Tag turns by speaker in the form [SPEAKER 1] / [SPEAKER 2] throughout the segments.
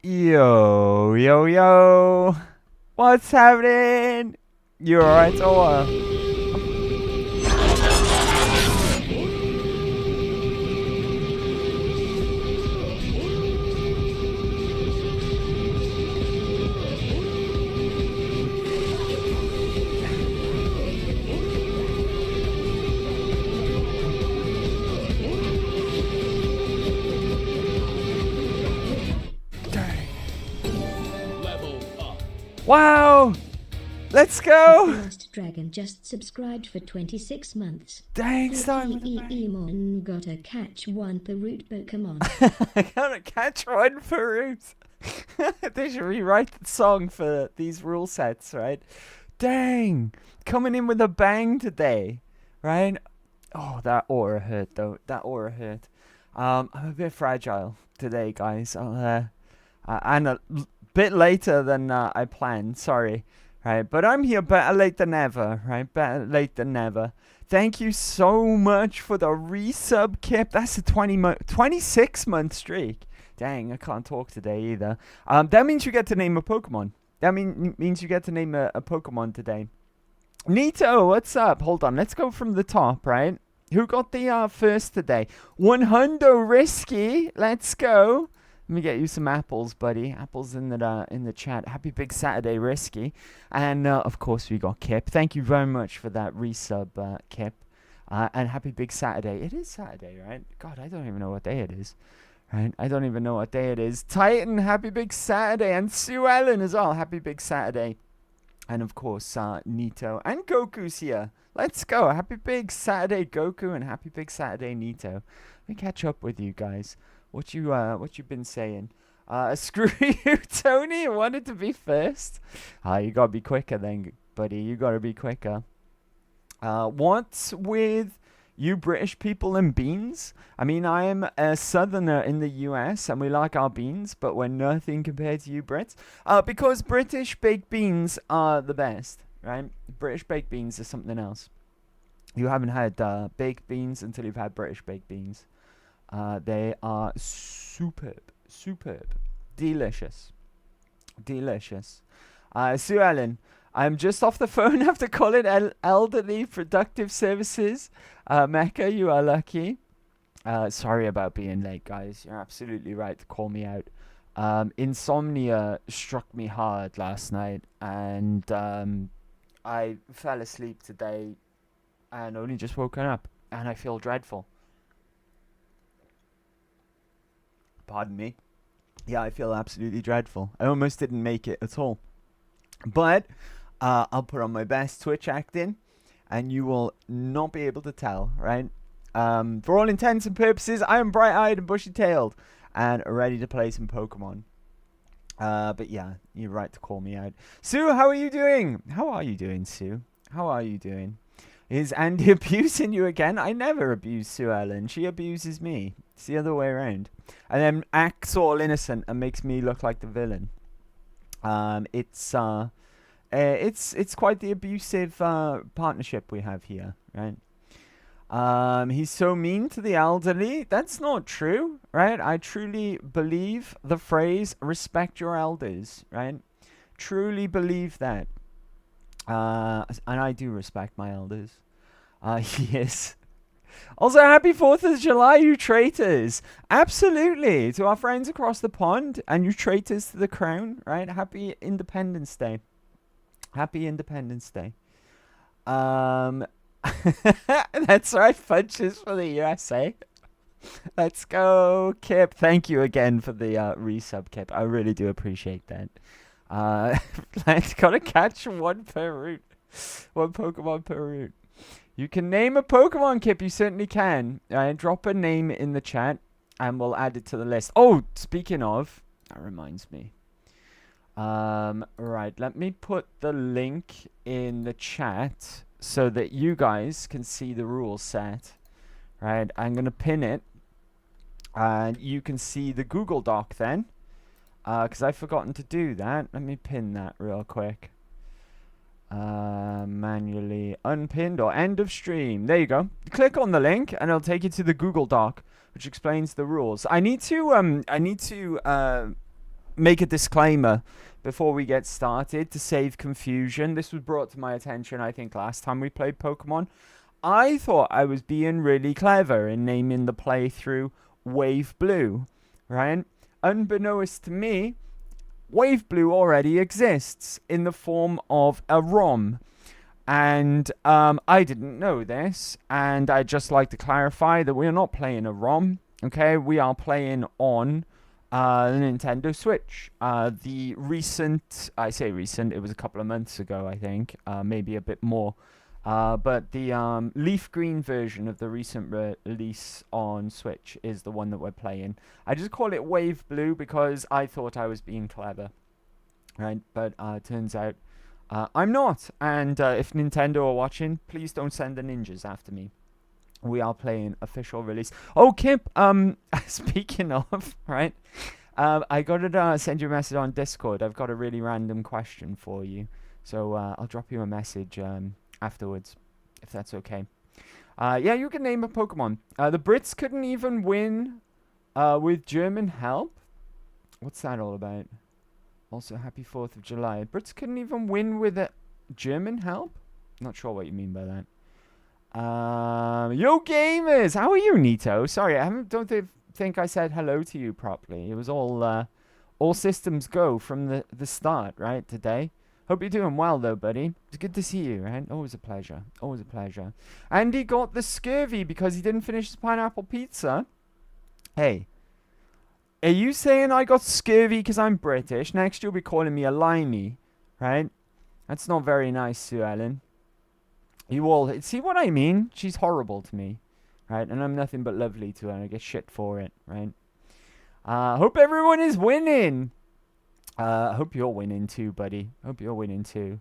[SPEAKER 1] Yo, yo, yo. What's happening? You alright, or? Wow! Let's go!
[SPEAKER 2] Last Dragon just subscribed for 26 months.
[SPEAKER 1] Dang, starting with a bang.
[SPEAKER 2] Emon gotta catch one per route Pokemon.
[SPEAKER 1] I gotta catch one per route. They should rewrite the song for these rule sets, right? Dang! Coming in with a bang today, right? Oh, that aura hurt, though. That aura hurt. I'm a bit fragile today, guys. And a bit later than I planned. Sorry, right? But I'm here. Better late than never, right? Better late than never. Thank you so much for the resub, Kip. That's a 26-month streak. Dang, I can't talk today either. That means you get to name a Pokemon. That means you get to name a Pokemon today. Nito, what's up? Hold on, let's go from the top, right? Who got the first today? 100 Risky. Let's go. Let me get you some apples, buddy. Apples in the chat. Happy big Saturday, Risky. And, of course, we got Kip. Thank you very much for that resub, Kip. And happy big Saturday. It is Saturday, right? God, I don't even know what day it is. Right? I don't even know what day it is. Titan, happy big Saturday. And Sue Ellen as well. Happy big Saturday. And, of course, Nito. And Goku's here. Let's go. Happy big Saturday, Goku. And happy big Saturday, Nito. Let me catch up with you guys. What you been saying? Screw you, Tony. I wanted to be first. You gotta be quicker then, buddy. You gotta be quicker. What's with you British people and beans? I mean, I am a southerner in the US, and we like our beans, but we're nothing compared to you Brits. Because British baked beans are the best, right? British baked beans are something else. You haven't had baked beans until you've had British baked beans. They are superb, delicious. Sue Ellen, I'm just off the phone. Have to call it elderly productive services. Mecca, you are lucky. Sorry about being late, guys. You're absolutely right to call me out. Insomnia struck me hard last night, and I fell asleep today and only just woken up, and I feel dreadful. Pardon me. Yeah, I feel absolutely dreadful. I almost didn't make it at all. But I'll put on my best Twitch acting, and you will not be able to tell, right? For all intents and purposes, I am bright-eyed and bushy-tailed and ready to play some Pokemon. But yeah, you're right to call me out. Sue, how are you doing? How are you doing, Sue? How are you doing? Is Andy abusing you again? I never abuse Sue Ellen. She abuses me. It's the other way around. And then acts all innocent and makes me look like the villain. It's quite the abusive partnership we have here, right? He's so mean to the elderly. That's not true, right? I truly believe the phrase "respect your elders," right? Truly believe that. And I do respect my elders. Yes. Also, happy 4th of July, you traitors. Absolutely. To our friends across the pond and you traitors to the crown, right? Happy Independence Day. Happy Independence Day. That's right. Punches for the USA. Let's go, Kip. Thank you again for the resub, Kip. I really do appreciate that. Gotta catch one per route. One Pokemon per route. You can name a Pokemon, Kip. You certainly can. Drop a name in the chat, and we'll add it to the list. Oh, speaking of, that reminds me. Right, let me put the link in the chat so that you guys can see the rule set. Right, I'm going to pin it, and you can see the Google Doc then. Because I've forgotten to do that. Let me pin that real quick. Manually unpinned or end of stream. There you go. Click on the link and it'll take you to the Google Doc, which explains the rules. I need to make a disclaimer before we get started to save confusion. This was brought to my attention, I think, last time we played Pokemon. I thought I was being really clever in naming the playthrough Wave Blue, right? Unbeknownst to me, Wave Blue already exists in the form of a ROM. And I didn't know this, and I'd just like to clarify that we're not playing a ROM, okay? We are playing on the Nintendo Switch. The recent, I say recent, it was a couple of months ago, I think, maybe a bit more. But the leaf green version of the recent release on Switch is the one that we're playing. I just call it Wave Blue because I thought I was being clever, right? But turns out I'm not. And if Nintendo are watching, please don't send the ninjas after me. We are playing official release. Oh, Kip, speaking of, right? I got to send you a message on Discord. I've got a really random question for you. So I'll drop you a message afterwards, if that's okay. Yeah, you can name a Pokemon. The Brits couldn't even win with German help. What's that all about? Also, happy 4th of July. Brits couldn't even win with German help? Not sure what you mean by that. Yo, gamers! How are you, Nito? Sorry, I don't think I said hello to you properly. It was all systems go from the start, right, today. Hope you're doing well, though, buddy. It's good to see you, right? Always a pleasure. Always a pleasure. And he got the scurvy because he didn't finish his pineapple pizza. Hey. Are you saying I got scurvy because I'm British? Next you'll be calling me a limey, right? That's not very nice, Sue Ellen. You all see what I mean? She's horrible to me, right? And I'm nothing but lovely to her, and I get shit for it, right? Hope everyone is winning. Hope you're winning too, buddy. Hope you're winning too.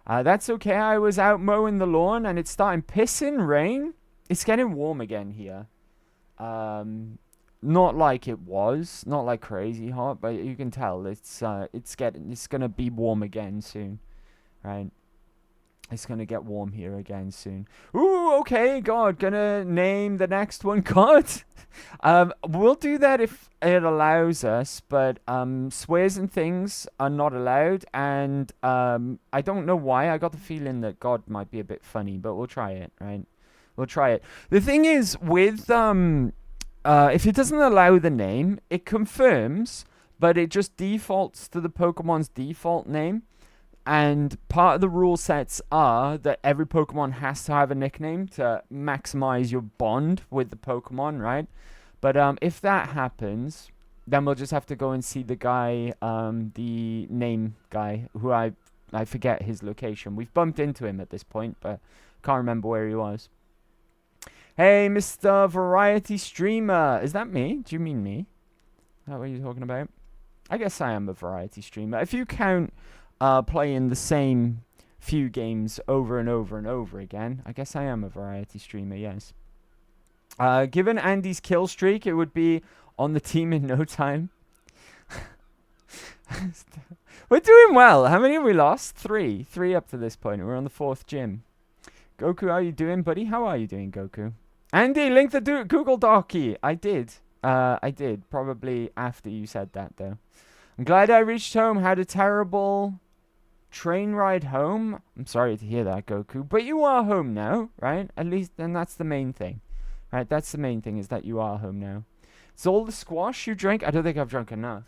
[SPEAKER 1] That's okay. I was out mowing the lawn, and it's starting pissing rain. It's getting warm again here. Not like it was, not like crazy hot, but you can tell it's gonna be warm again soon, right? It's gonna get warm here again soon. Ooh, okay, God, gonna name the next one God. We'll do that if it allows us, but swears and things are not allowed, and I don't know why. I got the feeling that God might be a bit funny, but we'll try it, right? We'll try it. The thing is with if it doesn't allow the name, it confirms, but it just defaults to the Pokemon's default name. And part of the rule sets are that every Pokemon has to have a nickname to maximize your bond with the Pokemon, right? But if that happens, then we'll just have to go and see the guy, the name guy, who I forget his location. We've bumped into him at this point, but can't remember where he was. Hey, Mr. Variety Streamer. Is that me? Do you mean me? Is that what you're talking about? I guess I am a variety streamer. If you count playing the same few games over and over and over again, I guess I am a variety streamer, yes. Given Andy's kill streak, it would be on the team in no time. We're doing well. How many have we lost? 3. 3 up to this point. We're on the 4th gym. Goku, how are you doing, buddy? How are you doing, Goku? Andy, link the Google Docky. I did. I did. Probably after you said that, though. I'm glad I reached home. Had a terrible train ride home. I'm sorry to hear that, Goku. But you are home now, right? At least, and that's the main thing. Right? That's the main thing, is that you are home now. It's all the squash you drink? I don't think I've drunk enough.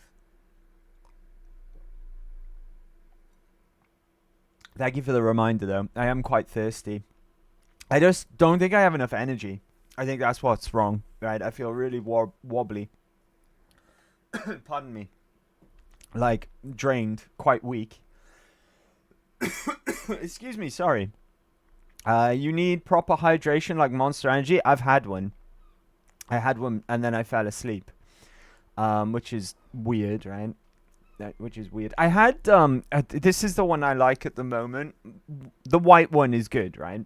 [SPEAKER 1] Thank you for the reminder, though. I am quite thirsty. I just don't think I have enough energy. I think that's what's wrong, right? I feel really wobbly. Pardon me. Like, drained, quite weak. Excuse me, sorry. You need proper hydration like Monster Energy. I've had one. I had one and then I fell asleep. Which is weird, right? Which is weird. I had, this is the one I like at the moment. The white one is good, right?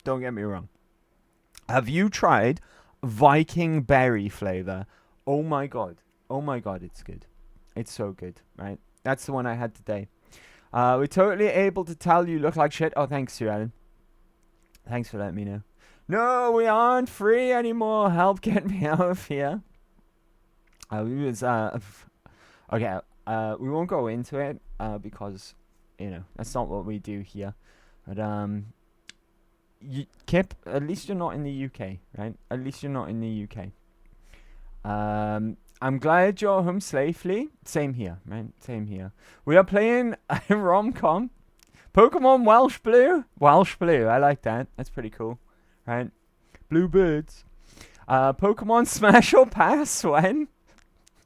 [SPEAKER 1] Don't get me wrong. Have you tried Viking berry flavor? Oh my god. Oh my god, it's good. It's so good, right? That's the one I had today. We're totally able to tell you look like shit. Oh, thanks, Sue Ellen. Thanks for letting me know. No, we aren't free anymore. Help get me out of here. Okay, We won't go into it because that's not what we do here. But Kip, at least you're not in the UK, right? At least you're not in the UK. I'm glad you're home safely. Same here, right? Same here. We are playing rom-com. Pokemon Welsh Blue. Welsh Blue. I like that. That's pretty cool, right? Blue birds. Pokemon Smash or Pass when?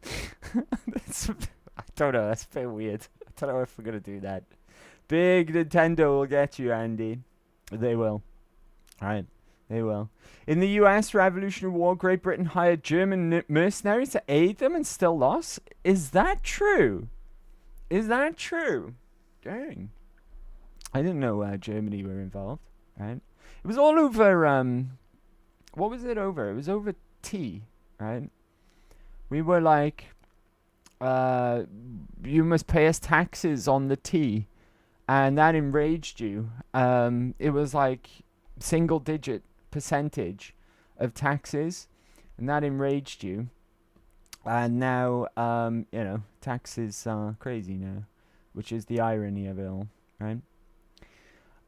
[SPEAKER 1] I don't know. That's a bit weird. I don't know if we're going to do that. Big Nintendo will get you, Andy. They will. Alright. They will. In the US Revolutionary War, Great Britain hired German mercenaries to aid them and still lost? Is that true? Is that true? Dang. I didn't know Germany were involved. Right? It was all over... what was it over? It was over tea. Right? We were like... you must pay us taxes on the tea. And that enraged you. It was like single-digit percentage of taxes, and that enraged you. And now, taxes are crazy now, which is the irony of it all, right?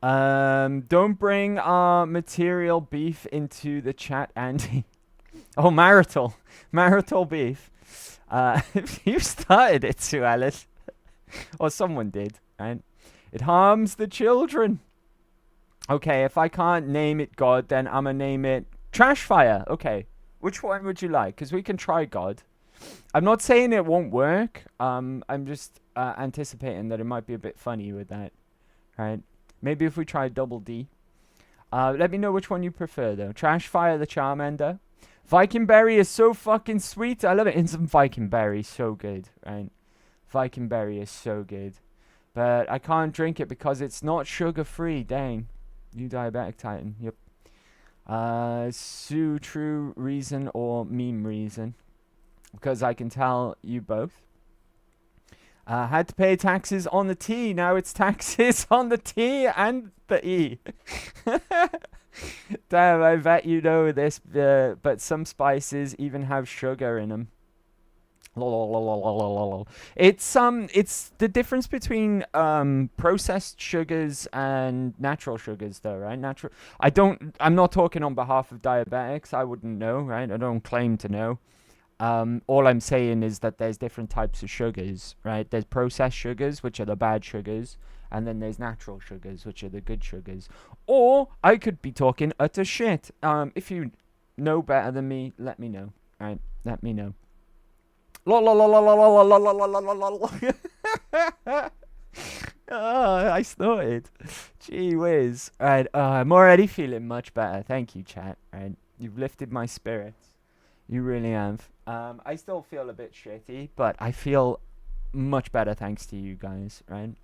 [SPEAKER 1] Don't bring our material beef into the chat, Andy. Oh, marital beef. You started it, Sue Alice. Or someone did, right? It harms the children. Okay, if I can't name it God, then I'm going to name it Trash Fire. Okay, which one would you like? Because we can try God. I'm not saying it won't work. I'm just anticipating that it might be a bit funny with that. Right? Maybe if we try Double D. Let me know which one you prefer, though. Trash Fire, the Charmander. Viking Berry is so fucking sweet. I love it. And some Viking Berry, so good. Right? Viking Berry is so good. But I can't drink it because it's not sugar-free. Dang. You diabetic titan. Yep. Sue, true reason or meme reason? Because I can tell you both. Had to pay taxes on the T. Now it's taxes on the T and the E. Damn, I bet you know this. But some spices even have sugar in them. It's the difference between processed sugars and natural sugars, though, right? I'm not talking on behalf of diabetics. I wouldn't know, right? I don't claim to know. All I'm saying is that there's different types of sugars, right? There's processed sugars, which are the bad sugars, and then there's natural sugars, which are the good sugars. Or I could be talking utter shit. If you know better than me, let me know, right? Let me know. I snorted. Gee whiz. Right, I'm already feeling much better. Thank you, chat. Right, you've lifted my spirits. You really have. I still feel a bit shitty, but I feel much better thanks to you guys. Right.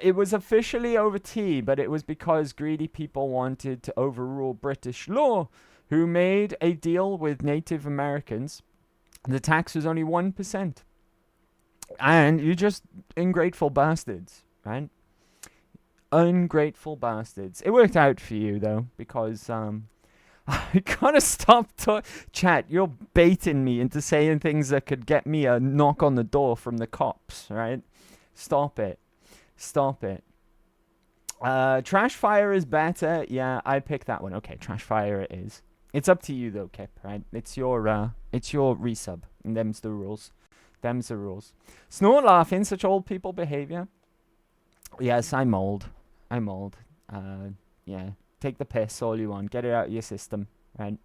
[SPEAKER 1] It was officially over tea, but it was because greedy people wanted to overrule British law, who made a deal with Native Americans. The tax was only 1%. And you just ungrateful bastards, right? Ungrateful bastards. It worked out for you, though, because I gotta stop chat, you're baiting me into saying things that could get me a knock on the door from the cops, right? Stop it. Stop it. Trash Fire is better. Yeah, I picked that one. Okay, Trash Fire it is. It's up to you though, Kip, right? It's your resub, and them's the rules. Them's the rules. Snort laughing, such old people behavior. Yes, I'm old. I'm old. Yeah. Take the piss all you want. Get it out of your system, right?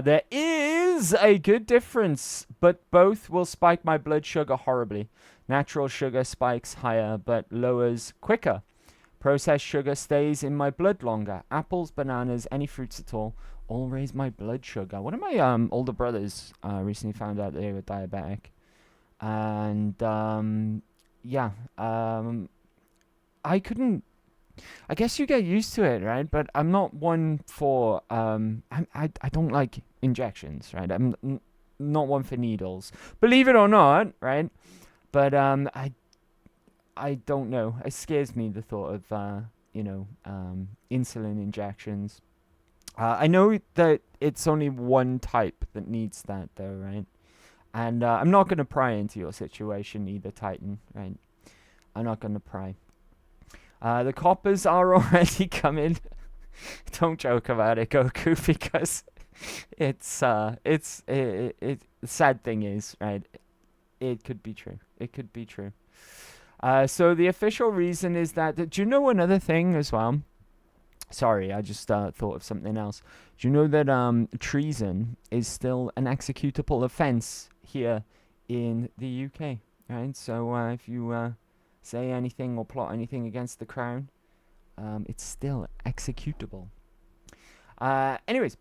[SPEAKER 1] There is a good difference, but both will spike my blood sugar horribly. Natural sugar spikes higher, but lowers quicker. Processed sugar stays in my blood longer. Apples, bananas, any fruits at all raise my blood sugar. One of my older brothers recently found out they were diabetic. And, I couldn't... I guess you get used to it, right? But I'm not one for... I don't like injections, right? I'm not one for needles. Believe it or not, right? But I don't know. It scares me, the thought of, insulin injections. I know that it's only one type that needs that, though, right? And I'm not going to pry into your situation either, Titan, right? I'm not going to pry. The coppers are already coming. Don't joke about it, Goku, because the sad thing is, right, it could be true. It could be true. So the official reason is that, do you know another thing as well? Sorry, I just thought of something else. Do you know that treason is still an executable offence here in the UK? Right. So if you say anything or plot anything against the crown, it's still executable. Anyways,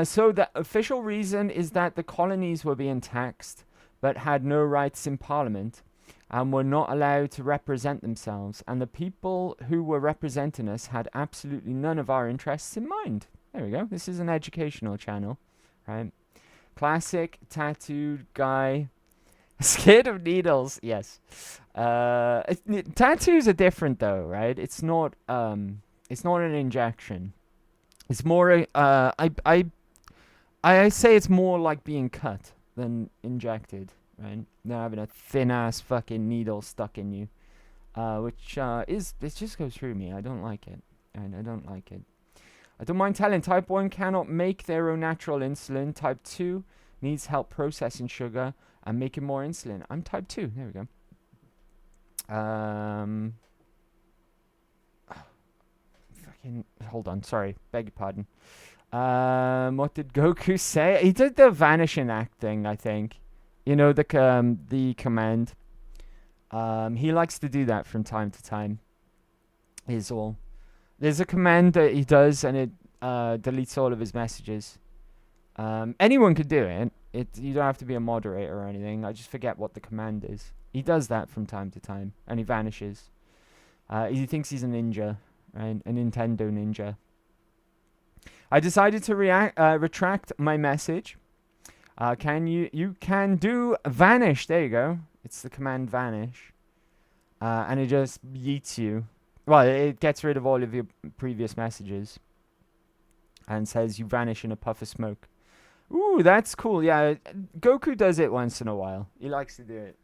[SPEAKER 1] so the official reason is that the colonies were being taxed, but had no rights in Parliament, and were not allowed to represent themselves, and the people who were representing us had absolutely none of our interests in mind. There we go. This is an educational channel, right? Classic tattooed guy, scared of needles. Yes. Tattoos are different though, right? It's not an injection. It's more I say it's more like being cut than injected. Right? Than having a thin ass fucking needle stuck in you, which it just goes through me. I don't like it, and I don't like it. I don't mind telling. Type 1 cannot make their own natural insulin. Type 2 needs help processing sugar and making more insulin. I'm type 2. There we go. Fucking hold on. Sorry, beg your pardon. What did Goku say? He did the vanishing act thing, I think. You know, the command. He likes to do that from time to time. Is all. There's a command that he does, and it deletes all of his messages. Anyone could do it. You don't have to be a moderator or anything. I just forget what the command is. He does that from time to time, and he vanishes. He thinks he's a ninja, right? A Nintendo ninja. I decided to retract my message. You can do vanish. There you go. It's the command vanish. And it just yeets you. Well, it gets rid of all of your previous messages. And says you vanish in a puff of smoke. Ooh, that's cool. Yeah, Goku does it once in a while. He likes to do it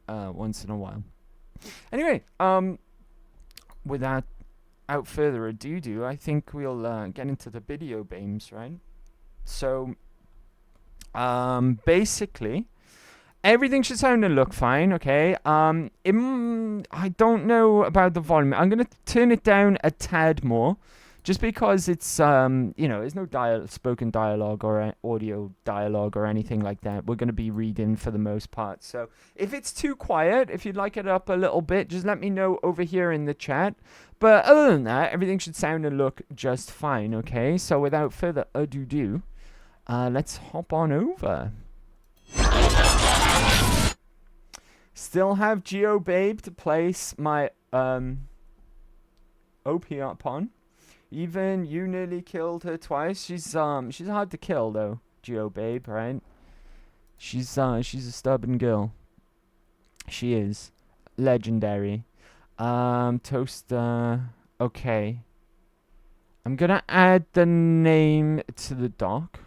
[SPEAKER 1] once in a while. Anyway, without further ado, I think we'll get into the video games, right? So, basically, everything should sound and look fine, okay? I don't know about the volume. I'm going to turn it down a tad more, just because it's, there's no spoken dialogue or audio dialogue or anything like that. We're going to be reading for the most part. So if it's too quiet, if you'd like it up a little bit, just let me know over here in the chat. But other than that, everything should sound and look just fine, okay? So without further ado, let's hop on over. Still have GeoBabe to place my OP upon. Even you nearly killed her twice. She's hard to kill though, GeoBabe, right? She's a stubborn girl. She is legendary. Toaster. Okay. I'm gonna add the name to the doc.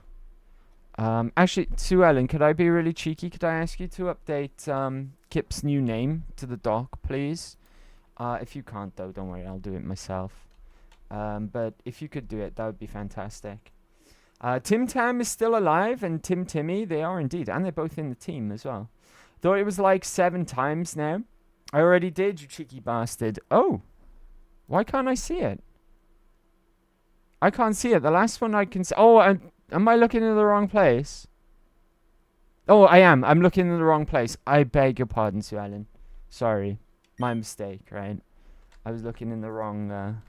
[SPEAKER 1] Actually, Sue Ellen, could I be really cheeky? Could I ask you to update Kip's new name to the doc, please? If you can't, though, don't worry, I'll do it myself. But if you could do it, that would be fantastic. Tim Tam is still alive, and Tim Timmy, they are indeed, and they're both in the team as well. Though it was like 7 times now. I already did, you cheeky bastard. Oh, why can't I see it? I can't see it. The last one I can see. Oh, am I looking in the wrong place? Oh, I am. I'm looking in the wrong place. I beg your pardon, Sue Ellen. Sorry. My mistake, right? I was looking in the wrong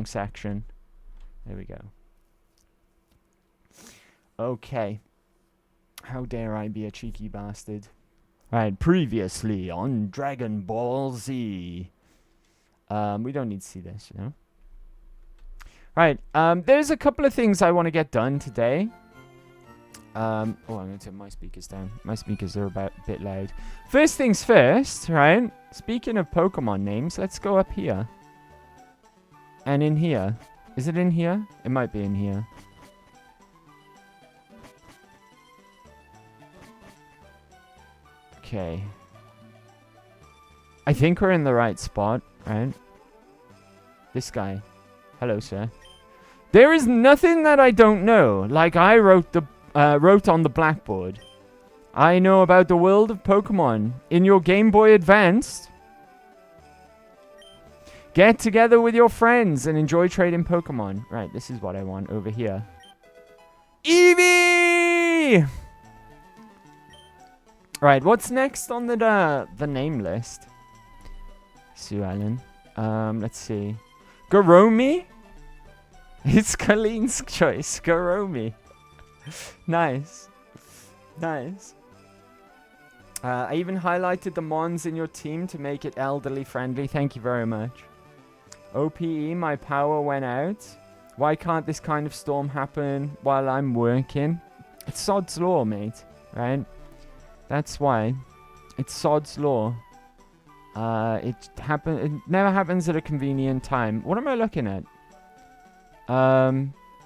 [SPEAKER 1] section. There we go. Okay. How dare I be a cheeky bastard. Right, previously on Dragon Ball Z. We don't need to see this, you know? Right, there's a couple of things I want to get done today. I'm going to turn my speakers down. My speakers are a bit loud. First things first, right? Speaking of Pokemon names, let's go up here. And in here. Is it in here? It might be in here. Okay. I think we're in the right spot, right? This guy. Hello, sir. There is nothing that I don't know. Like I wrote on the blackboard. I know about the world of Pokemon. In your Game Boy Advance, get together with your friends and enjoy trading Pokemon. Right, this is what I want over here. Eevee! Right, what's next on the name list? Sue Ellen. Let's see. Garomi? It's Colleen's choice. Garomi. Nice. Nice. I even highlighted the Mons in your team to make it elderly friendly. Thank you very much. OPE, my power went out. Why can't this kind of storm happen while I'm working? It's Sod's Law, mate. Right? That's why. It's Sod's Law. It never happens at a convenient time. What am I looking at?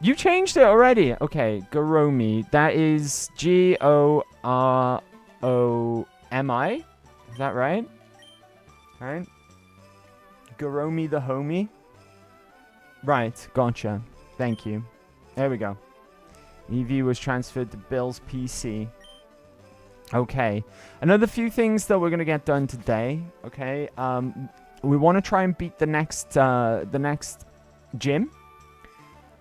[SPEAKER 1] You changed it already. Okay, Garomi. That is G-O-R-O-M-I. Is that right? Right. Garomi the homie. Right, gotcha. Thank you. There we go. Eevee was transferred to Bill's PC. Okay. Another few things that we're going to get done today. Okay. We want to try and beat the next gym.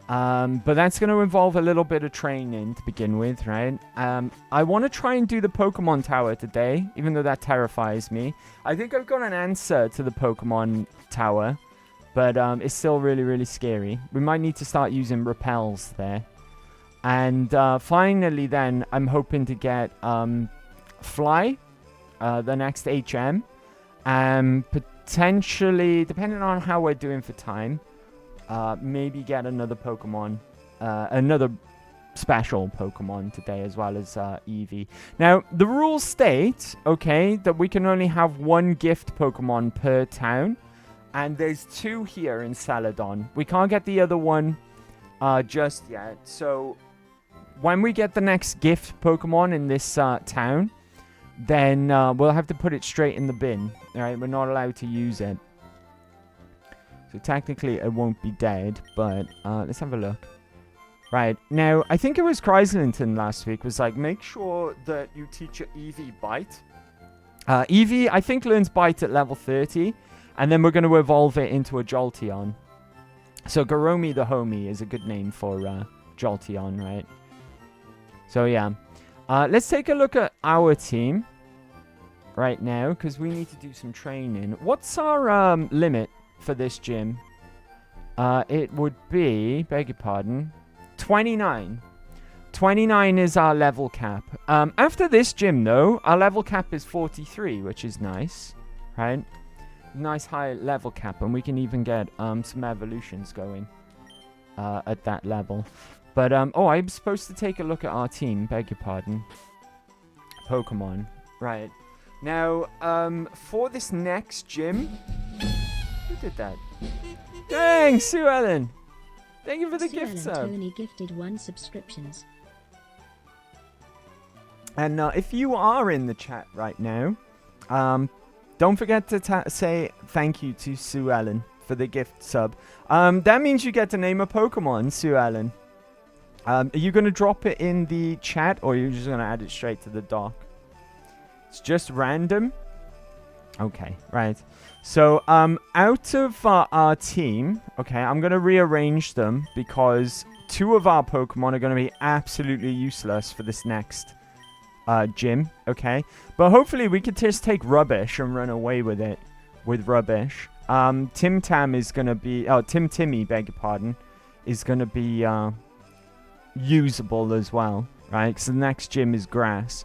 [SPEAKER 1] But that's going to involve a little bit of training to begin with, right? I want to try and do the Pokemon Tower today, even though that terrifies me. I think I've got an answer to the Pokemon Tower, but it's still really, really scary. We might need to start using repels there. And finally then, I'm hoping to get Fly, the next HM, and potentially, depending on how we're doing for time, maybe get another Pokemon, another special Pokemon today, as well as Eevee. Now, the rules state, okay, that we can only have one gift Pokemon per town, and there's 2 here in Celadon. We can't get the other one just yet, so when we get the next gift Pokemon in this town, then we'll have to put it straight in the bin. All right, we're not allowed to use it. So technically it won't be dead, but let's have a look. Right, now, I think it was Chryslington last week was like, make sure that you teach your Eevee Bite. Eevee, I think, learns Bite at level 30, and then we're going to evolve it into a Jolteon. So Garomi the Homie is a good name for Jolteon, right? So yeah, let's take a look at our team right now, because we need to do some training. What's our limit for this gym? It would be, beg your pardon, 29. 29 is our level cap. After this gym, though, our level cap is 43, which is nice, right? Nice high level cap, and we can even get some evolutions going at that level. But, oh, I'm supposed to take a look at our team, beg your pardon. Pokemon, right. Now, for this next gym, who did that? Dang, Sue Ellen! Thank you for the gift sub.
[SPEAKER 2] Tony gifted 1 subscriptions.
[SPEAKER 1] And if you are in the chat right now, don't forget to say thank you to Sue Ellen for the gift sub. That means you get to name a Pokemon, Sue Ellen. Are you going to drop it in the chat, or are you just going to add it straight to the doc? It's just random. Okay, right. So, out of our team, okay, I'm going to rearrange them because 2 of our Pokemon are going to be absolutely useless for this next gym, okay? But hopefully we could just take Rubbish and run away with it with Rubbish. Tim Tam is going to be... Oh, Timmy, beg your pardon, is going to be usable as well, right? Because the next gym is Grass.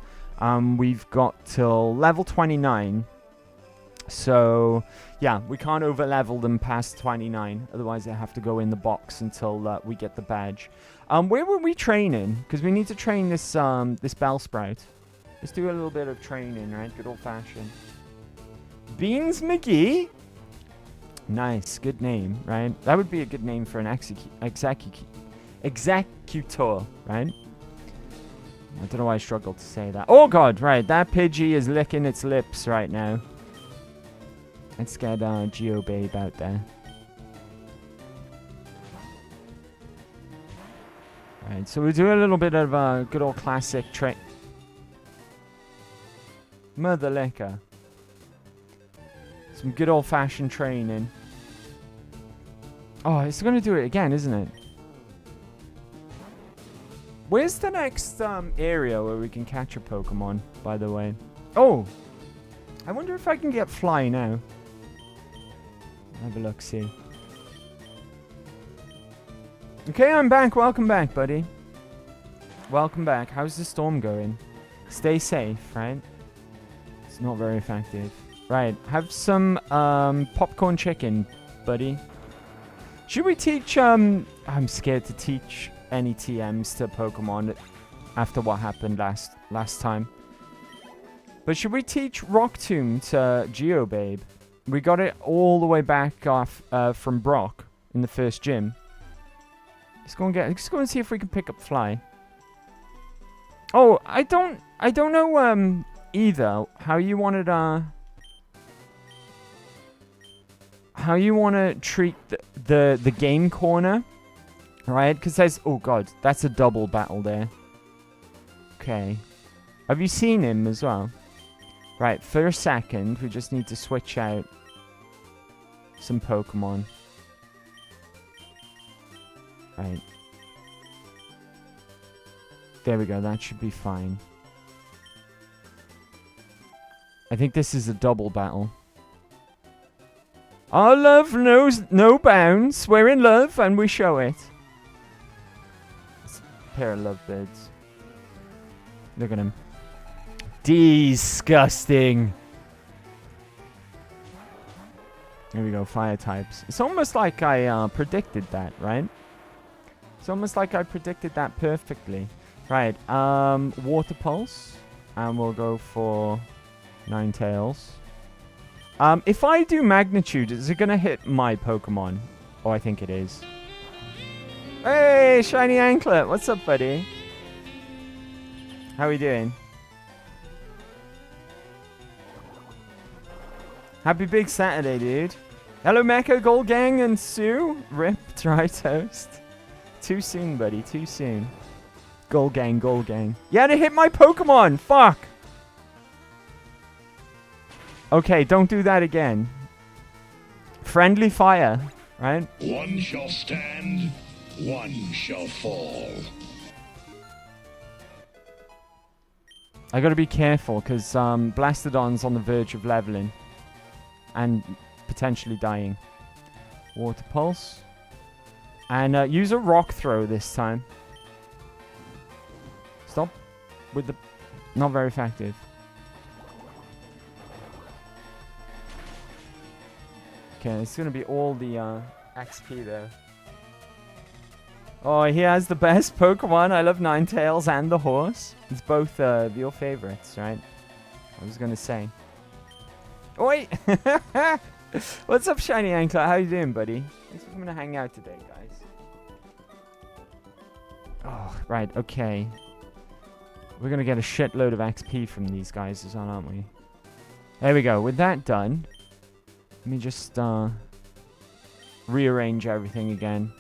[SPEAKER 1] We've got till level 29. So, yeah, we can't over-level them past 29. Otherwise, they have to go in the box until we get the badge. Where were we training? Because we need to train this this Bellsprout. Let's do a little bit of training, right? Good old-fashioned. Beans McGee? Nice. Good name, right? That would be a good name for an executor, right? I don't know why I struggled to say that. Oh god, right. That Pidgey is licking its lips right now. Let's get Geobabe out there. Right, so we'll do a little bit of good old classic trick. Mother liquor. Some good old fashioned training. Oh, it's going to do it again, isn't it? Where's the next area where we can catch a Pokemon, by the way? Oh! I wonder if I can get Fly now. Have a look, see. Okay, I'm back. Welcome back, buddy. Welcome back. How's the storm going? Stay safe, right? It's not very effective. Right, have some popcorn chicken, buddy. Should we teach, I'm scared to teach any TMs to Pokemon after what happened last time. But should we teach Rock Tomb to Geobabe? We got it all the way back off from Brock in the first gym. Let's go and see if we can pick up Fly. Oh, I don't know either how you wanted how you want to treat the game corner, right? Because there's, oh god, that's a double battle there. Okay, have you seen him as well? Right, for a second, we just need to switch out some Pokemon. Right. There we go, that should be fine. I think this is a double battle. Our love knows no bounds. We're in love and we show it. It's a pair of lovebirds. Look at him. Disgusting. Here we go, fire types. It's almost like I predicted that, right? It's almost like I predicted that perfectly. Right, Water Pulse. And we'll go for Ninetales. If I do Magnitude, is it going to hit my Pokemon? Oh, I think it is. Hey, Shiny Anklet. What's up, buddy? How are we doing? Happy Big Saturday, dude. Hello, Mecha, Gold Gang, and Sue. Rip, Dry Toast. Too soon, buddy. Too soon. Gold Gang, Gold Gang. Yeah, to hit my Pokemon. Fuck. Okay, don't do that again. Friendly fire, right?
[SPEAKER 3] One shall stand, one shall fall.
[SPEAKER 1] I gotta be careful, because Blastodon's on the verge of leveling. And potentially dying. Water Pulse. And use a Rock Throw this time. Stop with the... Not very effective. Okay, it's gonna be all the XP there. Oh, he has the best Pokemon. I love Ninetales and the horse. It's both your favorites, right? I was gonna say. Oh, wait! What's up, Shiny Anklet? How you doing, buddy? Thanks for coming to hang out today, guys. Oh, right, okay. We're gonna get a shitload of XP from these guys as well, aren't we? There we go. With that done, let me just rearrange everything again.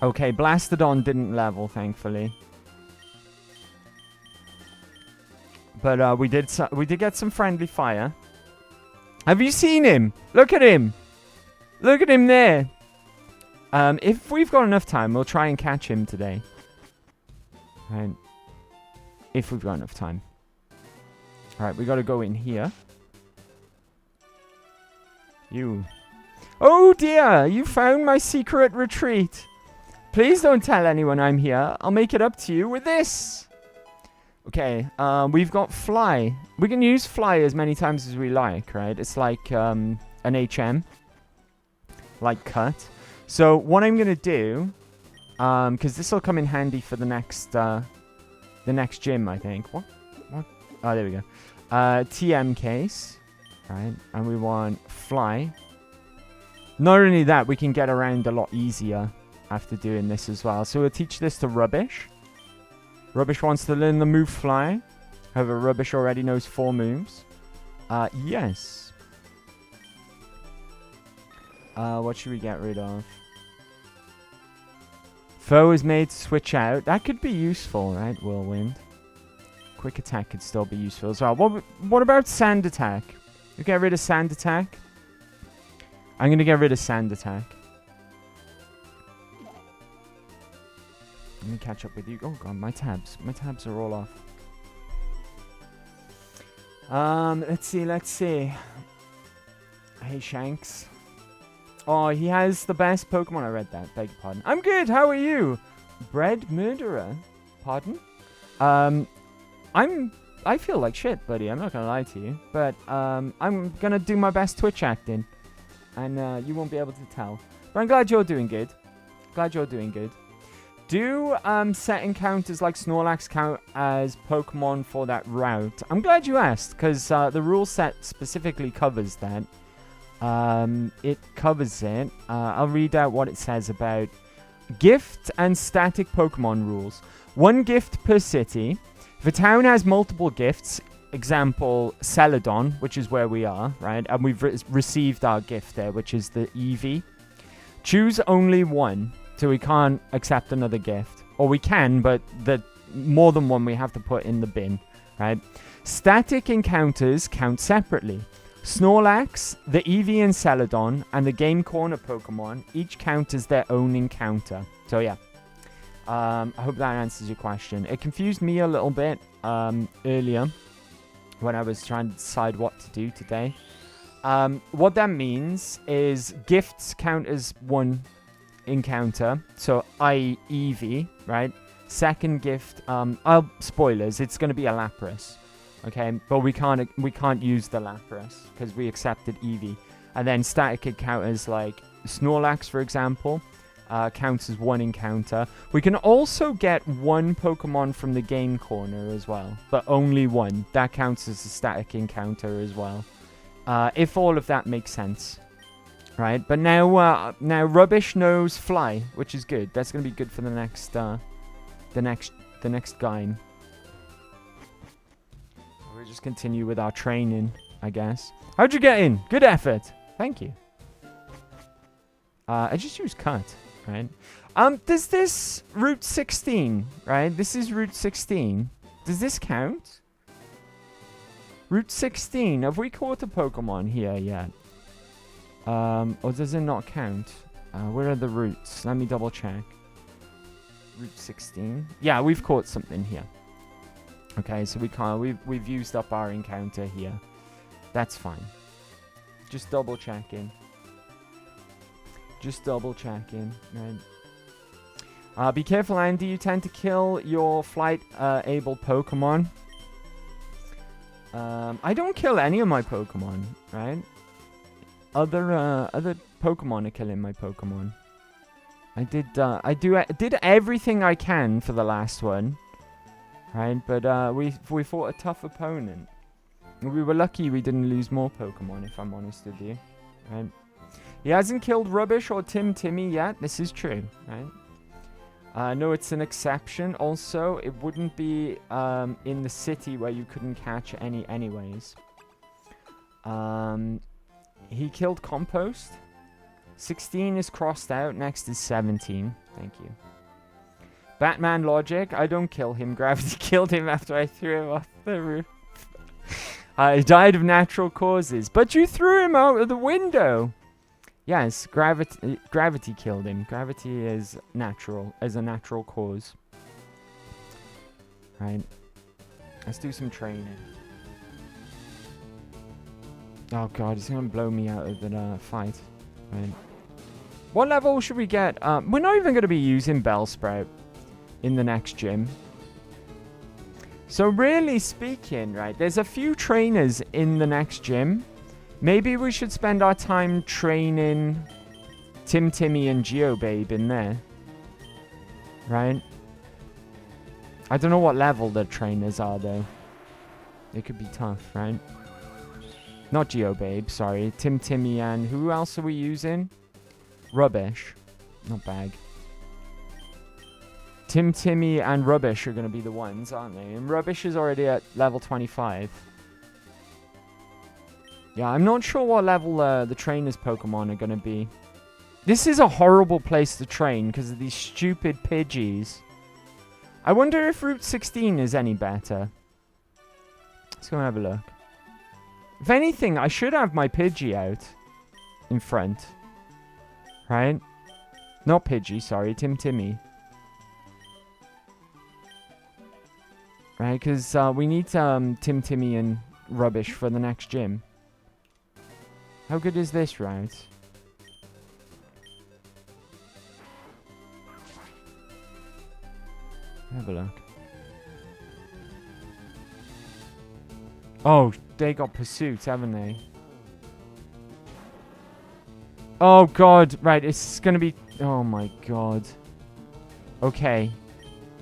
[SPEAKER 1] Okay, Blastodon didn't level, thankfully. But we did get some friendly fire. Have you seen him? Look at him. Look at him there. If we've got enough time, we'll try and catch him today. Right. If we've got enough time. Alright, we gotta go in here. You. Oh dear, you found my secret retreat. Please don't tell anyone I'm here. I'll make it up to you with this. Okay, we've got Fly. We can use Fly as many times as we like, right? It's like an HM. Like Cut. So what I'm going to do, because this will come in handy for the next gym, I think. What? Oh, there we go. TM case. Right, and we want Fly. Not only that, we can get around a lot easier after doing this as well. So we'll teach this to Rubbish. Rubbish wants to learn the move Fly. However, Rubbish already knows 4 moves. Yes. What should we get rid of? Foe is made to switch out. That could be useful, right? Whirlwind. Quick attack could still be useful as well. What about sand attack? You get rid of sand attack? I'm going to get rid of sand attack. Let me catch up with you. Oh god, my tabs. My tabs are all off. Let's see. Hey, Shanks. Oh, he has the best Pokemon. I read that. Beg your pardon. I'm good. How are you? Bread murderer. Pardon? I feel like shit, buddy. I'm not gonna lie to you. But, I'm gonna do my best Twitch acting. And, you won't be able to tell. But I'm glad you're doing good. Glad you're doing good. Do, set encounters like Snorlax count as Pokemon for that route? I'm glad you asked, because, the rule set specifically covers that. It covers it. I'll read out what it says about gift and static Pokemon rules. 1 gift per city. If a town has multiple gifts, example, Celadon, which is where we are, right? And we've received our gift there, which is the Eevee. Choose only 1, so we can't accept another gift. Or we can, but the more than 1 we have to put in the bin, right? Static encounters count separately. Snorlax, the Eevee and Celadon, and the Game Corner Pokemon each count as their own encounter. So yeah, I hope that answers your question. It confused me a little bit earlier when I was trying to decide what to do today. What that means is gifts count as 1 encounter, so i.e. Eevee, right? Second gift, spoilers, it's going to be a Lapras. Okay, but we can't use the Lapras because we accepted Eevee. And then static encounters like Snorlax, for example, counts as 1 encounter. We can also get 1 Pokemon from the game corner as well, but only 1. That counts as a static encounter as well. If all of that makes sense, right? But now Rubbish knows Fly, which is good. That's gonna be good for the next game. Just continue with our training, I guess. How'd you get in? Good effort. Thank you. I just used cut, right? Does this Route 16, right? This is Route 16. Does this count? Route 16. Have we caught a Pokemon here yet? Or does it not count? Where are the routes? Let me double check. Route 16. Yeah, we've caught something here. Okay, so we can't. We've used up our encounter here. That's fine. Just double checking. Right. Be careful, Andy. You tend to kill your flight-able Pokemon. I don't kill any of my Pokemon, right? Other Pokemon are killing my Pokemon. I did everything I can for the last one. Right, but we fought a tough opponent. We were lucky we didn't lose more Pokemon, if I'm honest with you. Right? He hasn't killed Rubbish or Timmy yet. This is true, right? No, it's an exception. Also, it wouldn't be in the city where you couldn't catch any anyways. He killed Compost. 16 is crossed out. Next is 17. Thank you. Batman logic. I don't kill him. Gravity killed him after I threw him off the roof. He died of natural causes. But you threw him out of the window. Yes, gravity killed him. Gravity is natural, as a natural cause. Right. Let's do some training. Oh god, he's gonna blow me out of the fight. Right. What level should we get? We're not even gonna be using Bellsprout in the next gym. So really speaking, right, there's a few trainers in the next gym. Maybe we should spend our time training Timmy and Geobabe in there. Right? I don't know what level the trainers are though. It could be tough, right? Not Geobabe, sorry. Timmy and who else are we using? Rubbish. Not Bag. Timmy, and Rubbish are going to be the ones, aren't they? And Rubbish is already at level 25. Yeah, I'm not sure what level the trainers Pokemon are going to be. This is a horrible place to train because of these stupid Pidgeys. I wonder if Route 16 is any better. Let's go and have a look. If anything, I should have my Pidgey out in front. Right? Not Pidgey, sorry. Timmy. Right, because we need Timmy and Rubbish for the next gym. How good is this route? Have a look. Oh, they got pursuit, haven't they? Oh, God. Right, it's going to be... Oh, my God. Okay.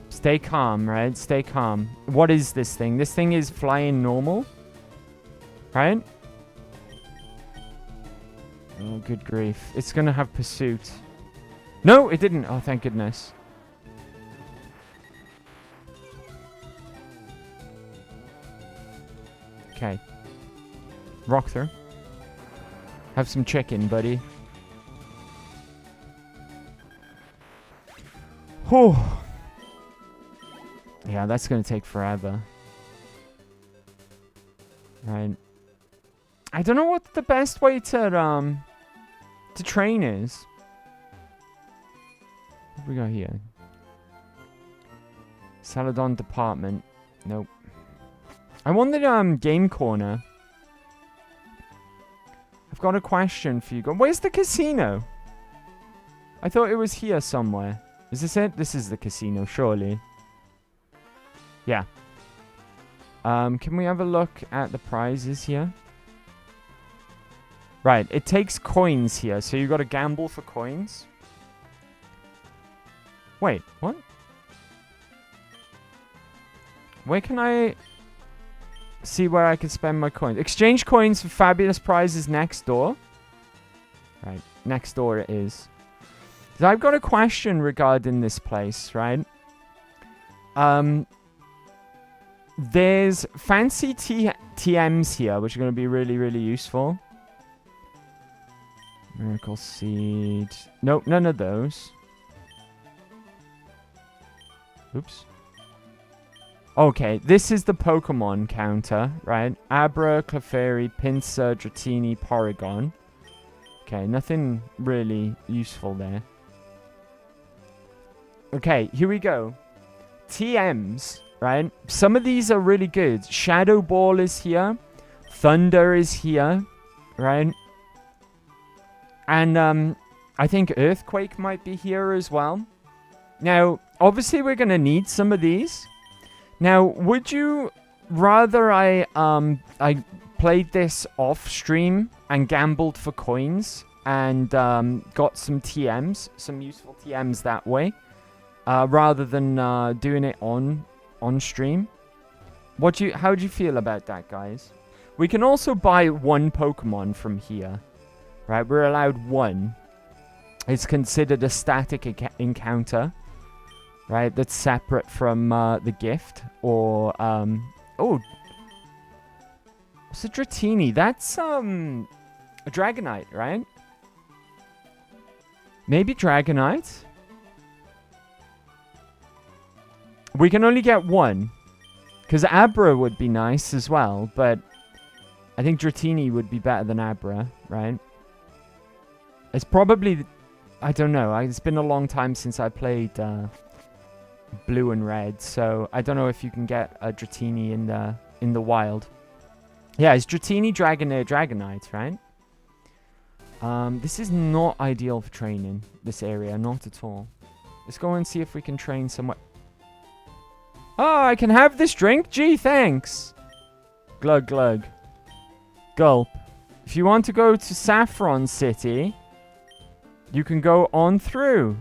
[SPEAKER 1] Stay calm, right? Stay calm. What is this thing? This thing is flying normal? Right? Oh, good grief. It's going to have pursuit. No, it didn't. Oh, thank goodness. Okay. Rock through. Have some chicken, buddy. Whew. Yeah, that's going to take forever. Right. I don't know what the best way to train is. What have we got here? Saladon department. Nope. I want the game corner. I've got a question for you. Where's the casino? I thought it was here somewhere. Is this it? This is the casino, surely. Yeah. Can we have a look at the prizes here? Right, it takes coins here, so you got to gamble for coins. Wait, what? Where can I see where I can spend my coins? Exchange coins for fabulous prizes next door. Right, next door it is. So I've got a question regarding this place, right? There's fancy TMs here, which are going to be really, really useful. Miracle Seed. Nope, none of those. Oops. Okay, this is the Pokemon counter, right? Abra, Clefairy, Pinsir, Dratini, Porygon. Okay, nothing really useful there. Okay, here we go. TMs, right? Some of these are really good. Shadow Ball is here. Thunder is here, right? And I think Earthquake might be here as well. Now, obviously we're going to need some of these. Now, would you rather I played this off stream and gambled for coins and got some TMs, some useful TMs that way, rather than doing it on stream? How do you feel about that, guys? We can also buy one Pokemon from here, right? We're allowed one. It's considered a static encounter. Right, that's separate from the gift, or oh, what's a Dratini? That's a Dragonite, right? Maybe Dragonite. We can only get one, because Abra would be nice as well, but I think Dratini would be better than Abra, right? It's probably, I don't know. It's been a long time since I played Blue and Red, so I don't know if you can get a Dratini in the wild. Yeah, it's Dratini, Dragonair, Dragonite, right? This is not ideal for training, this area, not at all. Let's go and see if we can train somewhere. Oh, I can have this drink? Gee, thanks. Glug, glug. Gulp. If you want to go to Saffron City, you can go on through.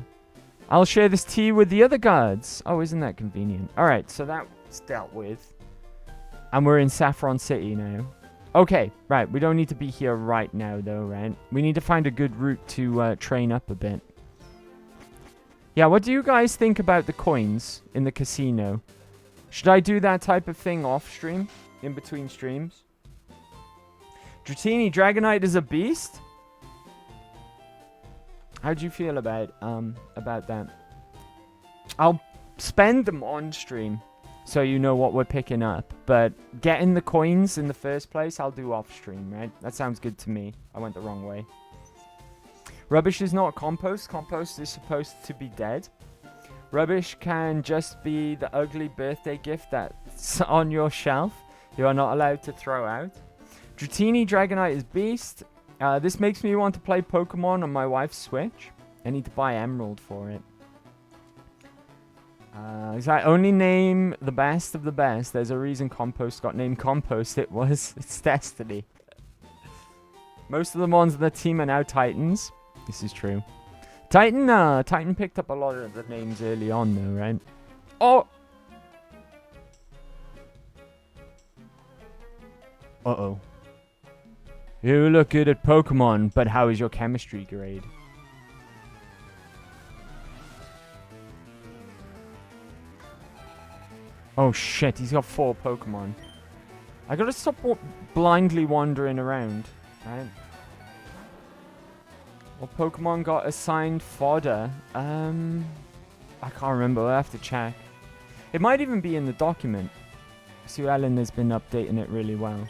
[SPEAKER 1] I'll share this tea with the other guards. Oh, isn't that convenient? Alright, so that's dealt with. And we're in Saffron City now. Okay, right. We don't need to be here right now, though, right? We need to find a good route to train up a bit. Yeah, what do you guys think about the coins in the casino? Should I do that type of thing off stream? In between streams? Dratini, Dragonite is a beast? How do you feel about that? I'll spend them on stream, so you know what we're picking up. But getting the coins in the first place, I'll do off stream, right? That sounds good to me. I went the wrong way. Rubbish is not compost. Compost is supposed to be dead. Rubbish can just be the ugly birthday gift that's on your shelf. You are not allowed to throw out. Dratini, Dragonite is beast. This makes me want to play Pokemon on my wife's Switch. I need to buy Emerald for it. Is I only name the best of the best. There's a reason Compost got named Compost. It's destiny. Most of the ones on the team are now Titans. This is true. Titan picked up a lot of the names early on though, right? Oh! Uh-oh. You look good at Pokemon, but how is your chemistry grade? Oh shit, he's got 4 Pokemon. I gotta stop blindly wandering around, right? What Pokemon got assigned fodder? I can't remember, I'll have to check. It might even be in the document. Sue Ellen has been updating it really well.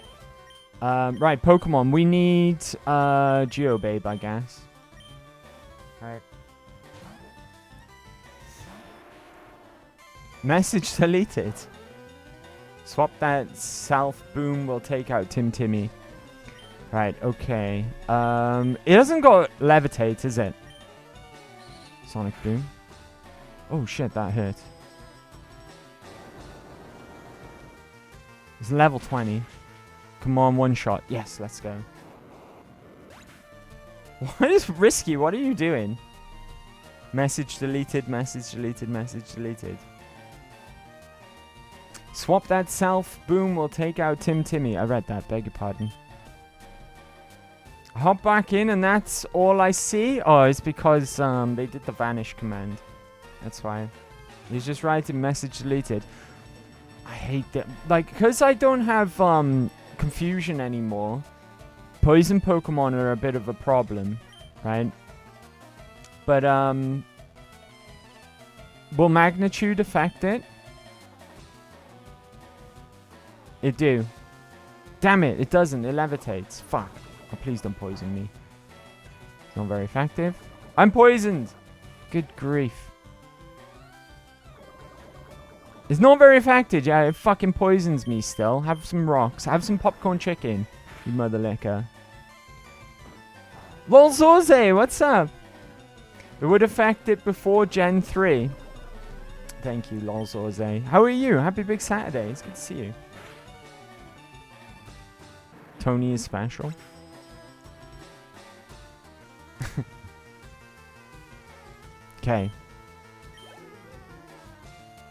[SPEAKER 1] Right, Pokemon. We need Geobabe, I guess. Right. Message deleted. Swap that self boom will take out Tim Timmy. Right, okay. It doesn't go levitate, is it? Sonic boom. Oh shit, that hurt. It's level 20. Come on, one shot. Yes, let's go. What is risky? What are you doing? Message deleted, message deleted, message deleted. Swap that self. Boom will take out Tim Timmy. I read that, beg your pardon. Hop back in and that's all I see. Oh, it's because they did the vanish command. That's why. He's just writing message deleted. I hate that. Like, because I don't have confusion anymore, poison Pokemon are a bit of a problem, right? But will magnitude affect it? It do. Damn it, it doesn't. It levitates. Fuck. Oh, please don't poison me. It's not very effective. I'm poisoned. Good grief. It's not very effective. Yeah, it fucking poisons me still. Have some rocks. Have some popcorn chicken. You mother licker. Lol Zorze, what's up? It would affect it before Gen 3. Thank you, Lol Zorze. How are you? Happy Big Saturday. It's good to see you. Tony is special. Okay.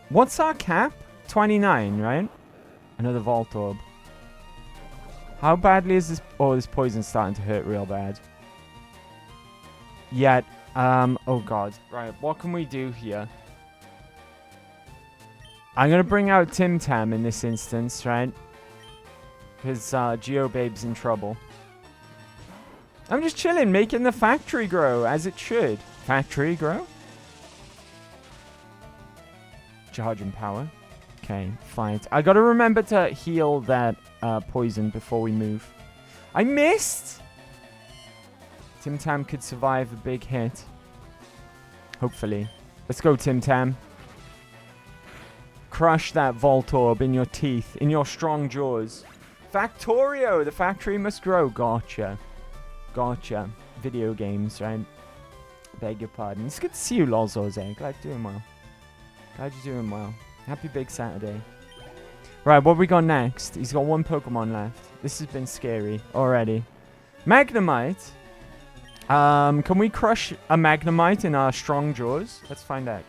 [SPEAKER 1] What's our cap? 29, right? Another Vault Orb. How badly is this? Oh, this poison's starting to hurt real bad. Yet, oh god. Right, what can we do here? I'm gonna bring out Tim Tam in this instance, right? Because Geobabe's in trouble. I'm just chilling, making the factory grow as it should. Factory grow? Charge and power. Okay, fight. I gotta remember to heal that poison before we move. I missed! Tim Tam could survive a big hit. Hopefully. Let's go, Tim Tam. Crush that Vault Orb in your teeth, in your strong jaws. Factorio! The factory must grow. Gotcha. Gotcha. Video games, right? Beg your pardon. It's good to see you, Lolzoze. Glad you're doing well. Glad you're doing well. Happy Big Saturday. Right, what we got next? He's got 1 Pokemon left. This has been scary already. Magnemite. Can we crush a Magnemite in our strong jaws? Let's find out.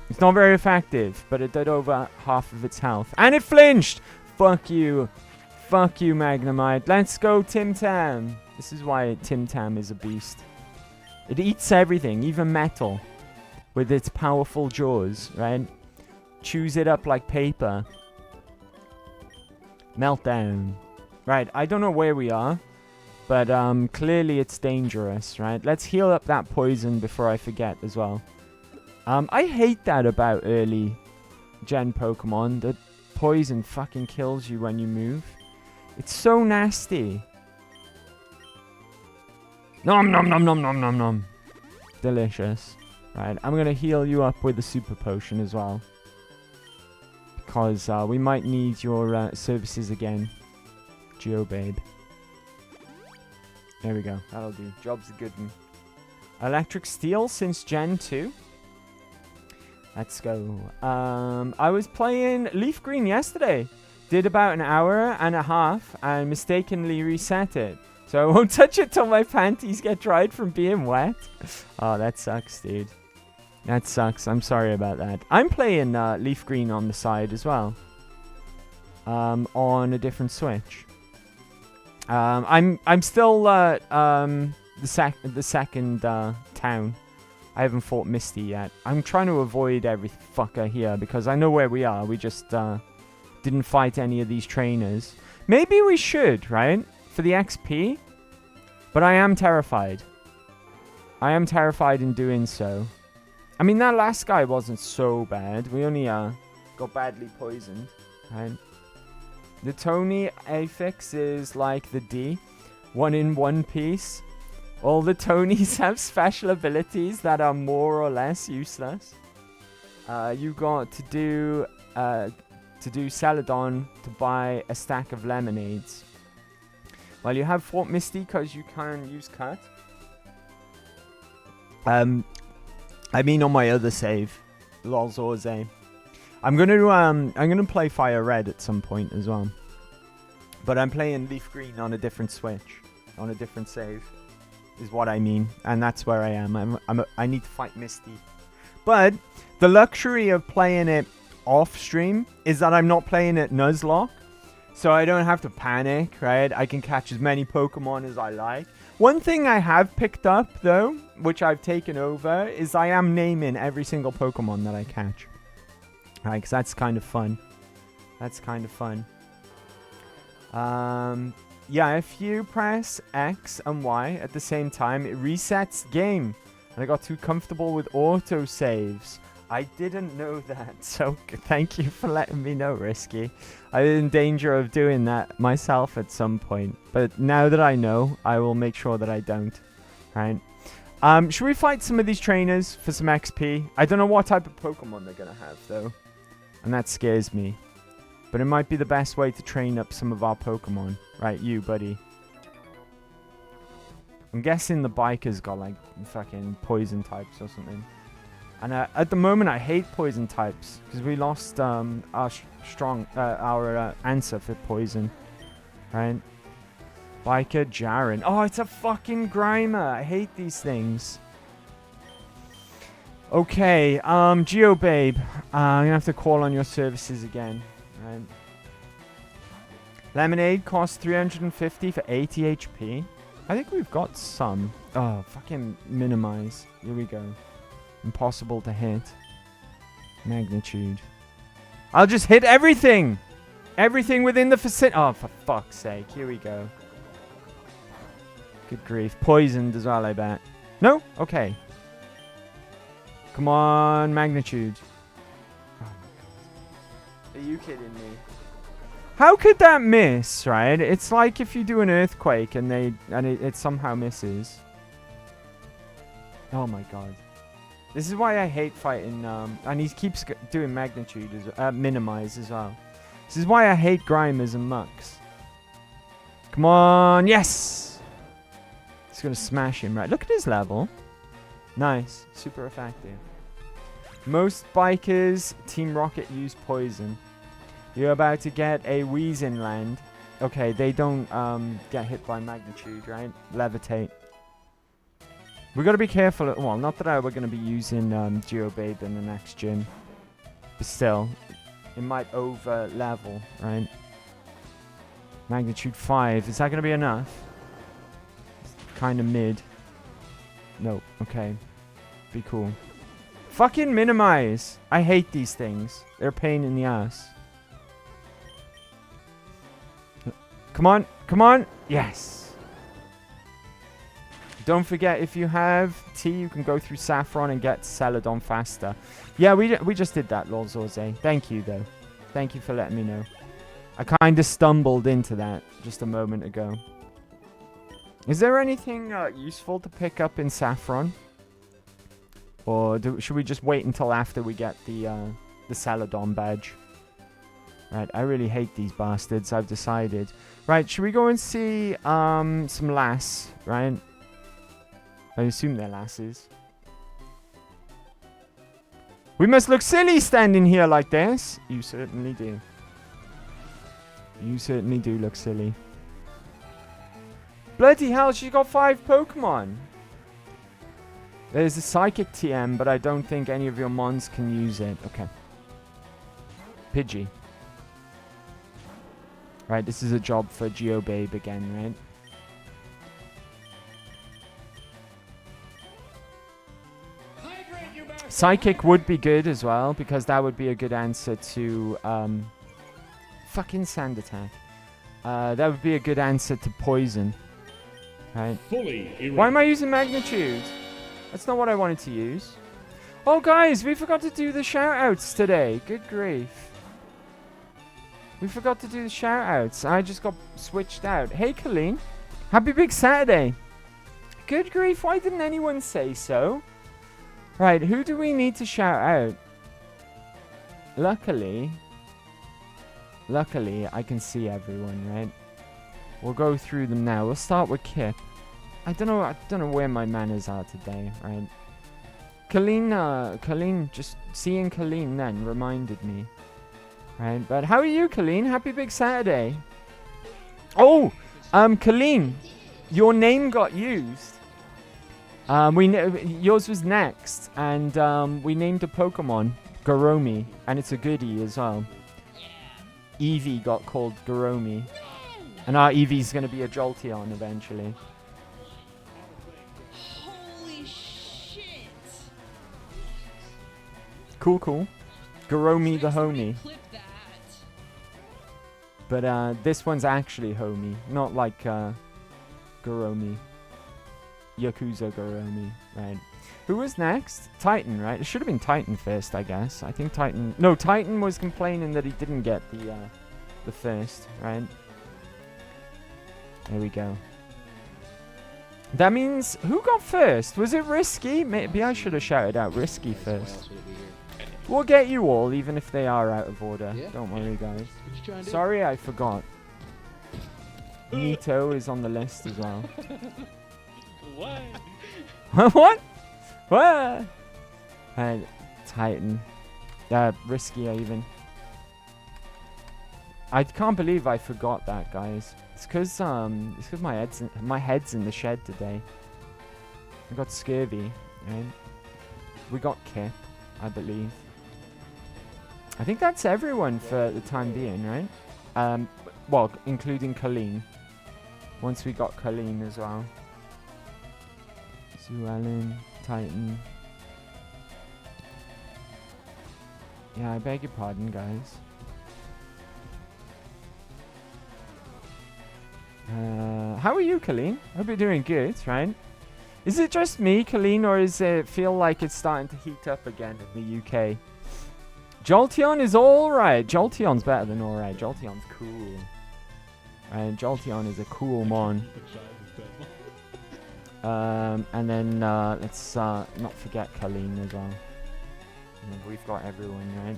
[SPEAKER 1] It's not very effective, but it did over half of its health. And it flinched! Fuck you. Fuck you, Magnemite. Let's go, Tim Tam. This is why Tim Tam is a beast. It eats everything, even metal, with its powerful jaws, right? Chews it up like paper. Meltdown. Right, I don't know where we are, but clearly it's dangerous, right? Let's heal up that poison before I forget as well. I hate that about early gen Pokemon, that poison fucking kills you when you move. It's so nasty. Nom nom nom nom nom nom nom. Delicious. Right, I'm gonna heal you up with the super potion as well, because we might need your services again, Geobabe. There we go. That'll do. Job's a good one. Electric Steel since Gen 2. Let's go. I was playing Leaf Green yesterday. Did about an hour and a half and mistakenly reset it. So I won't touch it till my panties get dried from being wet. Oh, that sucks, dude. That sucks. I'm sorry about that. I'm playing Leaf Green on the side as well. On a different Switch. I'm still the second town. I haven't fought Misty yet. I'm trying to avoid every fucker here because I know where we are. We just didn't fight any of these trainers. Maybe we should, right? For the XP. But I am terrified. I am terrified in doing so. I mean, that last guy wasn't so bad. We only got badly poisoned, right? The Tony affix is like the D. One in one piece. All the Tonys have special abilities that are more or less useless. You got to do Celadon to buy a stack of lemonades. Well, you have fought Misty because you can use Cut. I mean on my other save, Lolzorze. I'm gonna play Fire Red at some point as well. But I'm playing Leaf Green on a different Switch, on a different save, is what I mean, and that's where I am. I need to fight Misty. But the luxury of playing it off stream is that I'm not playing it Nuzlocke, so I don't have to panic, right? I can catch as many Pokemon as I like. One thing I have picked up, though, which I've taken over, is I am naming every single Pokemon that I catch. Right, because that's kind of fun. That's kind of fun. Yeah, if you press X and Y at the same time, it resets the game. And I got too comfortable with auto saves. I didn't know that, so thank you for letting me know, Risky. I was in danger of doing that myself at some point. But now that I know, I will make sure that I don't. Right? Should we fight some of these trainers for some XP? I don't know what type of Pokemon they're going to have, though. And that scares me. But it might be the best way to train up some of our Pokemon. Right, you, buddy. I'm guessing the biker's got, like, fucking poison types or something. And at the moment, I hate poison types. Because we lost our answer for poison. Right? Biker Jaren. Oh, it's a fucking Grimer. I hate these things. Okay, Geobabe. I'm gonna have to call on your services again. Right. Lemonade costs 350 for 80 HP. I think we've got some. Oh, fucking minimize. Here we go. Impossible to hit. Magnitude. I'll just hit everything! Everything within the vicinity. Oh, for fuck's sake. Here we go. Good grief. Poisoned as well, I bet. No? Okay. Come on, magnitude. Oh my god. Are you kidding me? How could that miss, right? It's like if you do an earthquake and it somehow misses. Oh my god. This is why I hate fighting, and he keeps doing magnitude, minimize as well. This is why I hate Grimers and Mucks. Come on, yes! It's gonna smash him, right? Look at his level. Nice, super effective. Most bikers, Team Rocket use poison. You're about to get a Weazenland. Okay, they don't get hit by magnitude, right? Levitate. We got to be careful. Well, not that we're going to be using Geobabe in the next gym. But still, it might over level, right? Magnitude 5. Is that going to be enough? It's kind of mid. No. Okay. Be cool. Fucking minimize. I hate these things. They're a pain in the ass. Come on. Come on. Yes. Don't forget, if you have tea, you can go through Saffron and get Celadon faster. Yeah, we just did that, Lord Zorze. Thank you, though. Thank you for letting me know. I kind of stumbled into that just a moment ago. Is there anything useful to pick up in Saffron? Or should we just wait until after we get the Celadon badge? Right, I really hate these bastards, I've decided. Right, should we go and see some lass, right? I assume they're lasses. We must look silly standing here like this. You certainly do. You certainly do look silly. Bloody hell, she's got 5 Pokemon. There's a Psychic TM, but I don't think any of your mons can use it. Okay. Pidgey. Right, this is a job for Geobabe again, right? Psychic would be good as well, because that would be a good answer to... fucking Sand Attack. That would be a good answer to Poison. Right. Why am I using Magnitude? That's not what I wanted to use. Oh, guys, we forgot to do the shout-outs today. Good grief. We forgot to do the shout-outs. I just got switched out. Hey, Colleen. Happy Big Saturday. Good grief, why didn't anyone say so? Right, who do we need to shout out? Luckily, I can see everyone, right? We'll go through them now. We'll start with Kip. I don't know where my manners are today, right? Colleen, just seeing Colleen then reminded me. Right, but how are you, Colleen? Happy Big Saturday. Oh, Colleen, your name got used. Yours was next, and we named a Pokemon Garomi, and it's a goodie as well. Eevee got called Garomi, and our Eevee's going to be a Jolteon eventually.
[SPEAKER 4] Holy shit!
[SPEAKER 1] Cool. Garomi the homie. But this one's actually homie, not like Garomi. Yakuza Garomi, right? Who was next? Titan, right? It should have been Titan first, I guess. I think Titan... No, Titan was complaining that he didn't get the first, right? There we go. That means... Who got first? Was it Risky? Maybe I should have shouted out Risky first. We'll get you all, even if they are out of order. Yeah. Don't worry, guys. Sorry, I forgot. Nito is on the list as well. What? What? What? And Titan. Risky even. I can't believe I forgot that, guys. It's because my head's in the shed today. I got scurvy, right? We got Kip, I believe. I think that's everyone for the time being, right? Well, including Colleen. Once we got Colleen as well. Sue Ellen, Titan. Yeah, I beg your pardon, guys. How are you, Colleen? Hope you're doing good, right? Is it just me, Colleen, or does it feel like it's starting to heat up again in the UK? Jolteon is alright. Jolteon's better than alright. Jolteon's cool. Right, Jolteon is a cool mon. And then let's not forget Colleen as well. We've got everyone,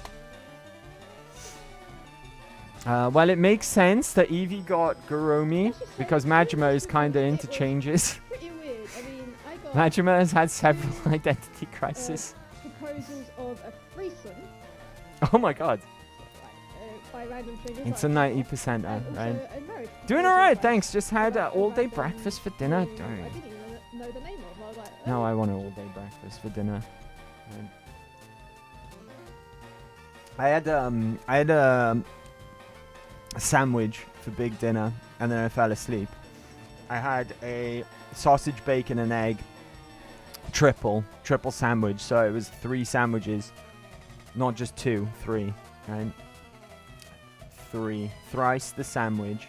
[SPEAKER 1] right? Well, it makes sense that Eevee got Garomi because Majima is kind of into changes.
[SPEAKER 5] Pretty weird. I mean, I got
[SPEAKER 1] Majima has had several identity crises.
[SPEAKER 5] proposals of a threesome.
[SPEAKER 1] Oh my god.
[SPEAKER 5] By random triggers.
[SPEAKER 1] It's a 90%, right?
[SPEAKER 5] Doing
[SPEAKER 1] Doing alright, thanks. Just had all-day breakfast for dinner.
[SPEAKER 5] I didn't even know the name of. I was like, oh.
[SPEAKER 1] No, I want an all-day breakfast for dinner. I had a sandwich for big dinner, and then I fell asleep. I had a sausage, bacon, and egg triple sandwich. So it was 3 sandwiches, not just 2, 3, right? 3, thrice the sandwich,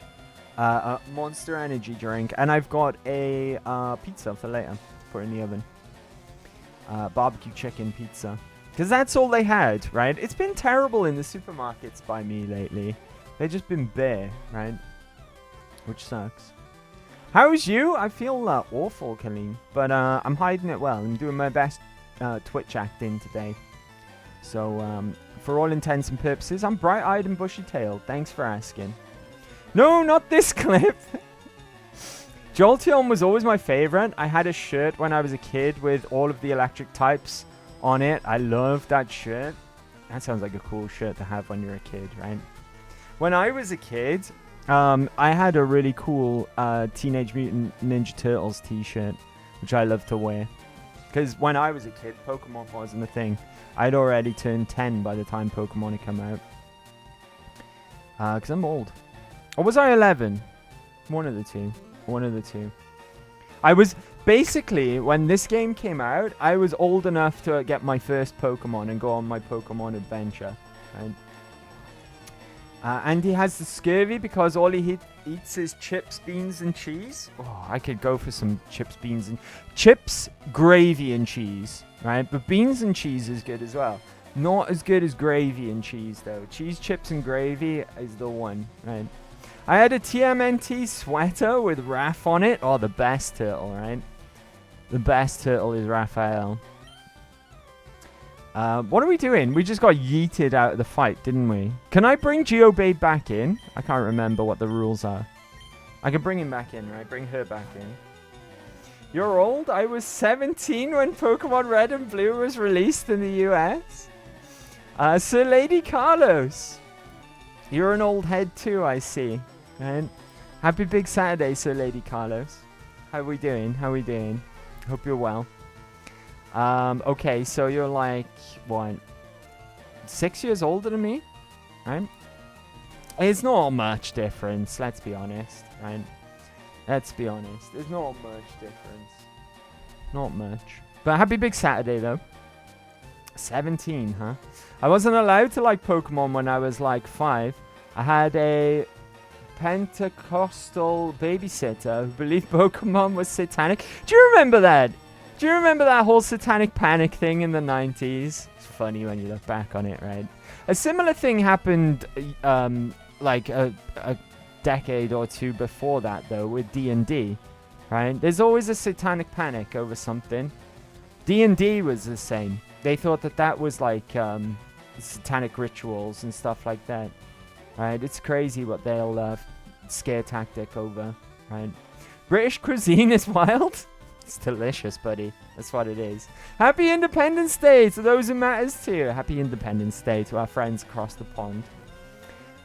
[SPEAKER 1] a Monster Energy drink, and I've got a pizza for later. Put in the oven. Barbecue chicken pizza, because that's all they had, right? It's been terrible in the supermarkets by me lately. They've just been bare, right? Which sucks. How's you? I feel awful, Colleen, but I'm hiding it well. I'm doing my best Twitch acting today. So, for all intents and purposes, I'm bright-eyed and bushy-tailed. Thanks for asking. No, not this clip. Jolteon was always my favorite. I had a shirt when I was a kid with all of the electric types on it. I loved that shirt. That sounds like a cool shirt to have when you're a kid, right? When I was a kid, I had a really cool Teenage Mutant Ninja Turtles t-shirt, which I loved to wear. Because when I was a kid, Pokemon wasn't a thing. I'd already turned 10 by the time Pokemon had come out. Because I'm old. Or was I 11? One of the two. One of the two. I was basically, when this game came out, I was old enough to get my first Pokemon and go on my Pokemon adventure. Right? And he has the scurvy because all he eats is chips, beans, and cheese. Oh, I could go for some chips, beans, and chips, gravy, and cheese. Right? But beans and cheese is good as well. Not as good as gravy and cheese, though. Cheese, chips, and gravy is the one. Right? I had a TMNT sweater with Raph on it. Oh, the best turtle, right? The best turtle is Raphael. What are we doing? We just got yeeted out of the fight, didn't we? Can I bring Geobabe back in? I can't remember what the rules are. I can bring him back in, right? Bring her back in. You're old? I was 17 when Pokemon Red and Blue was released in the US. Sir Lady Carlos. You're an old head too, I see. Right? Happy Big Saturday, Sir Lady Carlos. How we doing? How we doing? Hope you're well. Okay, so you're like, what? 6 years older than me? Right? It's not much difference, let's be honest. Right? Let's be honest. There's not much difference. Not much. But happy Big Saturday, though. 17, huh? I wasn't allowed to like Pokemon when I was like 5. I had a Pentecostal babysitter who believed Pokemon was satanic. Do you remember that? Do you remember that whole satanic panic thing in the 90s? It's funny when you look back on it, right? A similar thing happened like a decade or two before that, though, with D&D, right? There's always a satanic panic over something. D&D was the same. They thought that that was like satanic rituals and stuff like that. Right, it's crazy what they'll scare tactic over, right? British cuisine is wild. It's delicious, buddy. That's what it is. Happy Independence Day to those it matters to. Happy Independence Day to our friends across the pond.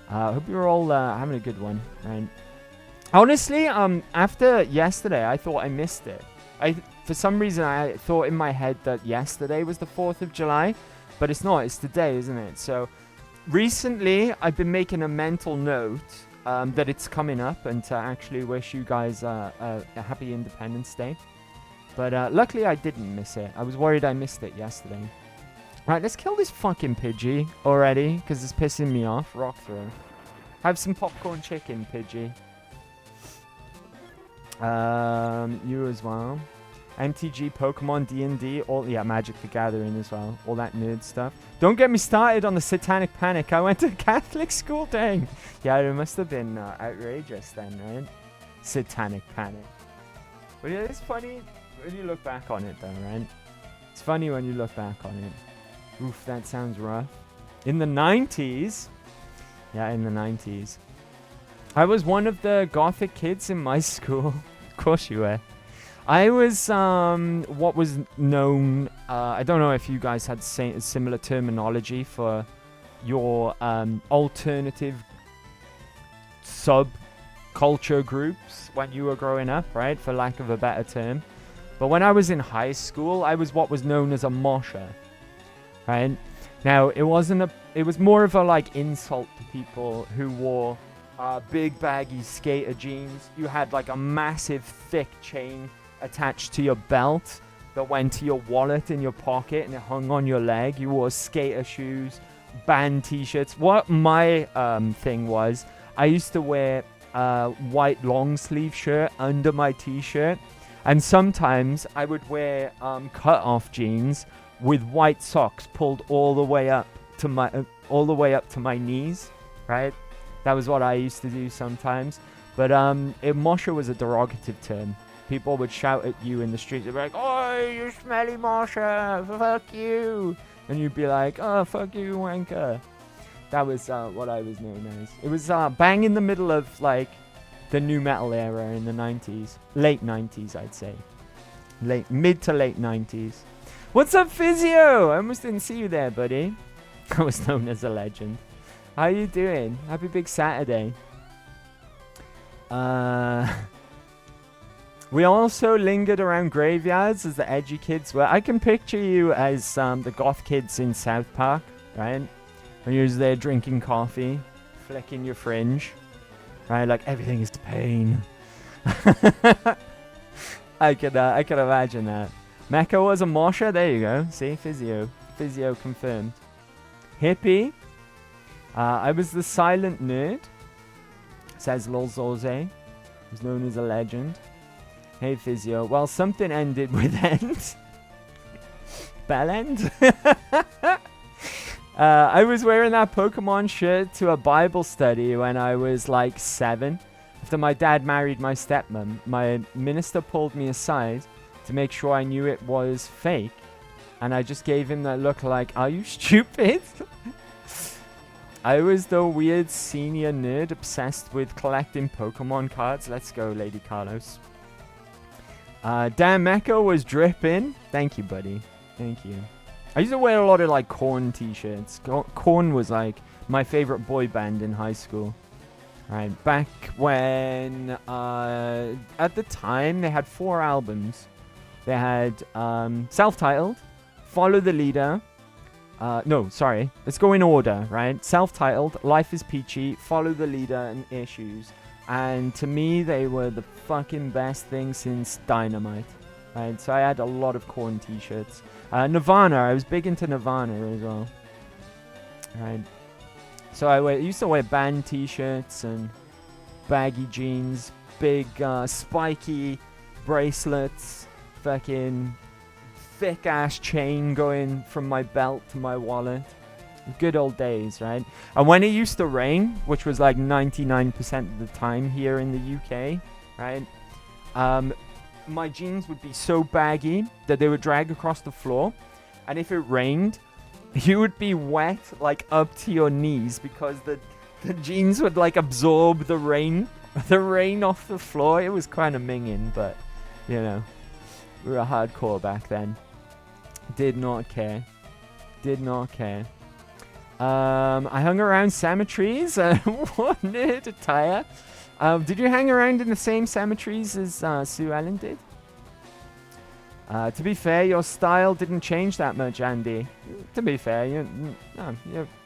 [SPEAKER 1] Hope you're all having a good one, right? Honestly, after yesterday, I thought I missed it. For some reason, I thought in my head that yesterday was the 4th of July, but it's not. It's today, isn't it? So recently, I've been making a mental note that it's coming up and to actually wish you guys a happy Independence Day. But luckily, I didn't miss it. I was worried I missed it yesterday. Right, let's kill this fucking Pidgey already, because it's pissing me off. Rock throw. Have some popcorn chicken, Pidgey. You as well. MTG, Pokemon, D&D, all, yeah, Magic the Gathering as well. All that nerd stuff. Don't get me started on the satanic panic. I went to Catholic school, dang. Yeah, it must have been outrageous then, right? Satanic panic. But yeah, it's funny when you look back on it though, right? It's funny when you look back on it. Oof, that sounds rough. In the 90s. Yeah, in the 90s. I was one of the gothic kids in my school. Of course you were. I was what was known, I don't know if you guys had similar terminology for your alternative subculture groups when you were growing up, right? For lack of a better term. But when I was in high school, I was what was known as a mosher, right? Now, it was more of a like insult to people who wore big baggy skater jeans. You had like a massive thick chain attached to your belt that went to your wallet in your pocket and it hung on your leg. You wore skater shoes, band t-shirts. What my thing was, I used to wear a white long sleeve shirt under my t-shirt, and sometimes I would wear cut off jeans with white socks pulled all the way up to my knees, right? That was what I used to do sometimes. But mosher was a derogative term. People would shout at you in the streets. They'd be like, "Oh, you smelly mosher, fuck you," and you'd be like, "Oh, fuck you, wanker." That was what I was known as. It was bang in the middle of like the new metal era in the 90s, late 90s, I'd say, mid to late 90s. What's up, Physio? I almost didn't see you there, buddy. I was known as a legend. How you doing? Happy big Saturday. We also lingered around graveyards as the edgy kids were. I can picture you as the goth kids in South Park, right? When you're there drinking coffee, flicking your fringe, right? Like everything is pain. I could imagine that. Mecha was a mosher. There you go. See, Physio confirmed. Hippie. I was the silent nerd. Says Lol Zoze. Was known as a legend. Hey, Physio. Well, something ended with end. Bell end? I was wearing that Pokemon shirt to a Bible study when I was like 7. After my dad married my stepmom, my minister pulled me aside to make sure I knew it was fake. And I just gave him that look like, "Are you stupid?" I was the weird senior nerd obsessed with collecting Pokemon cards. Let's go, Lady Carlos. Dan Mecha was dripping. Thank you, buddy. Thank you. I used to wear a lot of like Korn t-shirts. Korn was like my favorite boy band in high school. Right, back when at the time they had 4 albums. They had self-titled, Follow the Leader. No, sorry. Let's go in order, right? Self-titled, Life is Peachy, Follow the Leader, and Issues. And to me, they were the fucking best thing since Dynamite. Right? So I had a lot of Korn t-shirts. Nirvana, I was big into Nirvana as well. Right. So I used to wear band t-shirts and baggy jeans, big spiky bracelets, fucking thick ass chain going from my belt to my wallet. Good old days, right? And when it used to rain, which was like 99% of the time here in the UK, right? My jeans would be so baggy that they would drag across the floor. And if it rained, you would be wet like up to your knees because the jeans would like absorb the rain off the floor. It was kind of minging, but you know, we were hardcore back then. Did not care. I hung around cemeteries. What nerd attire? Did you hang around in the same cemeteries as Sue Ellen did? To be fair, your style didn't change that much, Andy. To be fair,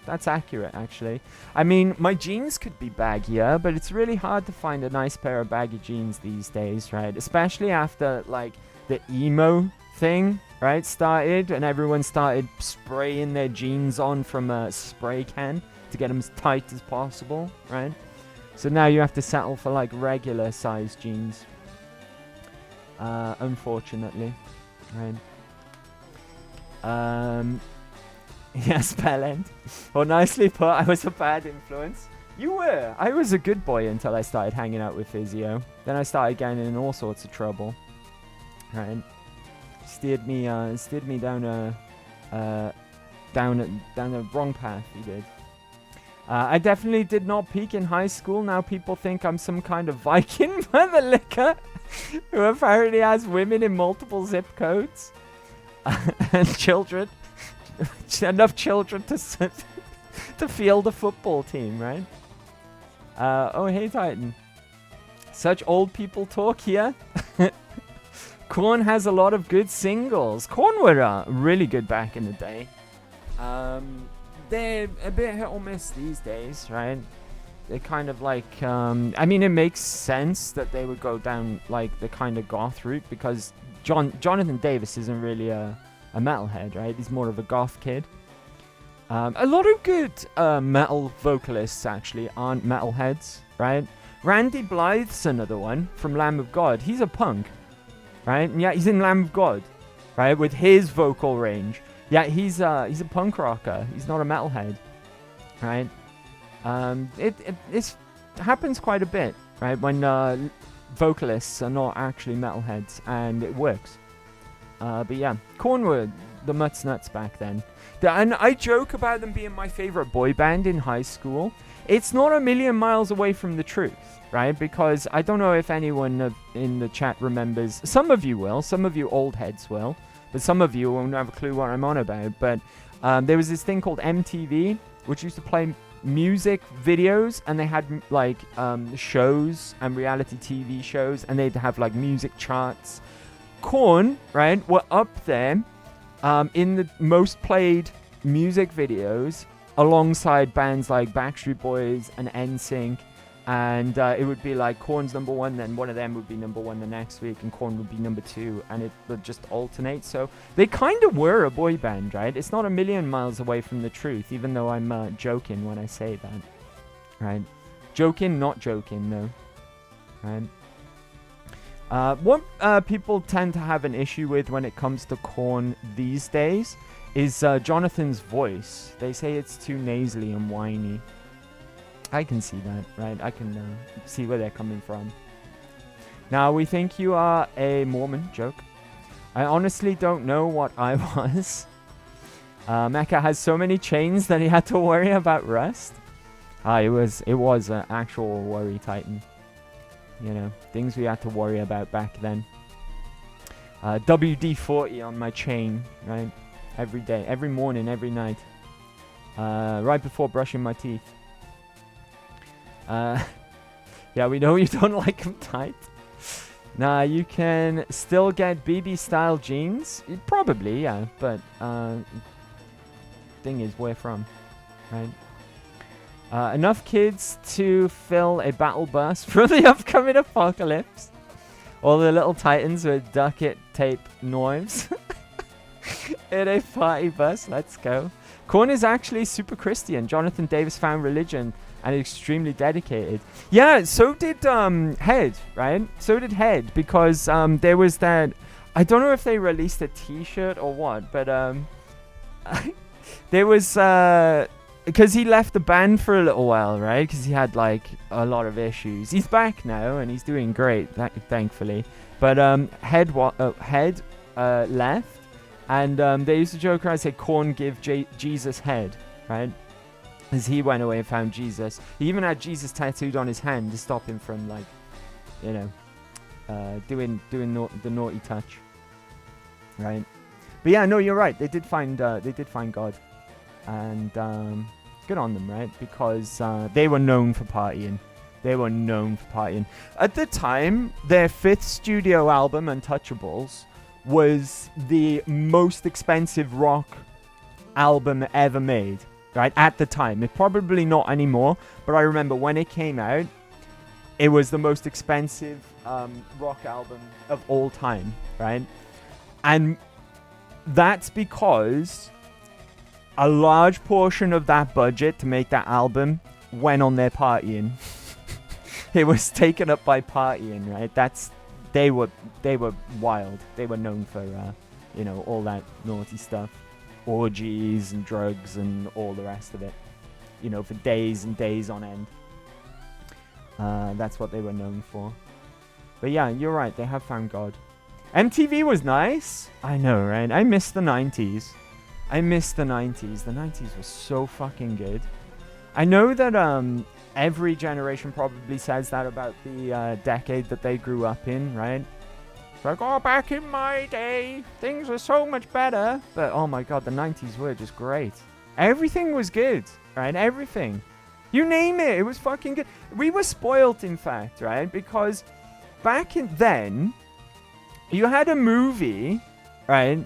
[SPEAKER 1] that's accurate, actually. I mean, my jeans could be baggier, but it's really hard to find a nice pair of baggy jeans these days, right? Especially after, like, the emo thing, right, started, and everyone started spraying their jeans on from a spray can to get them as tight as possible, right? So now you have to settle for, like, regular size jeans. Unfortunately. Right. Yes, Bellend. Well, nicely put. I was a bad influence. You were. I was a good boy until I started hanging out with Physio. Then I started getting in all sorts of trouble. Right. Steered me down a wrong path. He did. I definitely did not peak in high school. Now people think I'm some kind of Viking by the liquor who apparently has women in multiple zip codes and children, enough children to field a football team, right? Oh, hey, Titan. Such old people talk here. Korn has a lot of good singles. Korn were really good back in the day. They're a bit hit or miss these days, right? They're kind of like, I mean, it makes sense that they would go down like the kind of goth route because Jonathan Davis isn't really a metalhead, right? He's more of a goth kid. A lot of good metal vocalists actually aren't metalheads, right? Randy Blythe's another one from Lamb of God. He's a punk, right? And yeah, he's in Lamb of God, right? With his vocal range. Yeah, he's a punk rocker. He's not a metalhead, right? It happens quite a bit, right? When vocalists are not actually metalheads, and it works. But yeah, Korn were the Mutts Nuts back then. And I joke about them being my favorite boy band in high school. It's not a million miles away from the truth, right? Because I don't know if anyone in the chat remembers. Some of you will. Some of you old heads will. But some of you won't have a clue what I'm on about. But there was this thing called MTV, which used to play music videos. And they had, like, shows and reality TV shows. And they'd have, like, music charts. Korn, right, were up there in the most played music videos alongside bands like Backstreet Boys and NSYNC, and it would be like Korn's #1, then one of them would be #1 the next week, and Korn would be #2, and it would just alternate. So they kind of were a boy band, right? It's not a million miles away from the truth, even though I'm joking when I say that, right? Joking, not joking, though, right? What people tend to have an issue with when it comes to Korn these days is Jonathan's voice. They say it's too nasally and whiny. I can see that, right? I can see where they're coming from. Now, we think you are a Mormon. Joke. I honestly don't know what I was. Mecca has so many chains that he had to worry about rust. It was an actual worry titan. You know, things we had to worry about back then. WD-40 on my chain, right? Every day, every morning, every night. Right before brushing my teeth. Yeah, we know you don't like them tight. Nah, you can still get BB-style jeans. Probably, yeah. But, thing is, where from, right? Enough kids to fill a battle bus for the upcoming apocalypse. All the little titans with ducket tape knives. In a party bus, let's go. Korn is actually super Christian. Jonathan Davis found religion and extremely dedicated. Yeah, so did Head, right? So did Head, because there was that... I don't know if they released a t-shirt or what, but there was... because he left the band for a little while, right? Because he had, like, a lot of issues. He's back now, and he's doing great, thankfully. But Head left, and they used to joke around and say, Korn give Jesus head, right? As he went away and found Jesus. He even had Jesus tattooed on his hand to stop him from, like, you know, doing the naughty touch, right? But yeah, no, you're right. They did find God. And good on them, right? Because they were known for partying. At the time, their 5th studio album, Untouchables, was the most expensive rock album ever made, right? At the time. It's probably not anymore, but I remember when it came out, it was the most expensive rock album of all time, right? And that's because... a large portion of that budget to make that album went on their partying. It was taken up by partying, right? They were wild. They were known for you know, all that naughty stuff, orgies and drugs and all the rest of it. You know, for days and days on end. That's what they were known for. But yeah, you're right. They have found God. MTV was nice. I know, right? I miss the 90s. I miss the 90s. The 90s was so fucking good. I know that every generation probably says that about the decade that they grew up in, right? It's like, oh, back in my day, things were so much better. But, oh my god, the 90s were just great. Everything was good, right? Everything. You name it, it was fucking good. We were spoiled, in fact, right? Because back then, you had a movie, right?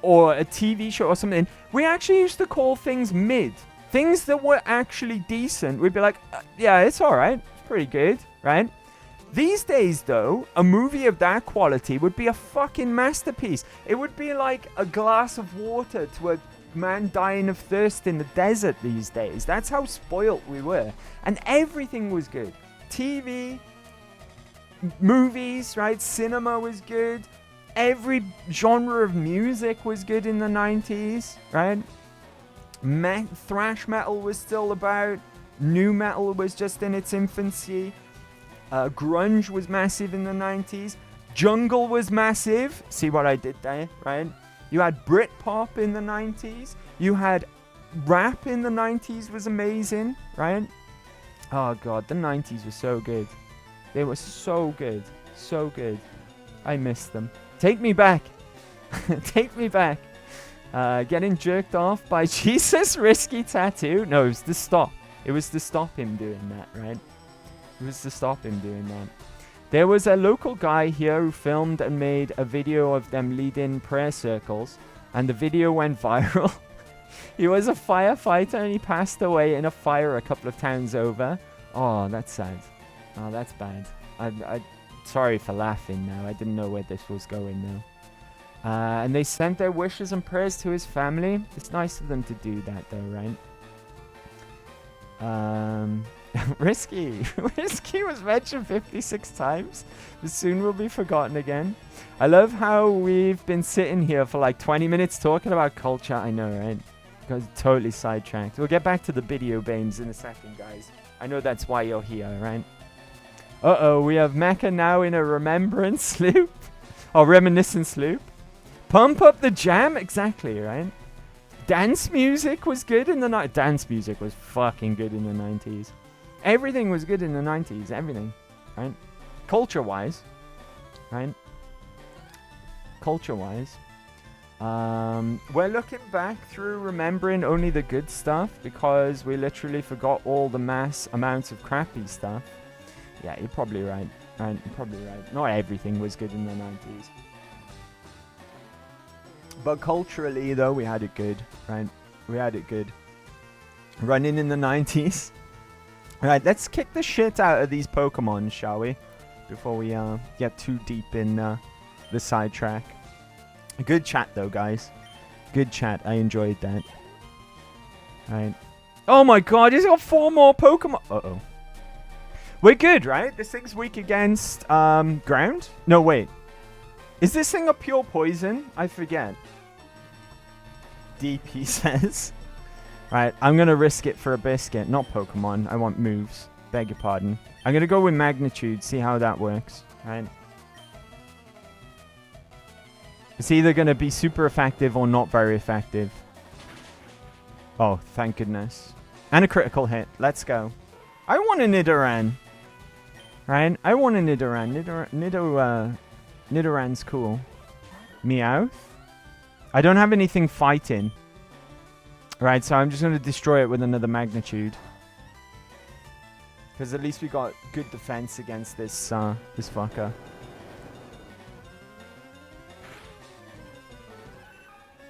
[SPEAKER 1] Or a TV show or something, we actually used to call things mid. Things that were actually decent, we'd be like, yeah, it's alright. It's pretty good, right? These days, though, a movie of that quality would be a fucking masterpiece. It would be like a glass of water to a man dying of thirst in the desert these days. That's how spoilt we were. And everything was good. TV, movies, right? Cinema was good. Every genre of music was good in the 90s, right? Thrash metal was still about. Nu metal was just in its infancy. Grunge was massive in the 90s. Jungle was massive. See what I did there, right? You had Britpop in the 90s. You had rap in the 90s was amazing, right? Oh, God, the 90s were so good. They were so good. So good. I miss them. Take me back. Take me back. Getting jerked off by Jesus Risky Tattoo. No, it was to stop. It was to stop him doing that, right? It was to stop him doing that. There was a local guy here who filmed and made a video of them leading prayer circles, and the video went viral. He was a firefighter and he passed away in a fire a couple of towns over. Oh, that's sad. Oh, that's bad. I sorry for laughing now. I didn't know where this was going now. And they sent their wishes and prayers to his family. It's nice of them to do that though, right? Risky. Risky was mentioned 56 times, but soon will be forgotten again. I love how we've been sitting here for like 20 minutes talking about culture. I know, right? Got totally sidetracked. We'll get back to the video games in a second, guys. I know that's why you're here, right? Uh-oh, we have Mecha now in a remembrance loop. Or reminiscence loop. Pump up the jam? Exactly, right? Dance music was good in the night. Dance music was fucking good in the 90s. Everything was good in the 90s. Everything. Right? Culture-wise. Right? Culture-wise. We're looking back through remembering only the good stuff because we literally forgot all the mass amounts of crappy stuff. Yeah, you're probably right. Right? You're probably right. Not everything was good in the 90s. But culturally, though, we had it good. Right? We had it good. Running in the 90s. Right, let's kick the shit out of these Pokemon, shall we? Before we get too deep in the sidetrack. Good chat, though, guys. Good chat. I enjoyed that. Right. Oh my god, he's got 4 more Pokemon. Uh-oh. We're good, right? This thing's weak against ground? No, wait. Is this thing a pure poison? I forget. Deep, he says. Right, I'm going to risk it for a biscuit. Not Pokemon. I want moves. Beg your pardon. I'm going to go with Magnitude. See how that works. Right. It's either going to be super effective or not very effective. Oh, thank goodness. And a critical hit. Let's go. I want a Nidoran. Right? I want a Nidoran. Nidoran's cool. Meowth? I don't have anything fighting. Right, so I'm just going to destroy it with another Magnitude. Because at least we got good defense against this this fucker.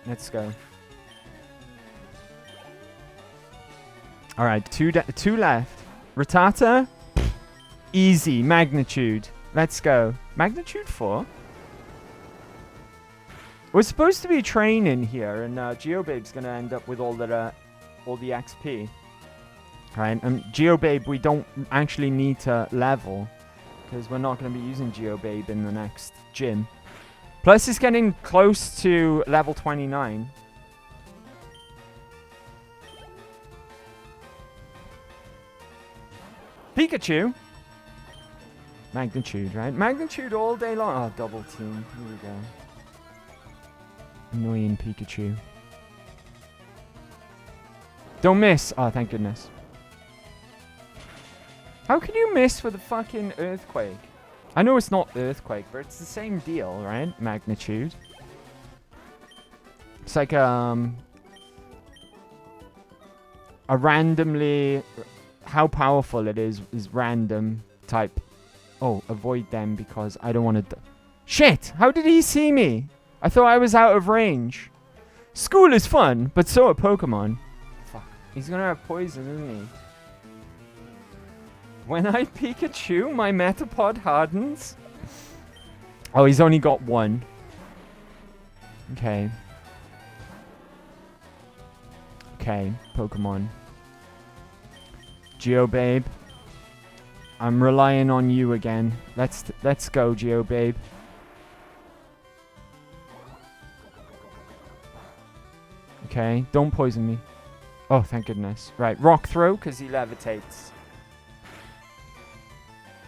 [SPEAKER 1] Let's go. Alright, two left. Rattata? Easy. Magnitude. Let's go. Magnitude 4? We're supposed to be training here, and Geobabe's going to end up with all the XP. Right, and Geobabe we don't actually need to level, because we're not going to be using Geobabe in the next gym. Plus, it's getting close to level 29. Pikachu! Magnitude, right? Magnitude all day long. Oh, double team. Here we go. Annoying Pikachu. Don't miss. Oh, thank goodness. How can you miss with a fucking Earthquake? I know it's not Earthquake, but it's the same deal, right? Magnitude. It's like a randomly... How powerful it is random type. Oh, avoid them because I don't want to... Shit! How did he see me? I thought I was out of range. School is fun, but so are Pokemon. Fuck. He's gonna have poison, isn't he? When I Pikachu, my Metapod hardens. Oh, he's only got one. Okay. Okay, Pokemon. Geobabe. I'm relying on you again. Let's go, Geobabe. Okay, don't poison me. Oh, thank goodness. Right, Rock Throw, because he levitates.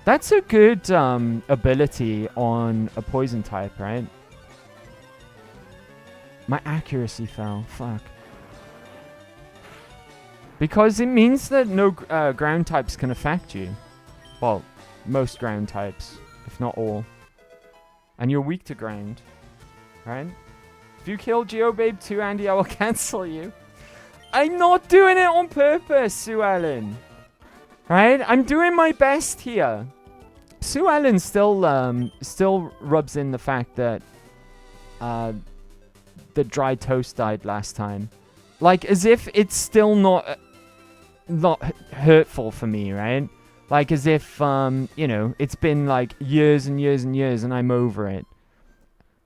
[SPEAKER 1] That's a good ability on a poison type, right? My accuracy fell. Fuck. Because it means that no ground types can affect you. Well, most ground types, if not all. And you're weak to ground, right? If you kill Geobabe too, Andy, I will cancel you. I'm not doing it on purpose, Sue Ellen. Right? I'm doing my best here. Sue Ellen still rubs in the fact that the dry toast died last time. Like, as if it's still not hurtful for me, right? Like, as if, you know, it's been, like, years and years and years and I'm over it.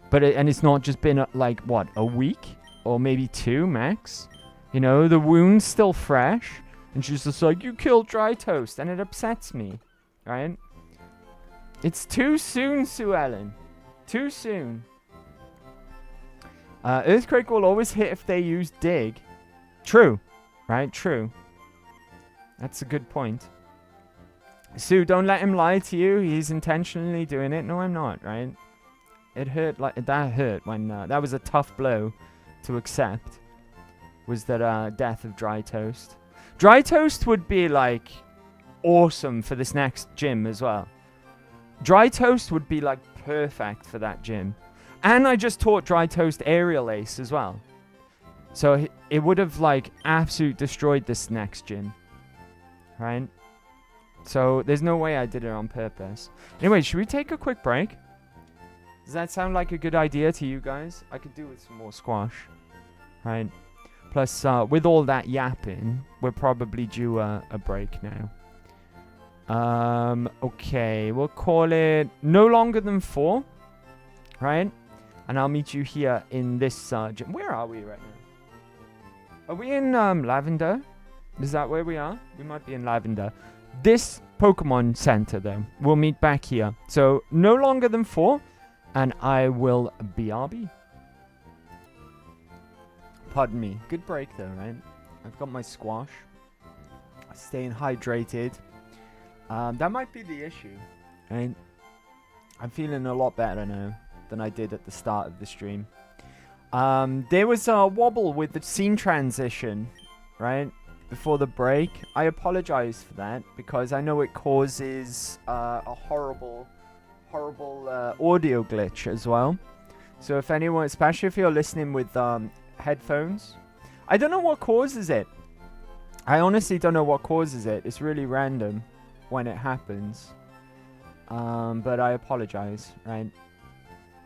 [SPEAKER 1] But and it's not just been, like, what, a week? Or maybe 2, max? You know, the wound's still fresh. And she's just like, you killed Dry Toast. And it upsets me, right? It's too soon, Sue Ellen. Too soon. Earthquake will always hit if they use Dig. True. Right? True. That's a good point. Sue, don't let him lie to you. He's intentionally doing it. No, I'm not, right? It hurt like... That hurt when... that was a tough blow to accept. Was that death of Dry Toast. Dry Toast would be, like, awesome for this next gym as well. Dry Toast would be, like, perfect for that gym. And I just taught Dry Toast Aerial Ace as well. So it would have, like, absolutely destroyed this next gym. Right? So there's no way I did it on purpose. Anyway, should we take a quick break? Does that sound like a good idea to you guys? I could do with some more squash. Right? Plus, with all that yapping, we're probably due a break now. Okay, we'll call it no longer than 4. Right? And I'll meet you here in this gym. Where are we right now? Are we in Lavender? Is that where we are? We might be in Lavender. This Pokemon Center, though. We'll meet back here. So, no longer than 4. And I will BRB. Pardon me. Good break, though, right? I've got my squash. Staying hydrated. That might be the issue, right? I'm feeling a lot better now than I did at the start of the stream. There was a wobble with the scene transition, right? Before the break. I apologize for that because I know it causes a horrible audio glitch as well. So if anyone, especially if you're listening with headphones, I don't know what causes it. I honestly don't know what causes it. It's really random when it happens. But I apologize, right?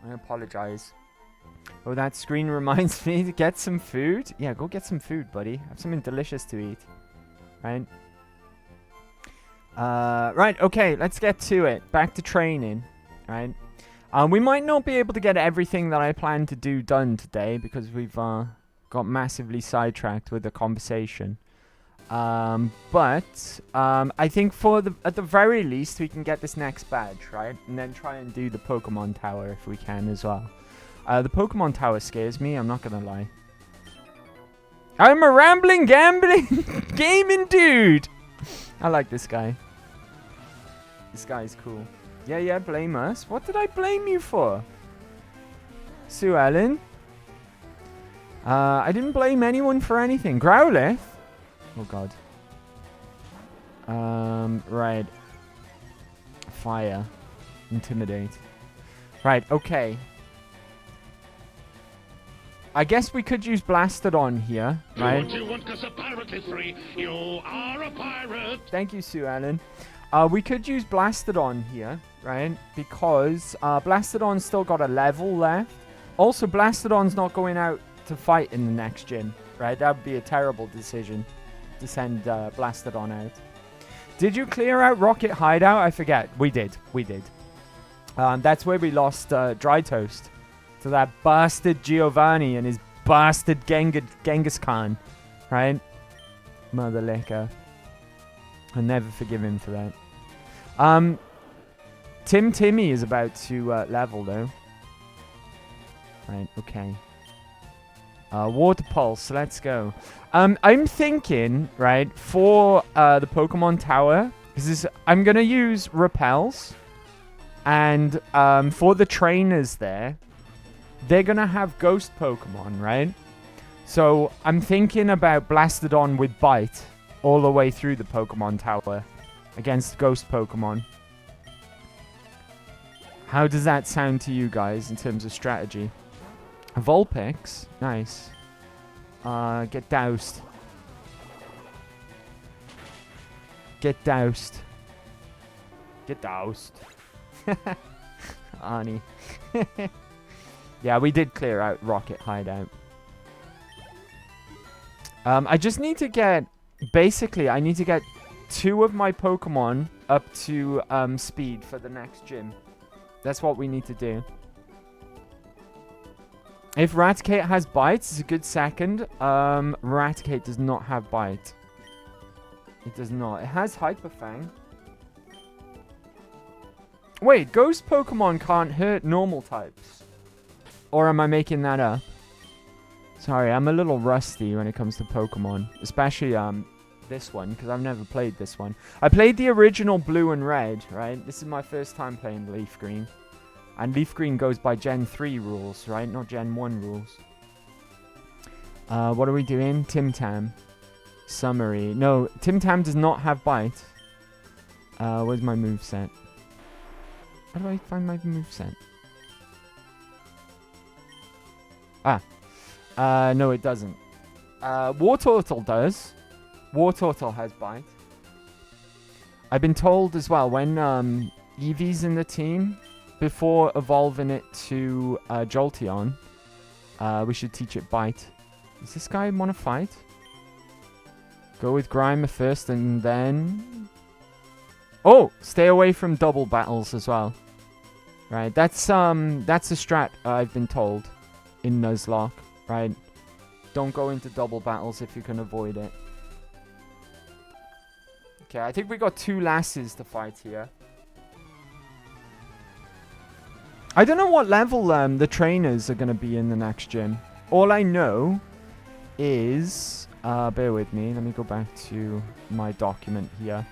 [SPEAKER 1] I apologize. Oh, that screen reminds me to get some food. Yeah, go get some food, buddy. Have something delicious to eat. Right? Right, okay, let's get to it. Back to training. Right? We might not be able to get everything that I plan to do done today because we've got massively sidetracked with the conversation. But I think at the very least we can get this next badge, right? And then try and do the Pokemon Tower if we can as well. The Pokemon Tower scares me, I'm not gonna lie. I'm a rambling, gambling, gaming dude! I like this guy. This guy's cool. Yeah, blame us. What did I blame you for? Sue Ellen? I didn't blame anyone for anything. Growlithe? Oh god. Right. Fire. Intimidate. Right, okay. I guess we could use Blastodon here, right?
[SPEAKER 3] You want us apparently free? You are a pirate.
[SPEAKER 1] Thank you, Sue Ellen. We could use Blastodon here, right? Because Blastodon's still got a level left. Also, Blastodon's not going out to fight in the next gym, right? That would be a terrible decision to send Blastodon out. Did you clear out Rocket Hideout? I forget. We did. We did. That's where we lost Dry Toast to that bastard Giovanni and his bastard Genghis Khan. Right? Mother liquor. I'll never forgive him for that. Timmy is about to level, though. Right, okay. Water Pulse, let's go. I'm thinking, right, for the Pokemon Tower, I'm going to use Repels. And for the trainers there, they're going to have Ghost Pokemon, right? So I'm thinking about Blastodon with Bite all the way through the Pokemon Tower against Ghost Pokemon. How does that sound to you guys in terms of strategy? Vulpix, nice. Get doused. Get doused. Get doused. Arnie. Yeah, we did clear out Rocket Hideout. I just need to get... Basically, I need to get 2 of my Pokemon up to speed for the next gym. That's what we need to do. If Raticate has Bite, it's a good second. Raticate does not have Bite. It does not. It has Hyper Fang. Wait, Ghost Pokemon can't hurt normal types. Or am I making that up? Sorry, I'm a little rusty when it comes to Pokemon. Especially this one, because I've never played this one. I played the original Blue and Red, right? This is my first time playing Leaf Green. And Leaf Green goes by Gen 3 rules, right? Not Gen 1 rules. What are we doing? Tim Tam. Summary. No, Tim Tam does not have Bite. Where's my moveset? How do I find my moveset? No, it doesn't. Wartortle does. Wartortle has Bite. I've been told as well, when Eevee's in the team, before evolving it to Jolteon, we should teach it Bite. Does this guy want to fight? Go with Grimer first and then... Oh! Stay away from double battles as well. Right, that's a strat I've been told in Nuzlocke, right? Don't go into double battles if you can avoid it. Okay, I think we got 2 lasses to fight here. I don't know what level the trainers are going to be in the next gym. All I know is... bear with me. Let me go back to my document here.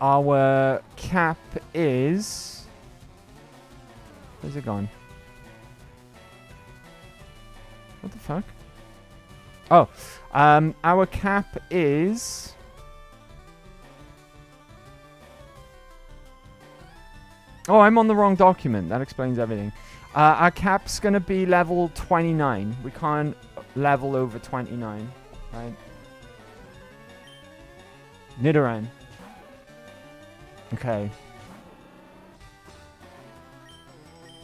[SPEAKER 1] Our cap is... Where's it gone? What the fuck? Oh. Our cap is... Oh, I'm on the wrong document. That explains everything. Our cap's going to be level 29. We can't level over 29. Right? Nidoran. Okay.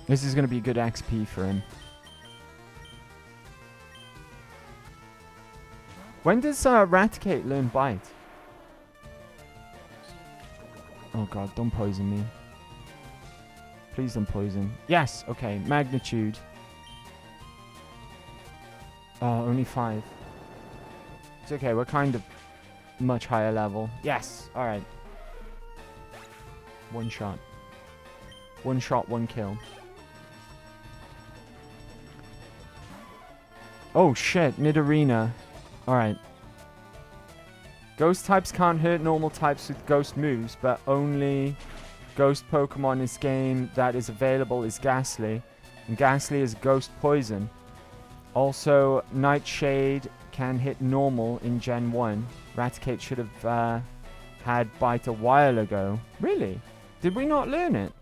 [SPEAKER 1] This is going to be good XP for him. When does Raticate learn Bite? Oh god, don't poison me. Please don't poison. Yes, okay. Magnitude. Only 5. It's okay, we're kind of much higher level. Yes, alright. 1 shot. 1 shot, 1 kill. Oh shit, Nidorina. Alright. Ghost types can't hurt normal types with ghost moves, but only ghost Pokemon in this game that is available is Ghastly. And Ghastly is ghost poison. Also, Nightshade can hit normal in Gen 1. Raticate should have had Bite a while ago. Really? Did we not learn it?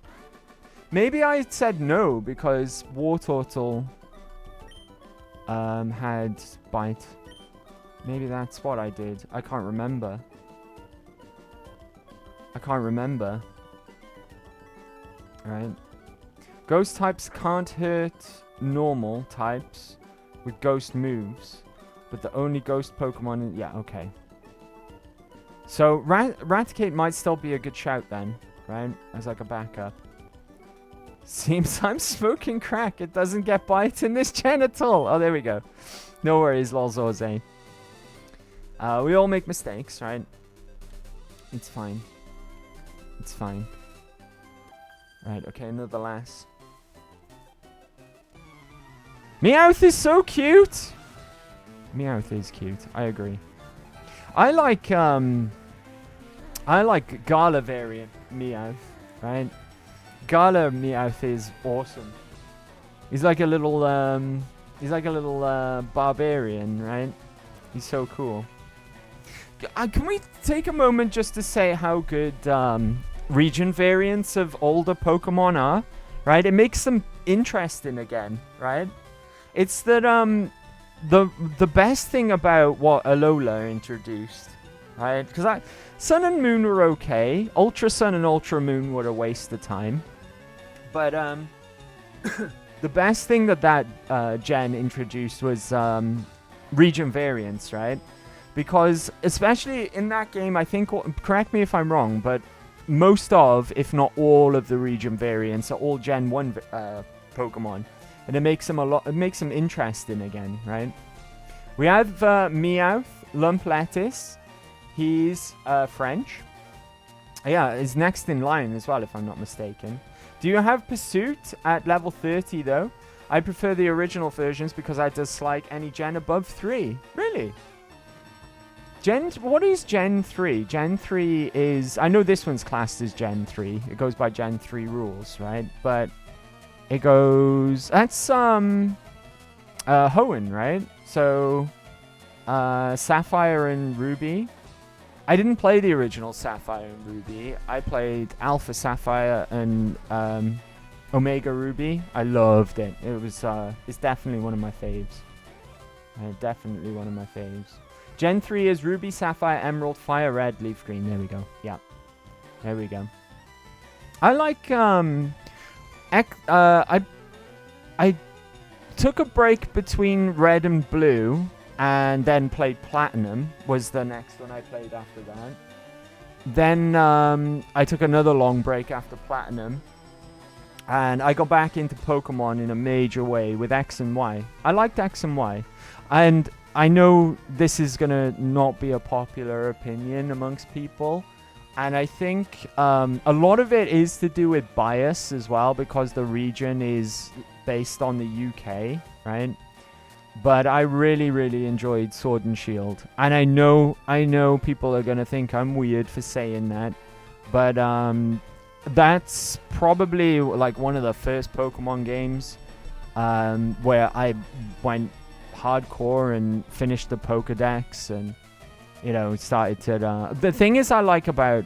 [SPEAKER 1] Maybe I said no because Wartortle had Bite. Maybe that's what I did. I can't remember. I can't remember. Alright. Ghost types can't hurt normal types with ghost moves. But the only ghost Pokemon... Yeah, okay. So Raticate might still be a good shout then, right? As like a backup. Seems I'm smoking crack. It doesn't get bite in this gen at all. Oh, there we go. No worries, Lolzorze. We all make mistakes, right? It's fine. It's fine. Right, okay, another lass. Meowth is so cute! Meowth is cute, I agree. I like Gala variant Meowth, right? Gala Meowth is awesome. He's like a little barbarian, right? He's so cool. Can we take a moment just to say how good region variants of older Pokemon are, right? It makes them interesting again, right? It's that the best thing about what Alola introduced, right? Because Sun and Moon were okay. Ultra Sun and Ultra Moon were a waste of time. But the best thing that gen introduced was region variants, right? Because especially in that game, I think, correct me if I'm wrong, but most of, if not all of the region variants are all Gen 1 Pokemon. And it makes them interesting again, right? We have Meowth, Lumplettis. He's French. Yeah, he's next in line as well, if I'm not mistaken. Do you have Pursuit at level 30, though? I prefer the original versions because I dislike any gen above 3. Really? What is Gen 3? Gen 3 is... I know this one's classed as Gen 3. It goes by Gen 3 rules, right? But it goes... That's, Hoenn, right? So, Sapphire and Ruby. I didn't play the original Sapphire and Ruby. I played Alpha Sapphire and Omega Ruby. I loved it. It's definitely one of my faves. Definitely one of my faves. Gen 3 is Ruby, Sapphire, Emerald, Fire Red, Leaf Green. There we go. Yeah. There we go. I like, I took a break between Red and Blue and then played Platinum was the next one I played after that. Then I took another long break after Platinum and I got back into Pokemon in a major way with X and Y. I liked X and Y. And I know this is going to not be a popular opinion amongst people. And I think a lot of it is to do with bias as well because the region is based on the UK, right? But I really, really enjoyed Sword and Shield. And I know people are going to think I'm weird for saying that. But that's probably like one of the first Pokemon games where I went hardcore and finished the Pokedex and, you know, started to... the thing is I like about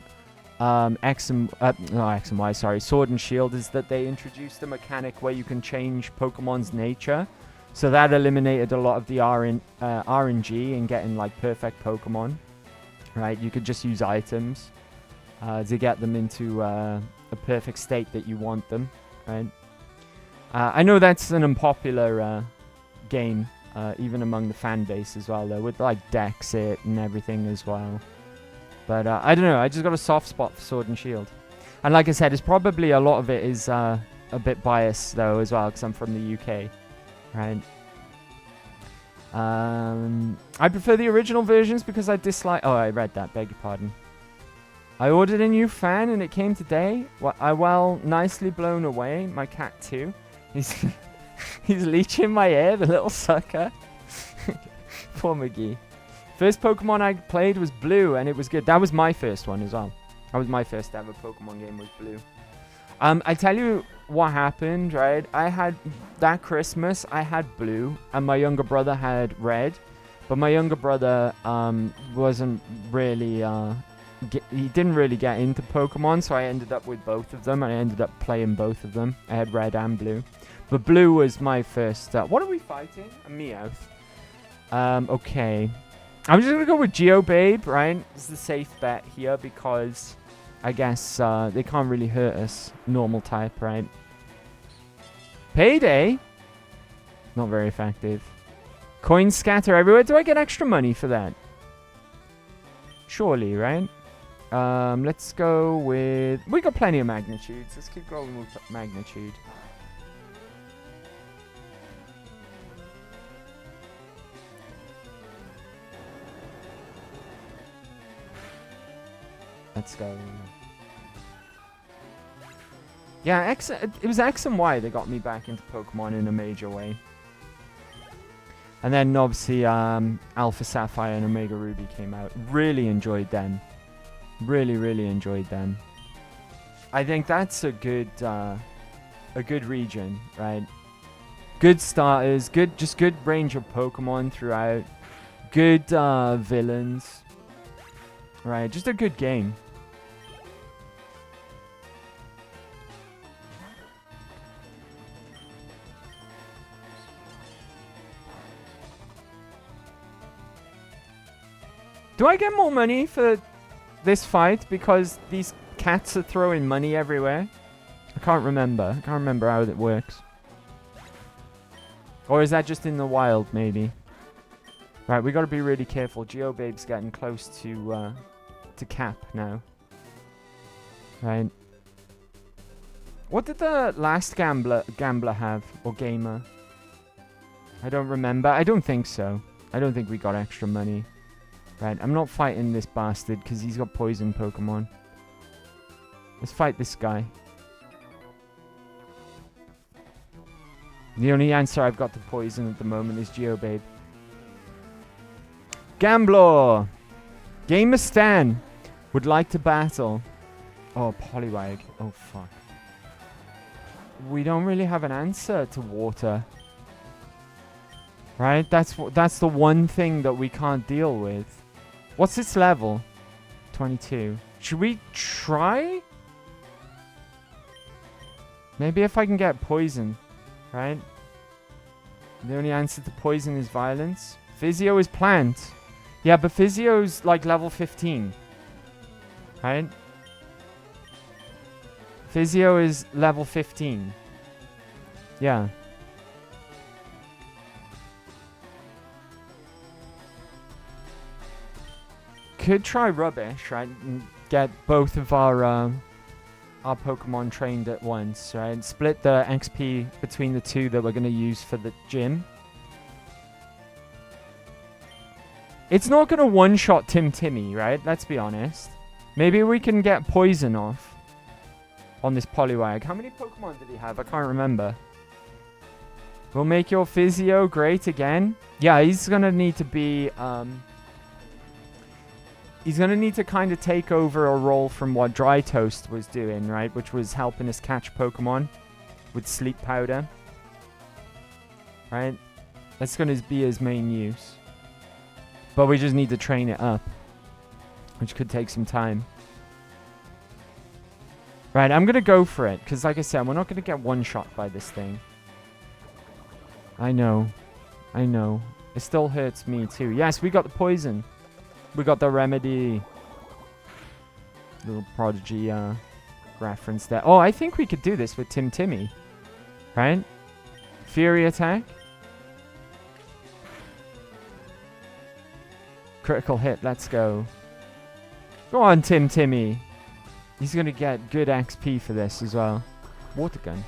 [SPEAKER 1] X and Y, Sword and Shield is that they introduced a mechanic where you can change Pokemon's nature. So that eliminated a lot of the RNG in getting like perfect Pokemon, right? You could just use items to get them into a perfect state that you want them, right? I know that's an unpopular game, even among the fan base as well, though, with like Dexit and everything as well. But I don't know, I just got a soft spot for Sword and Shield. And like I said, it's probably a lot of it is a bit biased, though, as well, because I'm from the UK. Right. I prefer the original versions because I dislike... Oh, I read that. Beg your pardon. I ordered a new fan and it came today. Well, nicely blown away. My cat too. He's leeching my air, the little sucker. Poor McGee. First Pokemon I played was Blue and it was good. That was my first one as well. That was my first ever Pokemon game was Blue. I tell you what happened, right? I had that Christmas, I had Blue, and my younger brother had Red. But my younger brother wasn't really, he didn't really get into Pokemon, so I ended up with both of them, and I ended up playing both of them. I had Red and Blue. But Blue was my first. What are we fighting? A Meowth. Okay. I'm just gonna go with Geobabe, right? This is the safe bet here because I guess they can't really hurt us. Normal type, right? Payday? Not very effective. Coins scatter everywhere. Do I get extra money for that? Surely, right? Let's go with... We got plenty of magnitudes. Let's keep going with magnitude. Let's go. Yeah, it was X and Y that got me back into Pokemon in a major way. And then obviously Alpha Sapphire and Omega Ruby came out. Really enjoyed them. Really, really enjoyed them. I think that's a good region, right? Good starters, just good range of Pokemon throughout. Good villains. Right, just a good game. Do I get more money for this fight because these cats are throwing money everywhere? I can't remember. I can't remember how it works. Or is that just in the wild, maybe? Right, we got to be really careful. Geobabe's getting close to cap now. Right. What did the last gambler have? Or gamer? I don't remember. I don't think so. I don't think we got extra money. Right, I'm not fighting this bastard because he's got poison Pokemon. Let's fight this guy. The only answer I've got to poison at the moment is Geobabe. Gambler! Gamer Stan would like to battle. Oh, Poliwag. Oh, fuck. We don't really have an answer to water. Right? That's the one thing that we can't deal with. What's its level? 22. Should we try? Maybe if I can get poison. Right? The only answer to poison is violence. Physio is plant. Yeah, but Physio's like level 15. Right? Physio is level 15. Yeah. Could try Rubbish, right? And get both of our Pokemon trained at once, right? Split the XP between the two that we're going to use for the gym. It's not going to one-shot Timmy, right? Let's be honest. Maybe we can get poison off on this Poliwag. How many Pokemon did he have? I can't remember. We'll make your Physio great again. Yeah, he's going to need to be... he's going to need to kind of take over a role from what Dry Toast was doing, right? Which was helping us catch Pokemon with Sleep Powder. Right? That's going to be his main use. But we just need to train it up, which could take some time. Right, I'm going to go for it, because like I said, we're not going to get one-shot by this thing. I know. I know. It still hurts me too. Yes, we got the poison. We got the remedy. Little Prodigy reference there. Oh, I think we could do this with Timmy. Right? Fury attack. Critical hit, let's go. Go on, Timmy. He's going to get good XP for this as well. Water gun.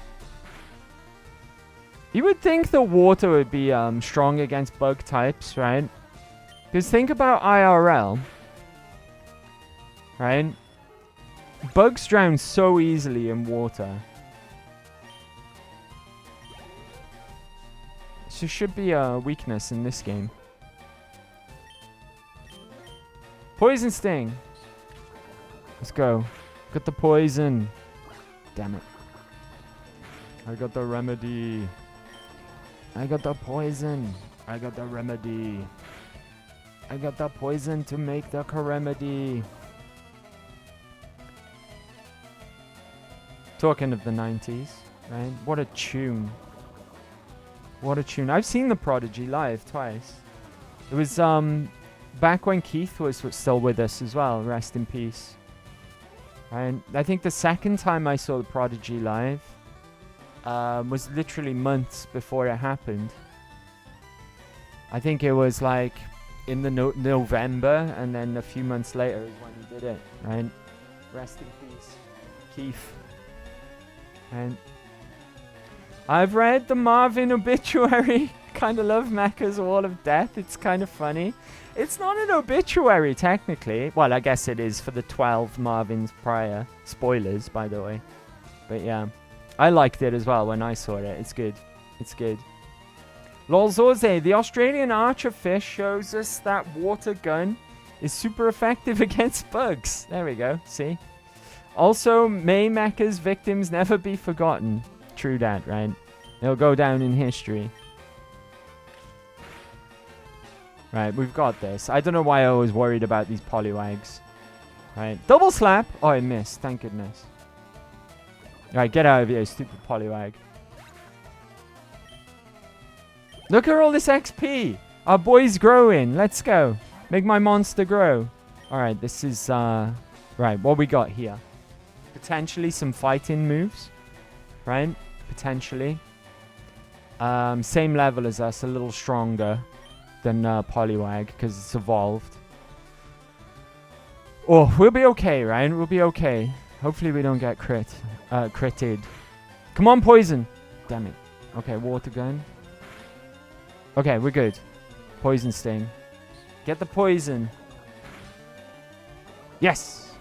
[SPEAKER 1] You would think the water would be strong against bug types, right? Because think about IRL. Right? Bugs drown so easily in water. So should be a weakness in this game. Poison Sting. Let's go. Got the poison. Damn it. I got the remedy. I got the poison. I got the remedy. I got the poison to make the remedy. Talking of the 90s, right? What a tune. What a tune. I've seen the Prodigy live twice. It was back when Keith was still with us as well. Rest in peace. And I think the second time I saw the Prodigy live was literally months before it happened. I think it was like in the November, and then a few months later is when he did it, right? Rest in peace, Keith. And I've read the Marvin obituary. Kind of love Mecha's Wall of Death. It's kind of funny. It's not an obituary, technically. Well, I guess it is for the 12 Marvins prior. Spoilers, by the way. But yeah, I liked it as well when I saw it. It's good. It's good. Lolzoze, the Australian archer fish shows us that water gun is super effective against bugs. There we go. See? Also, may Mecha's victims never be forgotten. True that, right? They'll go down in history. Right, we've got this. I don't know why I was worried about these Poliwags. Right, double slap. Oh, I missed. Thank goodness. Right, get out of here, stupid Poliwag. Look at all this XP. Our boy's growing. Let's go. Make my monster grow. Alright, this is... Right, what we got here? Potentially some fighting moves. Right? Potentially. Same level as us. A little stronger than Poliwag because it's evolved. Oh, we'll be okay, right? We'll be okay. Hopefully we don't get critted. Come on, poison. Damn it. Okay, water gun. Okay, we're good. Poison sting. Get the poison. Yes.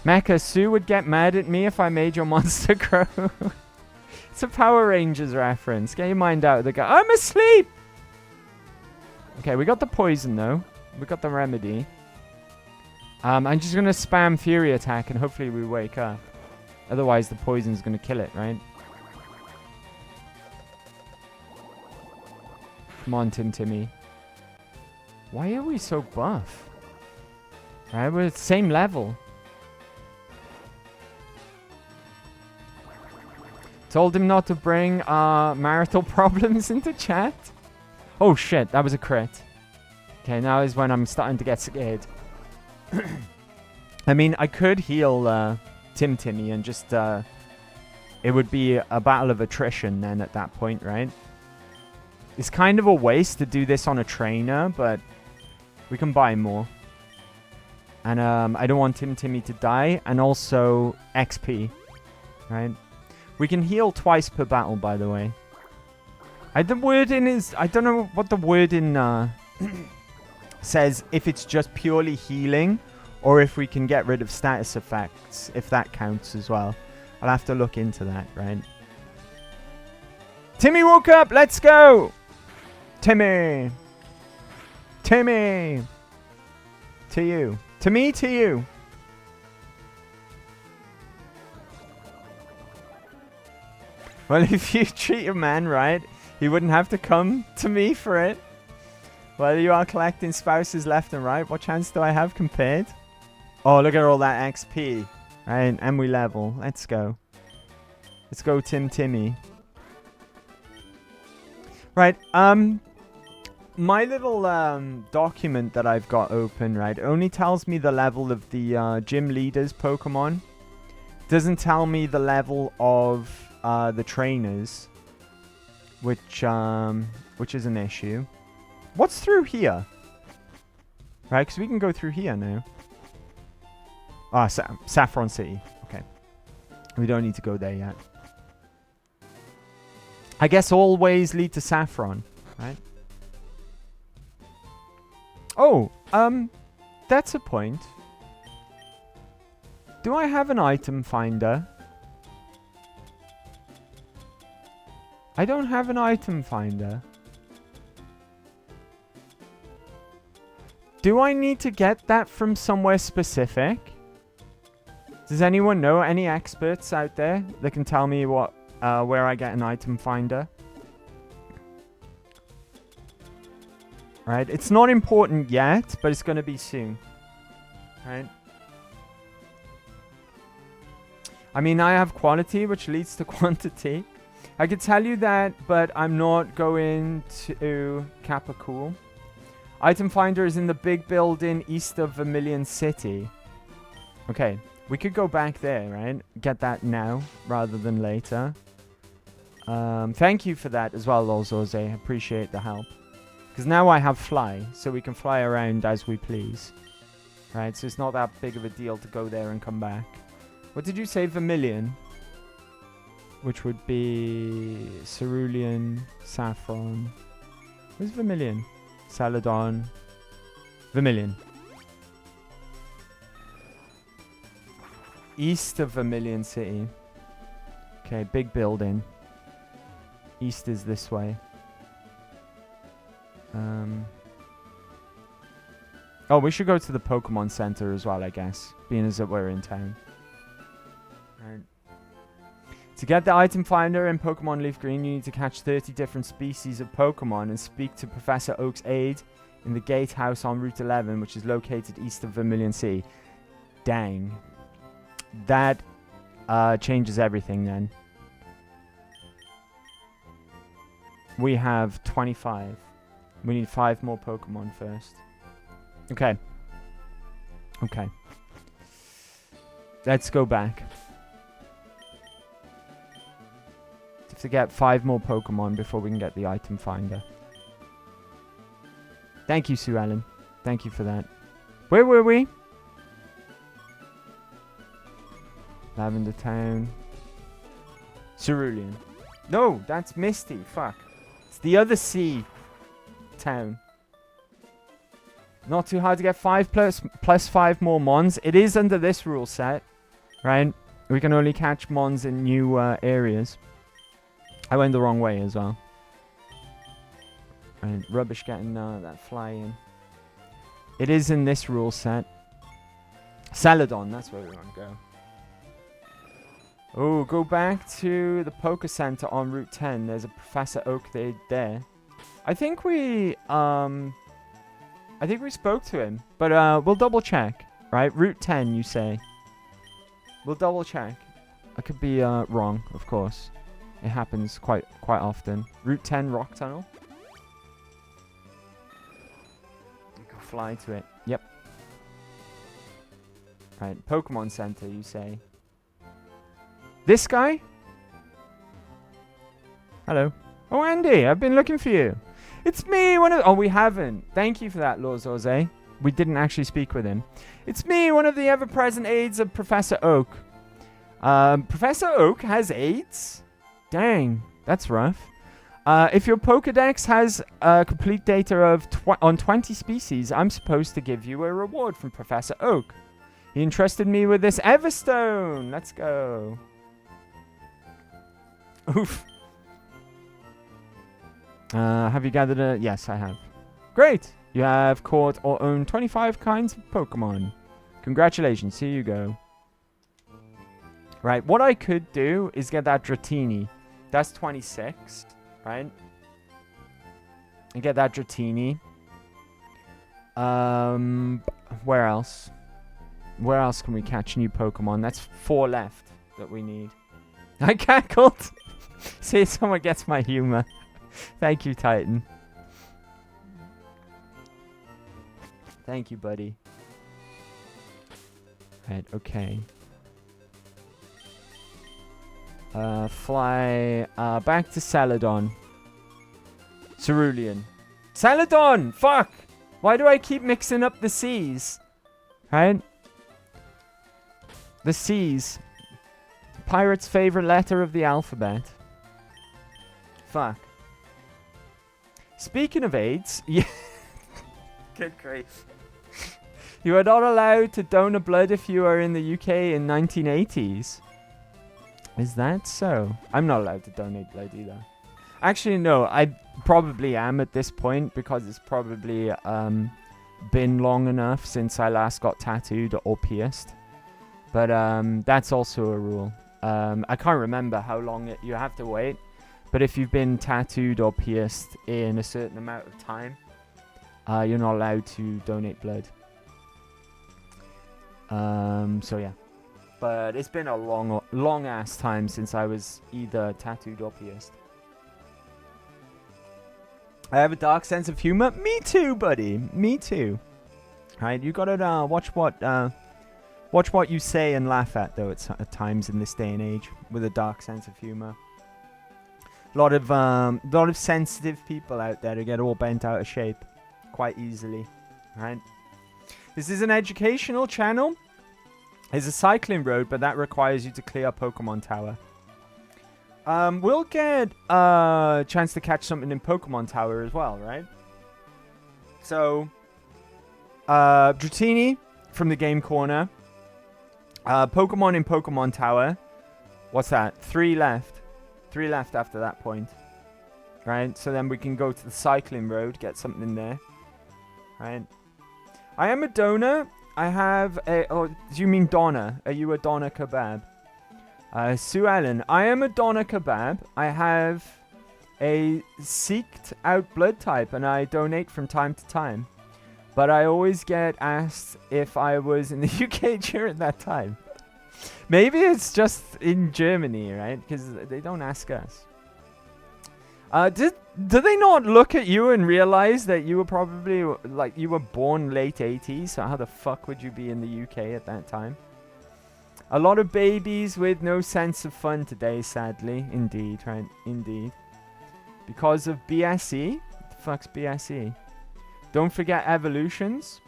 [SPEAKER 1] Mecha, Sue would get mad at me if I made your monster grow. It's a Power Rangers reference. Get your mind out of the guy. I'm asleep. Okay, we got the poison, though. We got the remedy. I'm just going to spam Fury Attack, and hopefully we wake up. Otherwise, the poison's going to kill it, right? Come on, Timmy. Why are we so buff? Right, we're at the same level. Told him not to bring marital problems into chat. Oh shit, that was a crit. Okay, now is when I'm starting to get scared. I mean, I could heal Timmy and just... it would be a battle of attrition then at that point, right? It's kind of a waste to do this on a trainer, but we can buy more. And I don't want Timmy to die, and also XP, right? We can heal twice per battle, by the way. The wording is... I don't know what the wording says, if it's just purely healing, or if we can get rid of status effects, if that counts as well. I'll have to look into that, right? Timmy woke up! Let's go! Timmy! Timmy! To you. To me, to you. Well, if you treat a man right, he wouldn't have to come to me for it. Well, you are collecting spouses left and right. What chance do I have compared? Oh, look at all that XP. Right, and we level. Let's go. Let's go, Timmy. Right, my little document that I've got open, right, only tells me the level of the gym leaders Pokemon. Doesn't tell me the level of the trainers, which is an issue. What's through here? Right, because we can go through here now. Ah, Saffron City. Okay. We don't need to go there yet. I guess all ways lead to Saffron, right? Oh, that's a point. Do I have an item finder? I don't have an item finder. Do I need to get that from somewhere specific? Does anyone know, any experts out there that can tell me what where I get an item finder? Right, it's not important yet, but it's going to be soon. Right? I mean, I have quality, which leads to quantity. I could tell you that, but I'm not going to Kappa Cool. Item finder is in the big building east of Vermilion City. Okay, we could go back there, right? Get that now rather than later. Thank you for that as well, Lolzoze. I appreciate the help. Because Because now I have fly, so we can fly around as we please. Right, so it's not that big of a deal to go there and come back. What did you say? Vermilion? Which would be cerulean, saffron. Where's Vermilion? Celadon. Vermilion. East of Vermilion City. Okay, big building. East is this way. Oh, we should go to the Pokemon Center as well, I guess. Being as that we're in town. Right. To get the item finder in Pokemon Leaf Green, you need to catch 30 different species of Pokemon and speak to Professor Oak's aide in the gatehouse on Route 11, which is located east of Vermilion City. Dang. That changes everything then. We have 25. We need 5 more Pokemon first. Okay. Okay. Let's go back. Have to get 5 more Pokemon before we can get the item finder. Thank you, Sue Ellen. Thank you for that. Where were we? Lavender Town. Cerulean. No, that's Misty. Fuck. It's the other sea town. Not too hard to get 5 plus 5 more Mons. It is under this rule set, right? We can only catch Mons in new areas. I went the wrong way as well. Right, rubbish getting that fly in. It is in this rule set. Celadon, that's where we want to go. Oh, go back to the Poké Center on Route 10. There's a Professor Oak there. I think we spoke to him, but we'll double check. Right, Route 10, you say? We'll double check. I could be wrong, of course. It happens quite often. Route 10, Rock Tunnel. You can fly to it. Yep. Right, Pokemon Center, you say? This guy? Hello. Oh, Andy, I've been looking for you. It's me, one of... Oh, we haven't. Thank you for that, Lord Jose. We didn't actually speak with him. It's me, one of the ever-present aides of Professor Oak. Professor Oak has aides? Dang, that's rough. If your Pokedex has complete data of on 20 species, I'm supposed to give you a reward from Professor Oak. He entrusted me with this Everstone. Let's go. Oof. Have you gathered a... Yes, I have. Great. You have caught or owned 25 kinds of Pokemon. Congratulations. Here you go. Right. What I could do is get that Dratini. That's 26. Right? And get that Dratini. Where else? Where else can we catch new Pokemon? That's 4 left that we need. I cackled. See, someone gets my humor. Thank you, Titan. Thank you, buddy. Right, okay. Fly back to Celadon. Cerulean. Celadon! Fuck! Why do I keep mixing up the C's? Right? The C's. Pirate's favorite letter of the alphabet. Fuck. Speaking of AIDS, yeah. Good grief. You are not allowed to donate blood if you are in the UK in 1980s. Is that so? I'm not allowed to donate blood either. Actually, no. I probably am at this point because it's probably been long enough since I last got tattooed or pierced. But that's also a rule. I can't remember how long you have to wait. But if you've been tattooed or pierced in a certain amount of time, you're not allowed to donate blood. So yeah. But it's been a long ass time since I was either tattooed or pierced. I have a dark sense of humor. Me too, buddy. Me too. Right, you gotta watch what you say and laugh at though at times in this day and age with a dark sense of humor. lot of sensitive people out there who get all bent out of shape quite easily, right? This is an educational channel. It's a cycling road, but that requires you to clear a Pokemon Tower. We'll get a chance to catch something in Pokemon Tower as well, right? So, Dratini from the Game Corner. Pokemon in Pokemon Tower. What's that? 3 left. 3 left after that point. Right? So then we can go to the cycling road, get something there. Right? I am a donor. I have a... Oh, do you mean Donna? Are you a Donna Kebab? Sue Ellen. I am a Donna Kebab. I have a seeked out blood type and I donate from time to time. But I always get asked if I was in the UK during that time. Maybe it's just in Germany, right? Because they don't ask us. Do they not look at you and realize that you were probably, like, you were born late 80s? So how the fuck would you be in the UK at that time? A lot of babies with no sense of fun today, sadly. Indeed, right? Indeed. Because of BSE? What the fuck's BSE? Don't forget evolutions.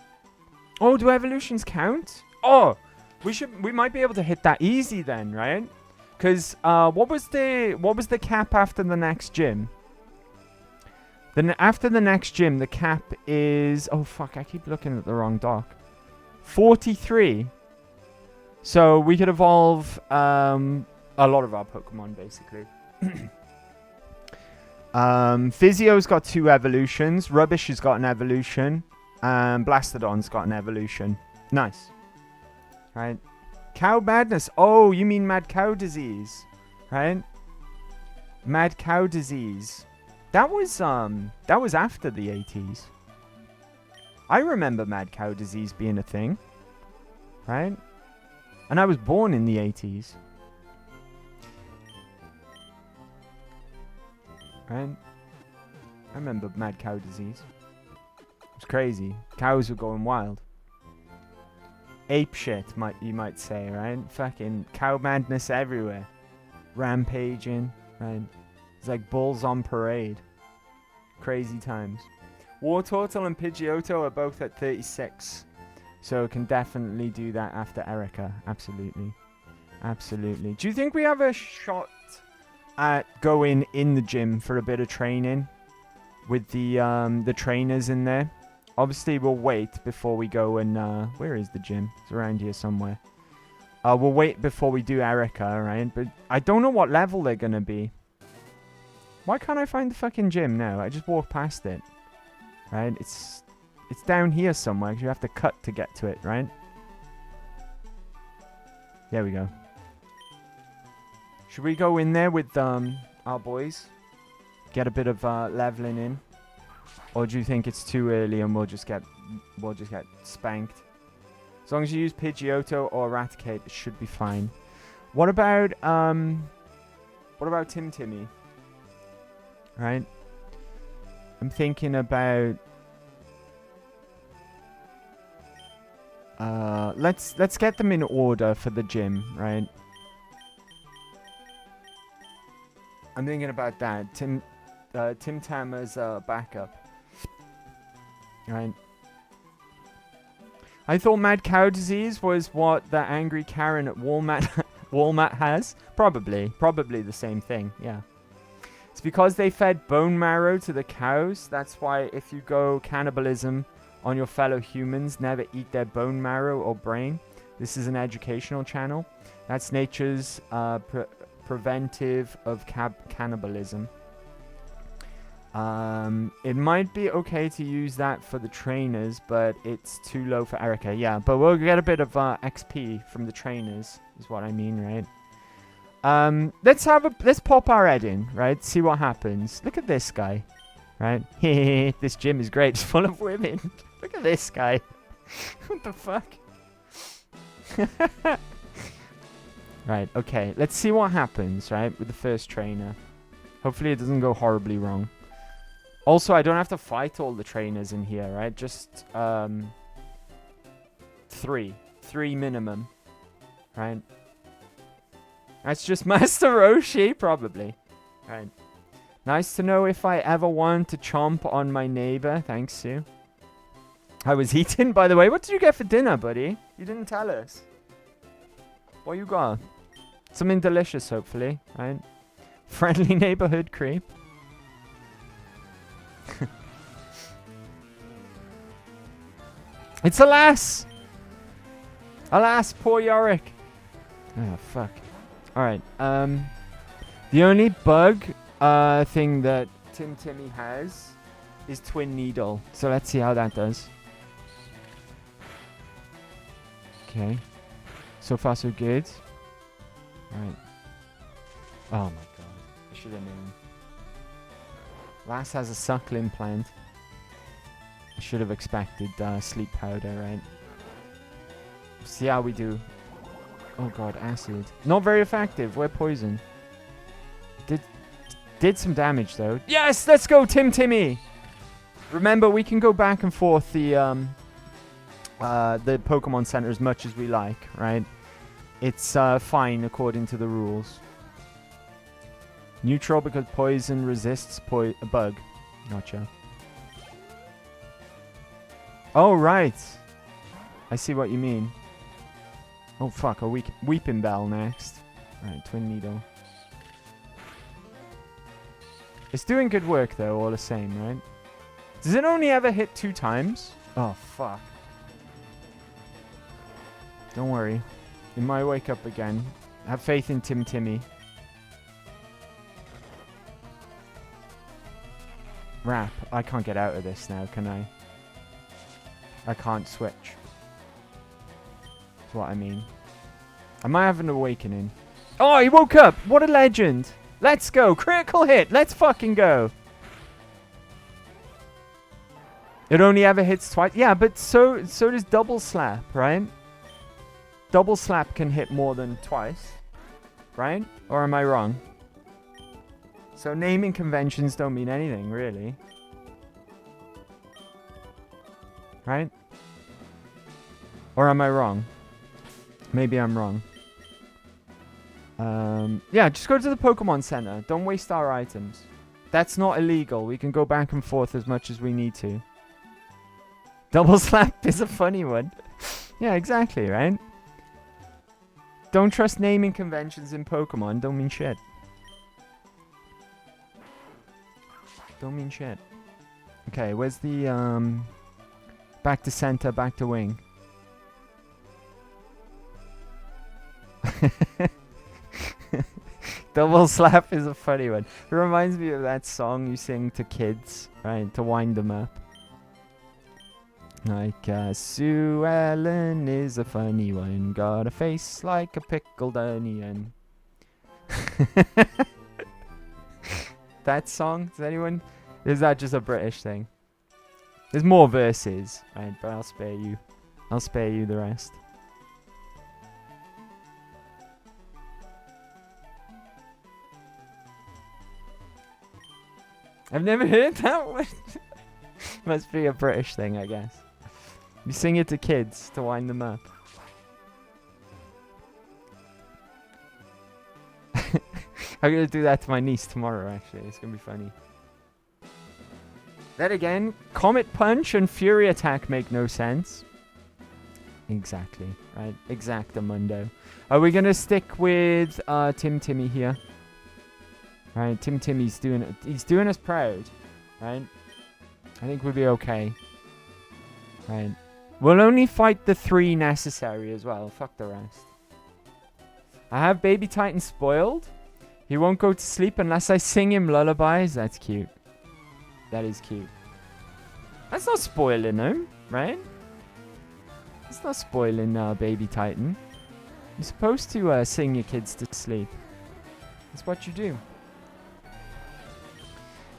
[SPEAKER 1] Oh, do evolutions count? Oh, we might be able to hit that easy then, right? Because what was the cap after the next gym? Then after the next gym, the cap is, oh fuck, I keep looking at the wrong doc. 43. So we could evolve a lot of our Pokemon basically. Physio's got 2 evolutions. Rubbish has got an evolution. Blastodon's got an evolution. Nice. Right. Cow madness. Oh, you mean mad cow disease. Right? Mad cow disease. That was after the 80s. I remember mad cow disease being a thing. Right? And I was born in the 80s. Right? I remember mad cow disease. It was crazy. Cows were going wild. Ape shit, you might say, right? Fucking cow madness everywhere. Rampaging, right? It's like bulls on parade. Crazy times. War Turtle and Pidgeotto are both at 36. So can definitely do that after Erica. Absolutely. Absolutely. Do you think we have a shot at going in the gym for a bit of training with the trainers in there? Obviously, we'll wait before we go and... where is the gym? It's around here somewhere. We'll wait before we do Erica, right? But I don't know what level they're going to be. Why can't I find the fucking gym now? I just walked past it. Right? It's down here somewhere, because you have to cut to get to it, right? There we go. Should we go in there with our boys? Get a bit of leveling in? Or do you think it's too early and we'll just get spanked? As long as you use Pidgeotto or Eradicate, it should be fine. What about Tim Timmy? Right? I'm thinking about let's get them in order for the gym, right? I'm thinking about that. Tim Tam as a backup. Right. I thought mad cow disease was what the angry Karen at Walmart has. Probably the same thing. Yeah. It's because they fed bone marrow to the cows. That's why if you go cannibalism on your fellow humans, never eat their bone marrow or brain. This is an educational channel. That's nature's preventive of cannibalism. It might be okay to use that for the trainers, but it's too low for Erica. Yeah, but we'll get a bit of XP from the trainers, is what I mean, right? Let's pop our head in, right? See what happens. Look at this guy, right? This gym is great. It's full of women. Look at this guy. What the fuck? Right, okay. Let's see what happens, right, with the first trainer. Hopefully it doesn't go horribly wrong. Also, I don't have to fight all the trainers in here, right? Just, 3. 3 minimum. Right? That's just Master Roshi, probably. Right. Nice to know if I ever want to chomp on my neighbor. Thanks, Sue. I was eating, by the way. What did you get for dinner, buddy? You didn't tell us. What you got? Something delicious, hopefully, right? Friendly neighborhood creep. It's Alas! Alas, poor Yorick. Oh, fuck. Alright, the only bug thing that Timmy has is Twin Needle. So let's see how that does. Okay. So far, so good. Alright. Oh my god. I should have known. Lass has a suckling plant. I should have expected sleep powder, right? See how we do. Oh god, acid. Not very effective. We're poison. Did some damage though. Yes, let's go, Timmy. Remember, we can go back and forth the Pokemon Center as much as we like, right? It's fine according to the rules. Neutral because poison resists a bug. Gotcha. Oh, right. I see what you mean. Oh, fuck. A Weeping Bell next. Right, Twin Needle. It's doing good work, though, all the same, right? Does it only ever hit 2 times? Oh, fuck. Don't worry. It might wake up again. Have faith in Timmy. Rap. I can't get out of this now, can I? I can't switch. That's what I mean. I might have an awakening. Oh, he woke up! What a legend! Let's go! Critical hit! Let's fucking go! It only ever hits twice. Yeah, but so does Double Slap, right? Double Slap can hit more than twice. Right? Or am I wrong? So naming conventions don't mean anything, really. Right? Or am I wrong? Maybe I'm wrong. Yeah, just go to the Pokemon Center. Don't waste our items. That's not illegal. We can go back and forth as much as we need to. Double Slap is a funny one. Yeah, exactly, right? Don't trust naming conventions in Pokemon. Don't mean shit. Don't mean shit. Okay, where's the, back to center, back to wing. Double Slap is a funny one. It reminds me of that song you sing to kids, right? To wind them up. Like, Sue Ellen is a funny one. Got a face like a pickled onion. That song? Does anyone... Is that just a British thing? There's more verses, right? But I'll spare you. I'll spare you the rest. I've never heard that one. Must be a British thing, I guess. You sing it to kids to wind them up. I'm going to do that to my niece tomorrow, actually. It's going to be funny. Then again, Comet Punch and Fury Attack make no sense. Exactly, right? Exactamundo. Are we going to stick with Timmy here? Right, Timmy's doing us proud, right? I think we'll be okay. Right. We'll only fight the 3 necessary as well. Fuck the rest. I have Baby Titan spoiled. He won't go to sleep unless I sing him lullabies. That's cute. That is cute. That's not spoiling him, right? It's not spoiling Baby Titan. You're supposed to sing your kids to sleep. That's what you do.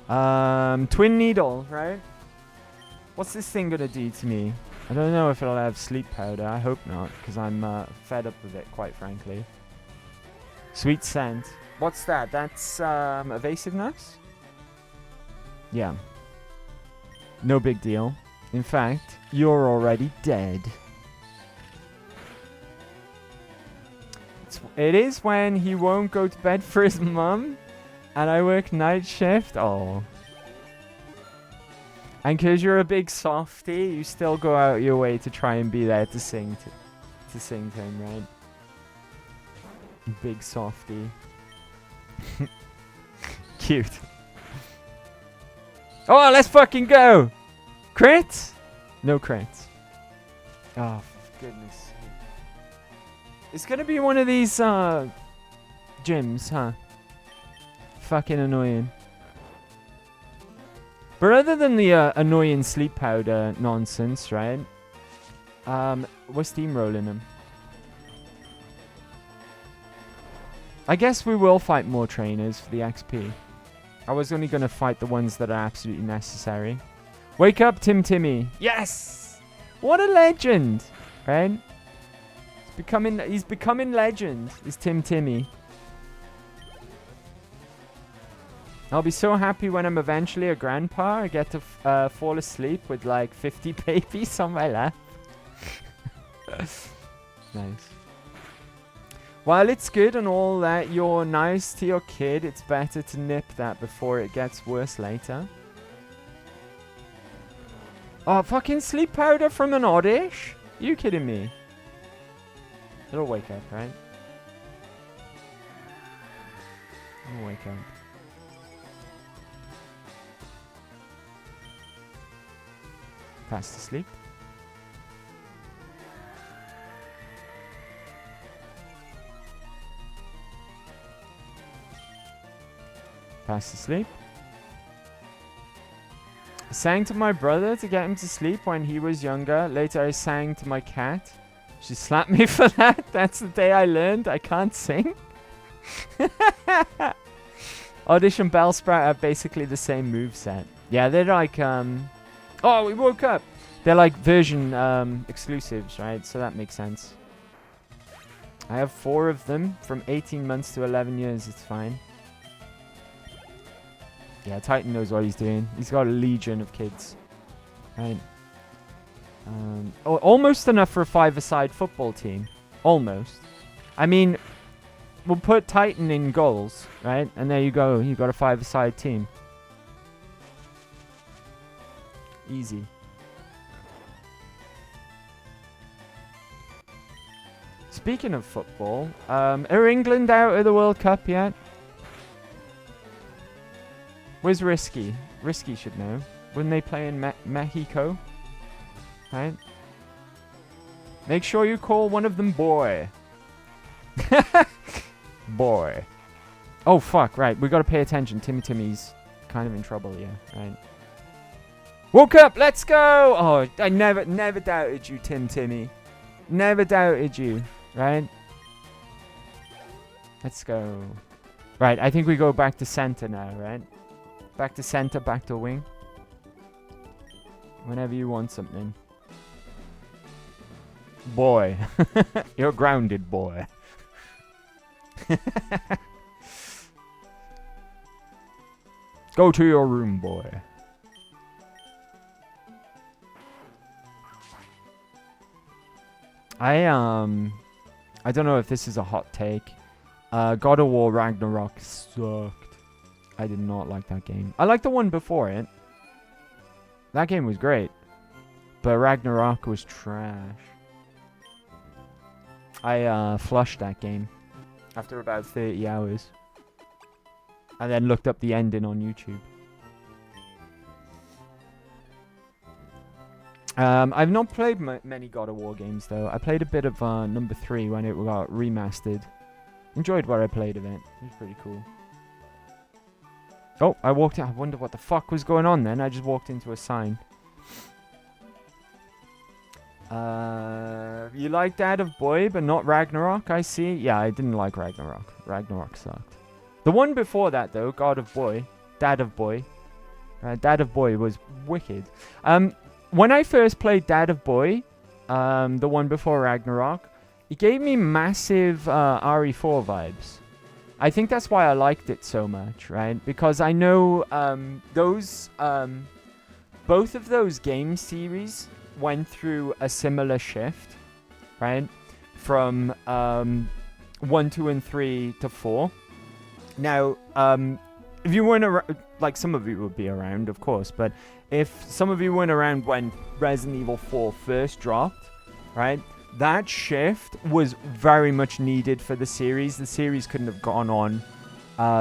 [SPEAKER 1] Twin Needle, right? What's this thing gonna do to me? I don't know if it'll have sleep powder. I hope not, because I'm fed up with it, quite frankly. Sweet Scent. What's that? That's evasiveness? Yeah. No big deal. In fact, you're already dead. It is when he won't go to bed for his mum. And I work night shift. Oh. And because you're a big softie, you still go out your way to try and be there to sing to sing to him, right? Big softie. Cute. Oh, let's fucking go! Crits? No crits. Oh, for goodness sake. It's gonna be one of these, gyms, huh? Fucking annoying. But other than the annoying sleep powder nonsense, right? We're steamrolling them. I guess we will fight more trainers for the XP. I was only going to fight the ones that are absolutely necessary. Wake up, Tim Timmy. Yes! What a legend, right? He's becoming legend, is Tim Timmy. I'll be so happy when I'm eventually a grandpa. I get to fall asleep with like 50 babies on my lap. Nice. While it's good and all that you're nice to your kid, it's better to nip that before it gets worse later. Oh, fucking sleep powder from an Oddish? You kidding me? It'll wake up, right? It'll wake up. Fast asleep. Fast asleep. I sang to my brother to get him to sleep when he was younger. Later I sang to my cat. She slapped me for that. That's the day I learned I can't sing. Oddish and Bellsprout have basically the same moveset. Yeah, they're like, oh, we woke up. They're like version exclusives, right? So that makes sense. I have 4 of them from 18 months to 11 years. It's fine. Yeah, Titan knows what he's doing. He's got a legion of kids. Right. Almost enough for a 5-a-side football team. Almost. I mean, we'll put Titan in goals, right? And there you go. You've got a 5-a-side team. Easy. Speaking of football, are England out of the World Cup yet? Where's Risky? Risky should know. Wouldn't they play in Mexico? Right? Make sure you call one of them boy. Boy. Oh, fuck. Right. We got to pay attention. Timmy's kind of in trouble here. Right. Woke up. Let's go. Oh, I never doubted you, Timmy. Never doubted you. Right? Let's go. Right. I think we go back to center now, right? Back to center, back to wing. Whenever you want something. Boy. You're grounded, boy. Go to your room, boy. I don't know if this is a hot take. God of War Ragnarok sucked. I did not like that game. I liked the one before it. That game was great. But Ragnarok was trash. I flushed that game after about 30 hours. And then looked up the ending on YouTube. I've not played many God of War games though. I played a bit of number 3 when it got remastered. Enjoyed what I played of it. It was pretty cool. Oh, I walked in. I wonder what the fuck was going on then. I just walked into a sign. You like Dad of Boy, but not Ragnarok, I see. Yeah, I didn't like Ragnarok. Ragnarok sucked. The one before that, though, Dad of Boy. Dad of Boy was wicked. When I first played Dad of Boy, the one before Ragnarok, it gave me massive RE4 vibes. I think that's why I liked it so much, right? Because I know both of those game series went through a similar shift, right? From 1, 2, and 3 to 4. Now, if you weren't around, like some of you would be around, of course, but if some of you weren't around when Resident Evil 4 first dropped, right, that shift was very much needed for the series. The series couldn't have gone on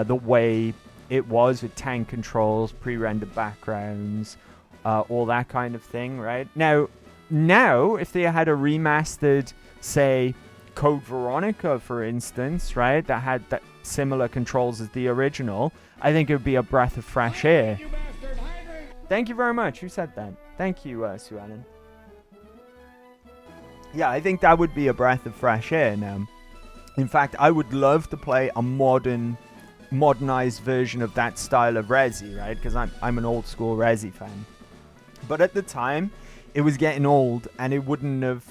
[SPEAKER 1] the way it was with tank controls, pre-rendered backgrounds, all that kind of thing, right? Now, if they had a remastered, say, Code Veronica, for instance, right, that had that similar controls as the original, I think it would be a breath of fresh air. Thank you very much. Who said that? Thank you, Sue Ellen. Yeah, I think that would be a breath of fresh air now. In fact, I would love to play a modernized version of that style of Resi, right? Because I'm an old school Resi fan. But at the time, it was getting old, and it wouldn't have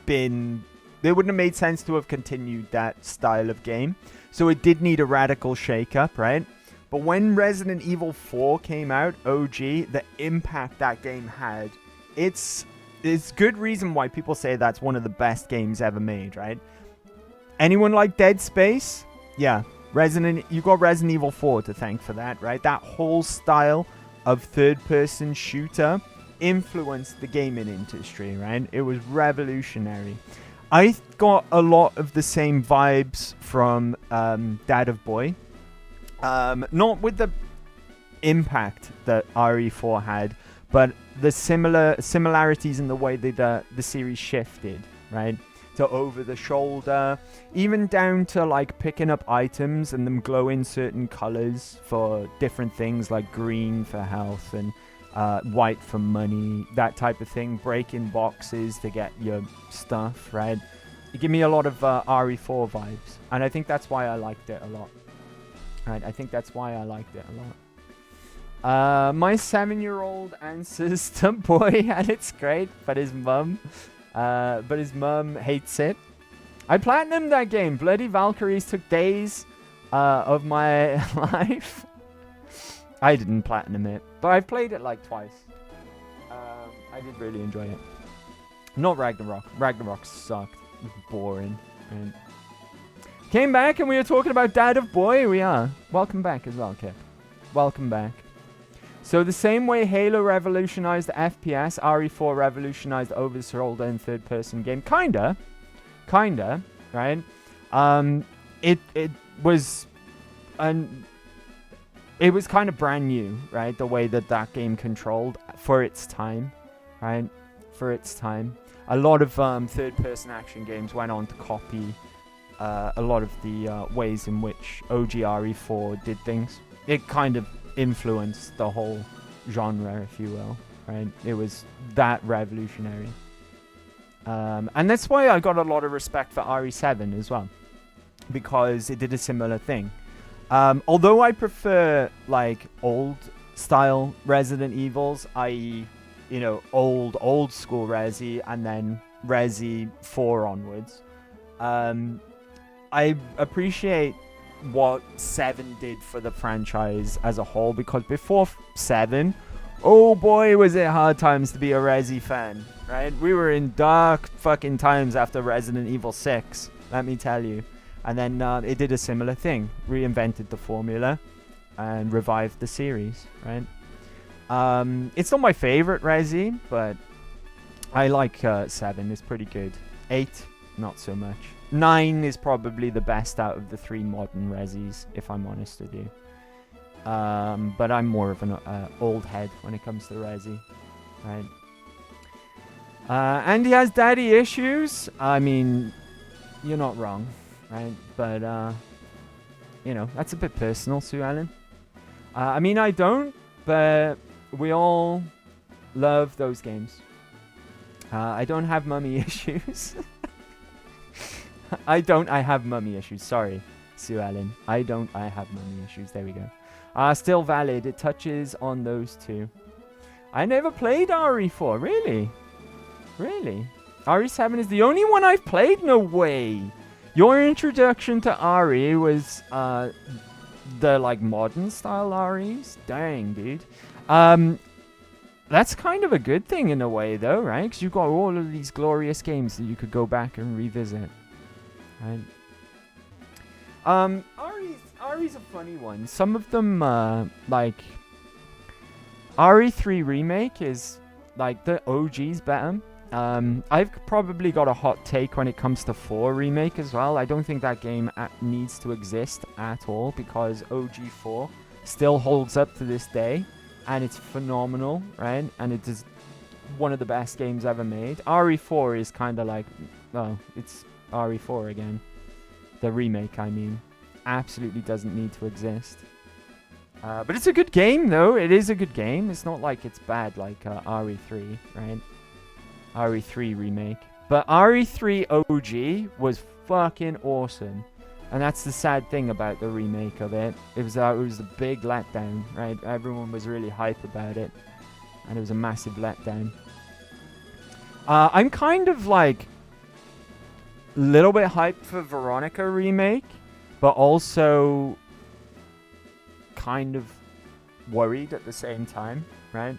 [SPEAKER 1] made sense to have continued that style of game. So it did need a radical shake-up, right? But when Resident Evil 4 came out, OG, the impact that game had, it's good reason why people say that's one of the best games ever made, right? Anyone like Dead Space? Yeah, you got Resident Evil 4 to thank for that, right? That whole style of third-person shooter influenced the gaming industry, right? It was revolutionary. I got a lot of the same vibes from Dad of Boy. Not with the impact that RE4 had, but the similarities in the way that the series shifted, right? To over the shoulder, even down to like picking up items and them glowing certain colors for different things, like green for health and white for money, that type of thing. Breaking boxes to get your stuff, right? You give me a lot of RE4 vibes, and I think that's why I liked it a lot. Right, I think that's why I liked it a lot. My 7-year-old answers to Boy, and it's great, but his mum hates it. I platinumed that game. Bloody Valkyries took days of my life. I didn't platinum it, but I've played it like twice. I did really enjoy it. Not Ragnarok. Ragnarok sucked. It was boring. And came back and we were talking about Dad of Boy. We are. Welcome back as well, Kip. Welcome back. So the same way Halo revolutionized the FPS, RE4 revolutionized over the shoulder and third-person game. Kinda, right? It was kind of brand new, right? The way that game controlled for its time, right? For its time. A lot of third-person action games went on to copy a lot of the ways in which OG RE4 did things. It kind of influenced the whole genre, if you will, right? It was that revolutionary. And that's why I got a lot of respect for RE7 as well, because it did a similar thing. Although I prefer like old style Resident Evils, i.e., old school Resi and then Resi 4 onwards, I appreciate what 7 did for the franchise as a whole, because before 7, oh boy, was it hard times to be a Resi fan, right? We were in dark fucking times after Resident Evil 6, let me tell you. And then it did a similar thing, reinvented the formula and revived the series, right? It's not my favorite Resi, but I like 7, it's pretty good. 8, not so much. 9 is probably the best out of the 3 modern Resis, if I'm honest with you. But I'm more of an old head when it comes to Resi, right? And he has daddy issues. I mean, you're not wrong, right? But, that's a bit personal, Sue Ellen. I mean, I don't, but we all love those games. I don't have mummy issues. I have mummy issues. Sorry, Sue Ellen. I have mummy issues. There we go. Still valid. It touches on those two. I never played RE4. Really? RE7 is the only one I've played? No way. Your introduction to RE was the like modern style REs? Dang, dude. That's kind of a good thing in a way though, right? Because you've got all of these glorious games that you could go back and revisit. Right. RE's a funny one. Some of them, like RE3 Remake is like the OG's better. I've probably got a hot take when it comes to 4 Remake as well. I don't think that game needs to exist at all because OG4 still holds up to this day, and it's phenomenal, right? And it is one of the best games ever made. RE4 is kind of like, well, it's RE4 again. The remake, I mean. Absolutely doesn't need to exist. But it's a good game, though. It is a good game. It's not like it's bad like RE3, right? RE3 remake. But RE3 OG was fucking awesome. And that's the sad thing about the remake of it. It was a big letdown, right? Everyone was really hype about it. And it was a massive letdown. I'm kind of like a little bit hyped for Veronica remake, but also kind of worried at the same time, right?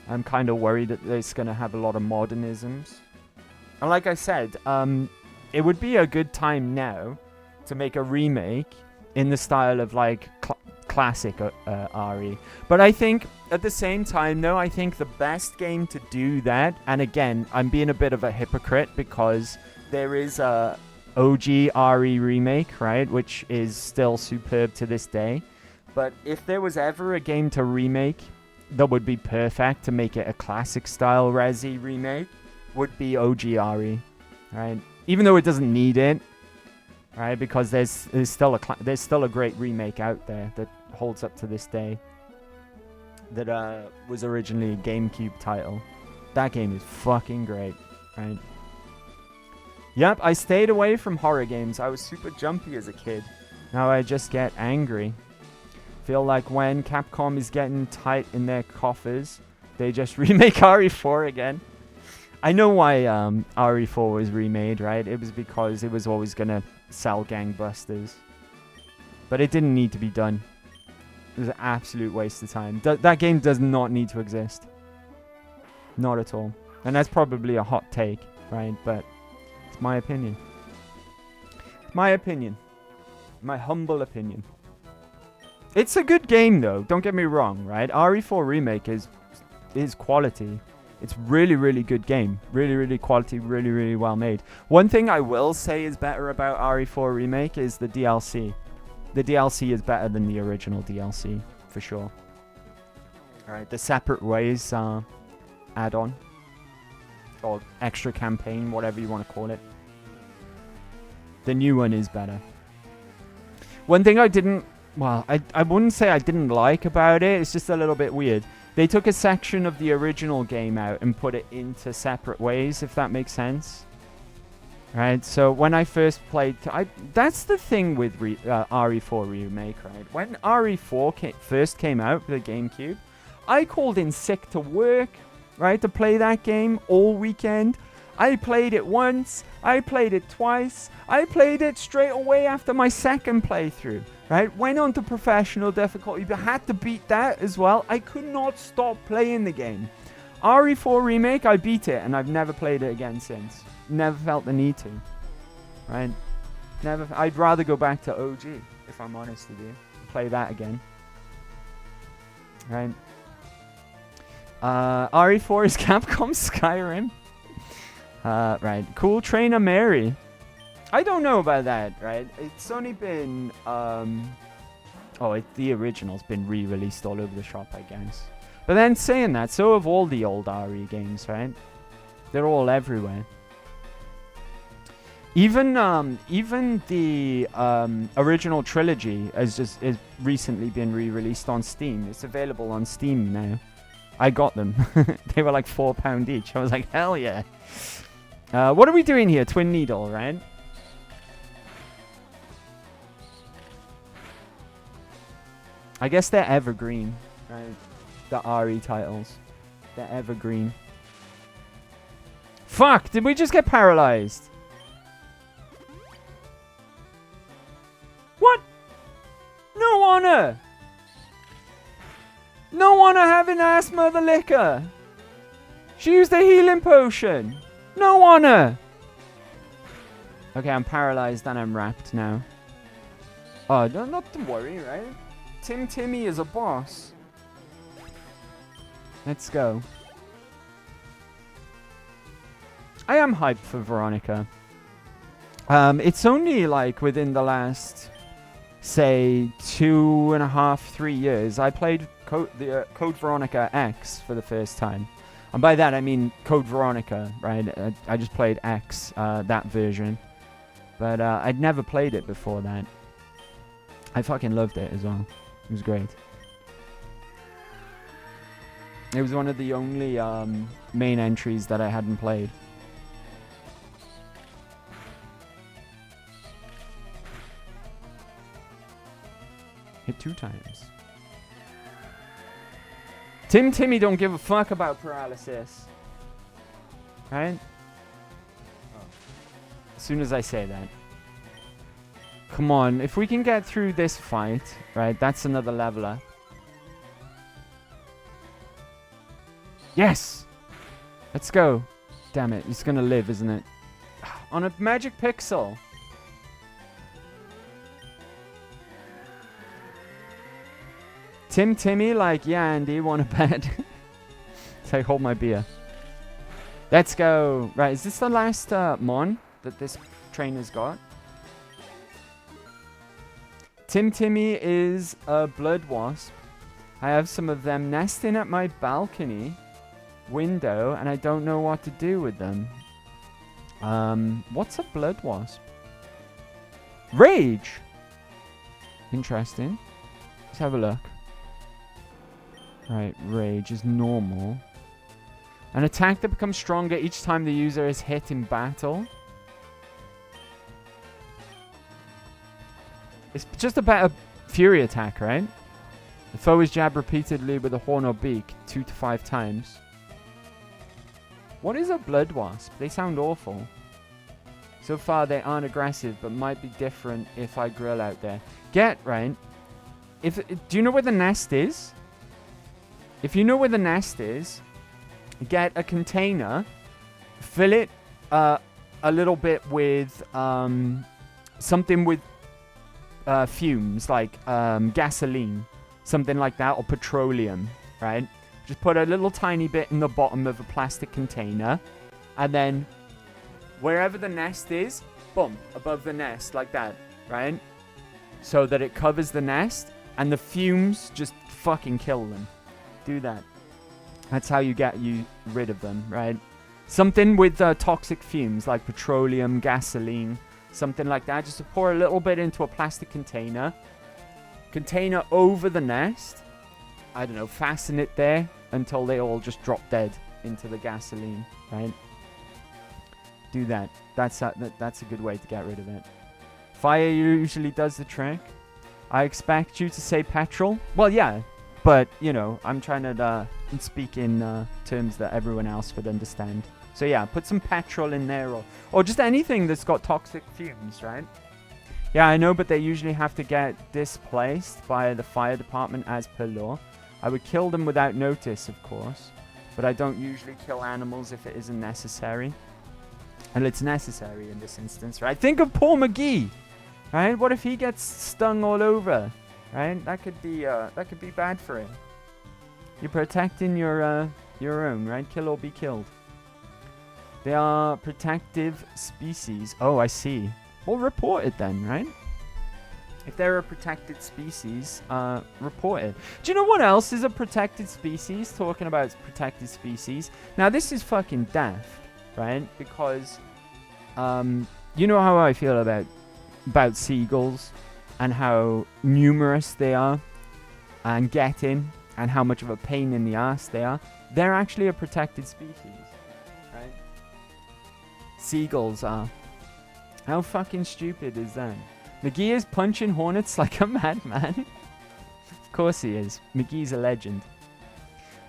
[SPEAKER 1] I'm kind of worried that it's going to have a lot of modernisms. And like I said, it would be a good time now to make a remake in the style of like classic RE. But I think at the same time, though, I think the best game to do that, and again, I'm being a bit of a hypocrite because there is a OG RE remake, right, which is still superb to this day. But if there was ever a game to remake that would be perfect to make it a classic style Resi remake, would be OG RE, right? Even though it doesn't need it, right? Because there's still a great remake out there that holds up to this day. That was originally a GameCube title. That game is fucking great, right? Yep, I stayed away from horror games. I was super jumpy as a kid. Now I just get angry. Feel like when Capcom is getting tight in their coffers, they just remake RE4 again. I know why RE4 was remade, right? It was because it was always going to sell gangbusters. But it didn't need to be done. It was an absolute waste of time. That game does not need to exist. Not at all. And that's probably a hot take, right? But it's my opinion. My opinion. My humble opinion. It's a good game, though. Don't get me wrong, right? RE4 Remake is quality. It's really, really good game. Really, really quality. Really, really well made. One thing I will say is better about RE4 Remake is the DLC. The DLC is better than the original DLC, for sure. Alright, the Separate Ways add-on. Or extra campaign, whatever you want to call it. The new one is better. One thing I didn't... Well, I wouldn't say I didn't like about it. It's just a little bit weird. They took a section of the original game out and put it into Separate Ways, if that makes sense. Right, so when I first played... that's the thing with RE4 Remake, right? When RE4 first came out for the GameCube, I called in sick to work, right, to play that game all weekend. I played it once, I played it twice, I played it straight away after my second playthrough, right? Went on to professional difficulty, but had to beat that as well. I could not stop playing the game. RE4 Remake, I beat it, and I've never played it again since. Never felt the need to, right? Never. I'd rather go back to OG, if I'm honest with you. Play that again, right? RE4 is Capcom Skyrim. Right. Cool Trainer Mary. I don't know about that, right? It's only been, the original's been re-released all over the shop, I guess. But then saying that, so have all the old RE games, right? They're all everywhere. Even the original trilogy has recently been re-released on Steam. It's available on Steam now. I got them. They were like £4 each. I was like, hell yeah. What are we doing here? Twin Needle, right? I guess they're evergreen, right? The RE titles. They're evergreen. Fuck! Did we just get paralyzed? What? No honor! No honor having asked Mother Liquor! She used a healing potion! No honor! Okay, I'm paralyzed and I'm wrapped now. Oh, no, not to worry, right? Timmy is a boss. Let's go. I am hyped for Veronica. It's only like within the last, say, 2.5, 3 years, I played Code Veronica X for the first time. And by that I mean Code Veronica, right? I just played X, that version. But I'd never played it before that. I fucking loved it as well. It was great. It was one of the only main entries that I hadn't played. Hit 2 times. Timmy don't give a fuck about paralysis. Right? As soon as I say that. Come on, if we can get through this fight, right, that's another leveler. Yes! Let's go. Damn it, he's gonna live, isn't it? On a magic pixel. Timmy, like, yeah, Andy, want a bet? Say, hold my beer. Let's go. Right, is this the last mon that this trainer's got? Timmy is a blood wasp. I have some of them nesting at my balcony window, and I don't know what to do with them. What's a blood wasp? Rage! Interesting. Let's have a look. Right, rage is normal. An attack that becomes stronger each time the user is hit in battle. It's just a better fury attack, right? The foe is jabbed repeatedly with a horn or beak 2 to 5 times. What is a blood wasp? They sound awful. So far they aren't aggressive, but might be different if I grill out there. Right? Do you know where the nest is? If you know where the nest is, get a container, fill it a little bit with something with fumes, like gasoline, something like that, or petroleum, right? Just put a little tiny bit in the bottom of a plastic container, and then wherever the nest is, boom, above the nest, like that, right? So that it covers the nest, and the fumes just fucking kill them. Do that. That's how you get rid of them, right? Something with toxic fumes like petroleum, gasoline, something like that. Just to pour a little bit into a plastic container. Container over the nest. I don't know, fasten it there until they all just drop dead into the gasoline, right? Do that. That's a good way to get rid of it. Fire usually does the trick. I expect you to say petrol. Well, yeah. But, you know, I'm trying to speak in terms that everyone else would understand. So, yeah, put some petrol in there or just anything that's got toxic fumes, right? Yeah, I know, but they usually have to get displaced by the fire department as per law. I would kill them without notice, of course. But I don't usually kill animals if it isn't necessary. And it's necessary in this instance, right? Think of poor McGee, right? What if he gets stung all over? Right, that could be bad for him. You're protecting your own, right? Kill or be killed. They are protective species. Oh, I see. Well, report it then, right? If they're a protected species, report it. Do you know what else is a protected species? Talking about protected species. Now, this is fucking daft, right? Because, you know how I feel about seagulls. And how numerous they are, and and how much of a pain in the ass they are. They're actually a protected species, right? Seagulls are. How fucking stupid is that? McGee is punching hornets like a madman. Of course he is. McGee's a legend.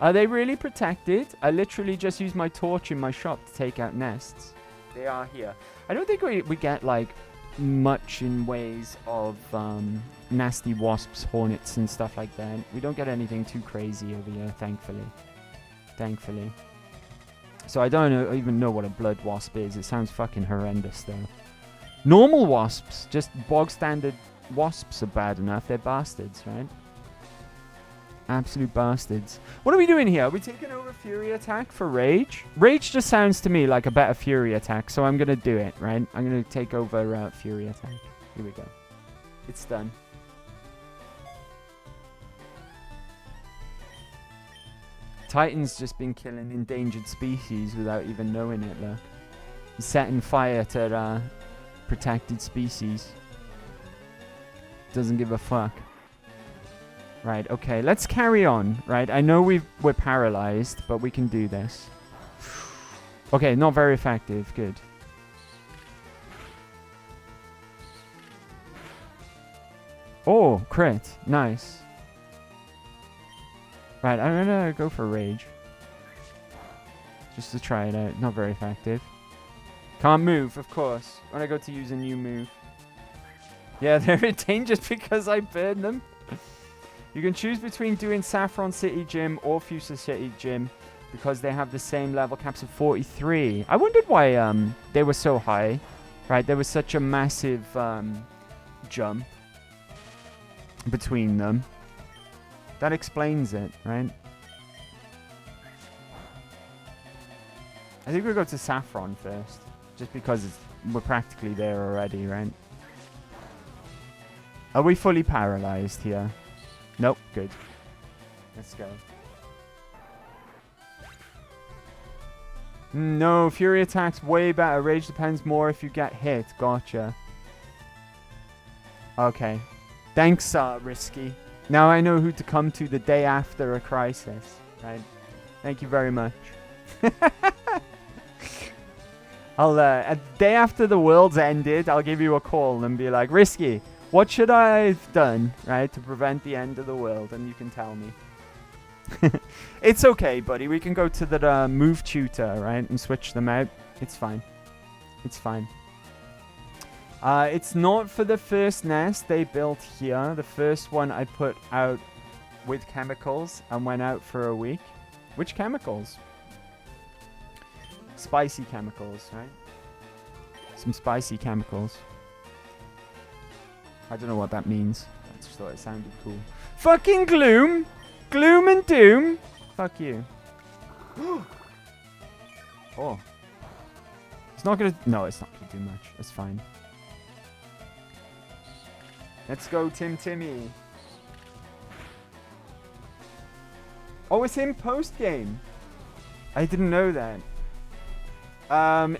[SPEAKER 1] Are they really protected? I literally just use my torch in my shop to take out nests. They are here. I don't think we get like much in ways of nasty wasps, hornets and stuff like that. We don't get anything too crazy over here, thankfully. So I don't even know what a blood wasp is. It sounds fucking horrendous though. Normal wasps, just bog standard wasps are bad enough. They're bastards, right? Absolute bastards. What are we doing here? Are we taking over Fury Attack for Rage? Rage just sounds to me like a better Fury Attack, so I'm going to do it, right? I'm going to take over Fury Attack. Here we go. It's done. Titan's just been killing endangered species without even knowing it, look. He's setting fire to protected species. Doesn't give a fuck. Right, okay, let's carry on, right? I know we're paralyzed, but we can do this. Okay, not very effective. Good. Oh, crit. Nice. Right, I'm gonna go for Rage. Just to try it out. Not very effective. Can't move, of course. When I go to use a new move. Yeah, they're endangered because I burned them. You can choose between doing Saffron City Gym or Fuchsia City Gym because they have the same level caps of 43. I wondered why they were so high. Right, there was such a massive jump between them. That explains it, right? I think we'll go to Saffron first. Just because we're practically there already, right? Are we fully paralyzed here? Nope, good. Let's go. No, Fury Attack's way better. Rage depends more if you get hit. Gotcha. Okay. Thanks, Risky. Now I know who to come to the day after a crisis. Right? Thank you very much. I'll, a day after the world's ended, I'll give you a call and be like, Risky, what should I have done, right, to prevent the end of the world? And you can tell me. It's okay, buddy. We can go to the move tutor, right, and switch them out. It's fine. It's fine. It's not for the first nest they built here. The first one I put out with chemicals and went out for a week. Which chemicals? Spicy chemicals, right? Some spicy chemicals. I don't know what that means. I just thought it sounded cool. Fucking gloom! Gloom and doom! Fuck you. Oh. It's not gonna... No, it's not gonna do much. It's fine. Let's go, Timmy. Oh, it's in post-game. I didn't know that.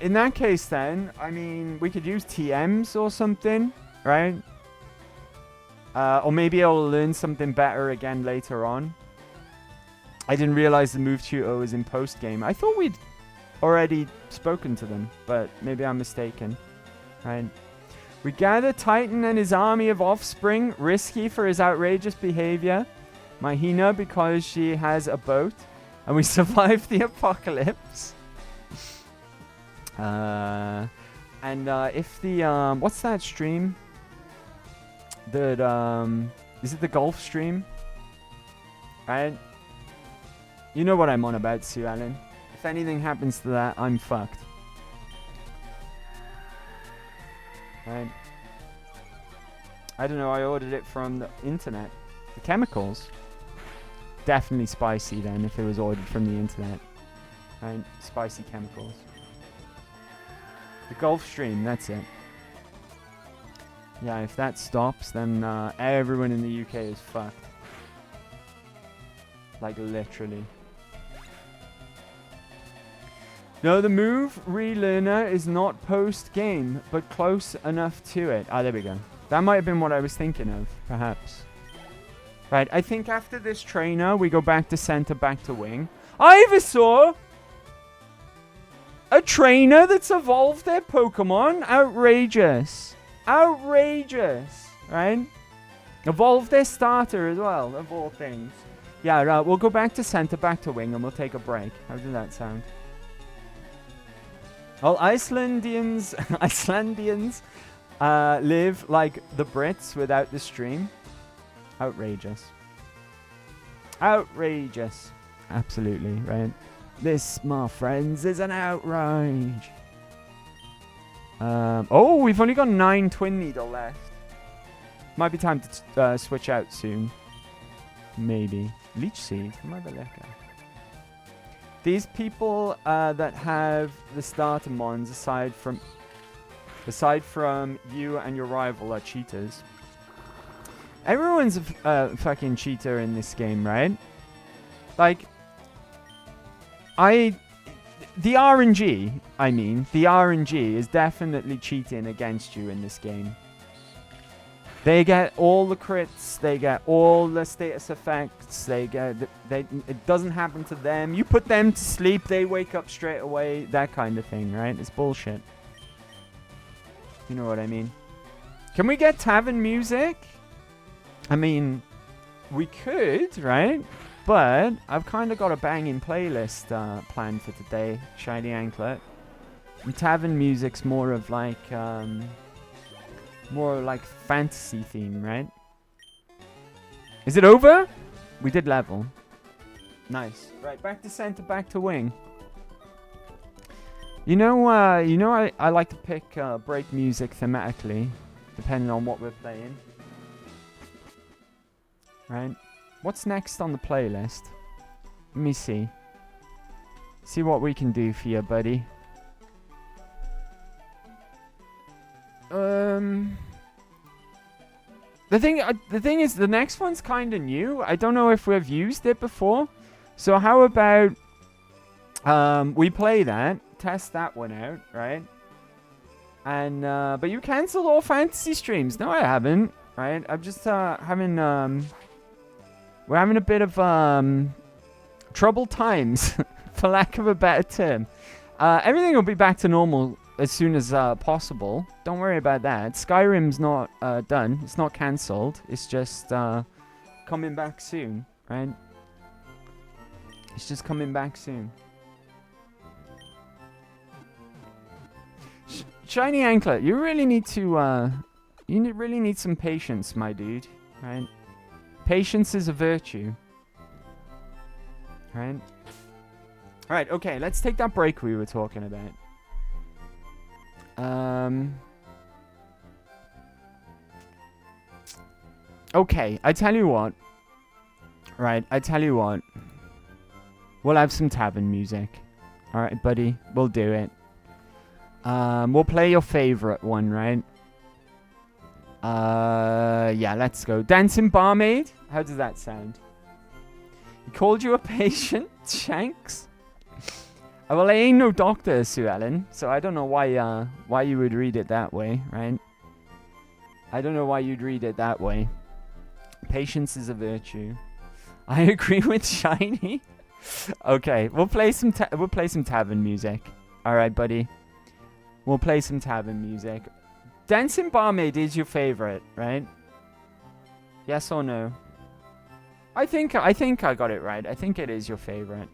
[SPEAKER 1] In that case then, I mean, we could use TMs or something, right? Or maybe I'll learn something better again later on. I didn't realize the move tutor was in post-game. I thought we'd already spoken to them, but maybe I'm mistaken, right? We gather Titan and his army of offspring, Risky for his outrageous behavior, Mahina because she has a boat, and we survive the apocalypse. If the what's that stream? The is it the golf stream? Right? You know what I'm on about, Sue Ellen. If anything happens to that, I'm fucked. Right? I don't know, I ordered it from the internet. The chemicals. Definitely spicy then, if it was ordered from the internet. Right? Spicy chemicals. The Gulf Stream, that's it. Yeah, if that stops, then everyone in the UK is fucked. Like, literally. No, the move relearner is not post-game, but close enough to it. Ah, there we go. That might have been what I was thinking of, perhaps. Right, I think after this trainer, we go back to center, back to wing. Ivysaur! A trainer that's evolved their Pokemon? Outrageous. Outrageous. Right? Evolved their starter as well, of all things. Yeah, we'll go back to center, back to wing, and we'll take a break. How did that sound? Well, Icelandians live like the Brits without the stream. Outrageous. Outrageous. Absolutely, right? This, my friends, is an outrage. Oh, we've only got 9 Twin Needle left. Might be time to switch out soon. Maybe. Leech Seed. These people that have the starter mons, aside from you and your rival, are cheaters. Everyone's a fucking cheater in this game, right? Like, the RNG, the RNG is definitely cheating against you in this game. They get all the crits, they get all the status effects, it doesn't happen to them. You put them to sleep, they wake up straight away, that kind of thing, right? It's bullshit. You know what I mean? Can we get tavern music? I mean, we could, right? But I've kind of got a banging playlist planned for today, Shiny Anklet. And tavern music's more of like fantasy theme, right? Is it over? We did level. Nice. Right, back to center, back to wing. You know, I like to pick break music thematically, depending on what we're playing. Right? What's next on the playlist? Let me see. See what we can do for you, buddy. The thing is, the next one's kind of new. I don't know if we've used it before. So how about we play that, test that one out, right? And but you cancelled all fantasy streams. No, I haven't. Right? I'm just having we're having a bit of troubled times, for lack of a better term. Everything will be back to normal as soon as possible. Don't worry about that. Skyrim's not done. It's not cancelled. It's just coming back soon, right? It's just coming back soon. Shiny Anklet, you really need to really need some patience, my dude, right? Patience is a virtue. Right? Alright, okay, let's take that break we were talking about. Okay, I tell you what. Right, I tell you what. We'll have some tavern music. Alright, buddy, we'll do it. We'll play your favorite one, right? Yeah, let's go. Dancing Barmaid? How does that sound? He called you a patient, Shanks? Well, I ain't no doctor, Sue Ellen, so I don't know why you would read it that way, right? I don't know why you'd read it that way. Patience is a virtue. I agree with Shiny. Okay, we'll play some tavern music. All right, buddy. We'll play some tavern music. Dancing Barmaid is your favorite, right? Yes or no? I think I got it right. I think it is your favorite.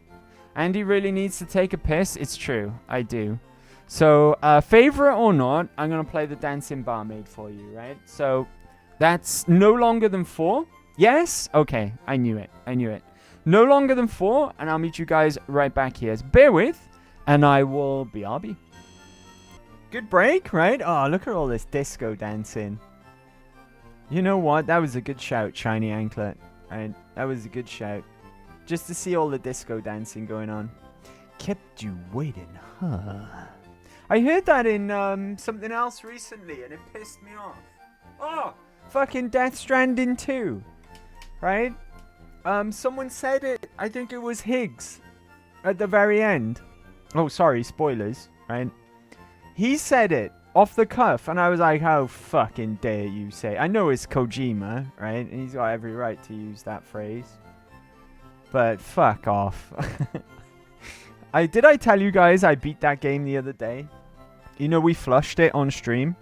[SPEAKER 1] Andy really needs to take a piss. It's true. I do. So, favorite or not, I'm going to play the Dancing Barmaid for you, right? So, that's no longer than 4. Yes? Okay. I knew it. No longer than 4, and I'll meet you guys right back here. So bear with, and I will BRB. Good break, right? Oh, look at all this disco dancing. You know what? That was a good shout, Shiny Anklet. Right? That was a good shout. Just to see all the disco dancing going on. Kept you waiting, huh? I heard that in something else recently, and it pissed me off. Oh, fucking Death Stranding 2. Right? Someone said it. I think it was Higgs. At the very end. Oh, sorry, spoilers. Right? He said it off the cuff, and I was like, how fucking dare you say. I know it's Kojima, right? And he's got every right to use that phrase. But fuck off. Did I tell you guys I beat that game the other day? You know, we flushed it on stream.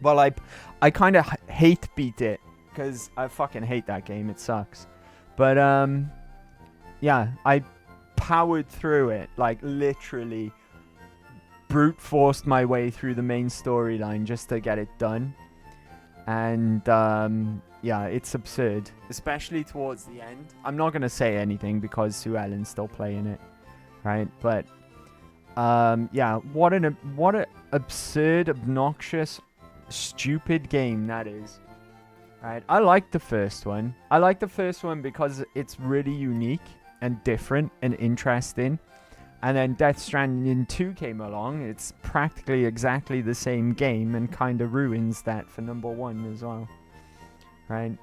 [SPEAKER 1] Well, I kind of hate beat it, because I fucking hate that game. It sucks. But, yeah, I powered through it, like, literally brute forced my way through the main storyline just to get it done. And, yeah, it's absurd, especially towards the end. I'm not going to say anything because Sue Ellen's still playing it, right? But, yeah, what an absurd, obnoxious, stupid game that is. Right? I like the first one. I like the first one because it's really unique and different and interesting. And then Death Stranding 2 came along. It's practically exactly the same game and kind of ruins that for number 1 as well. Right?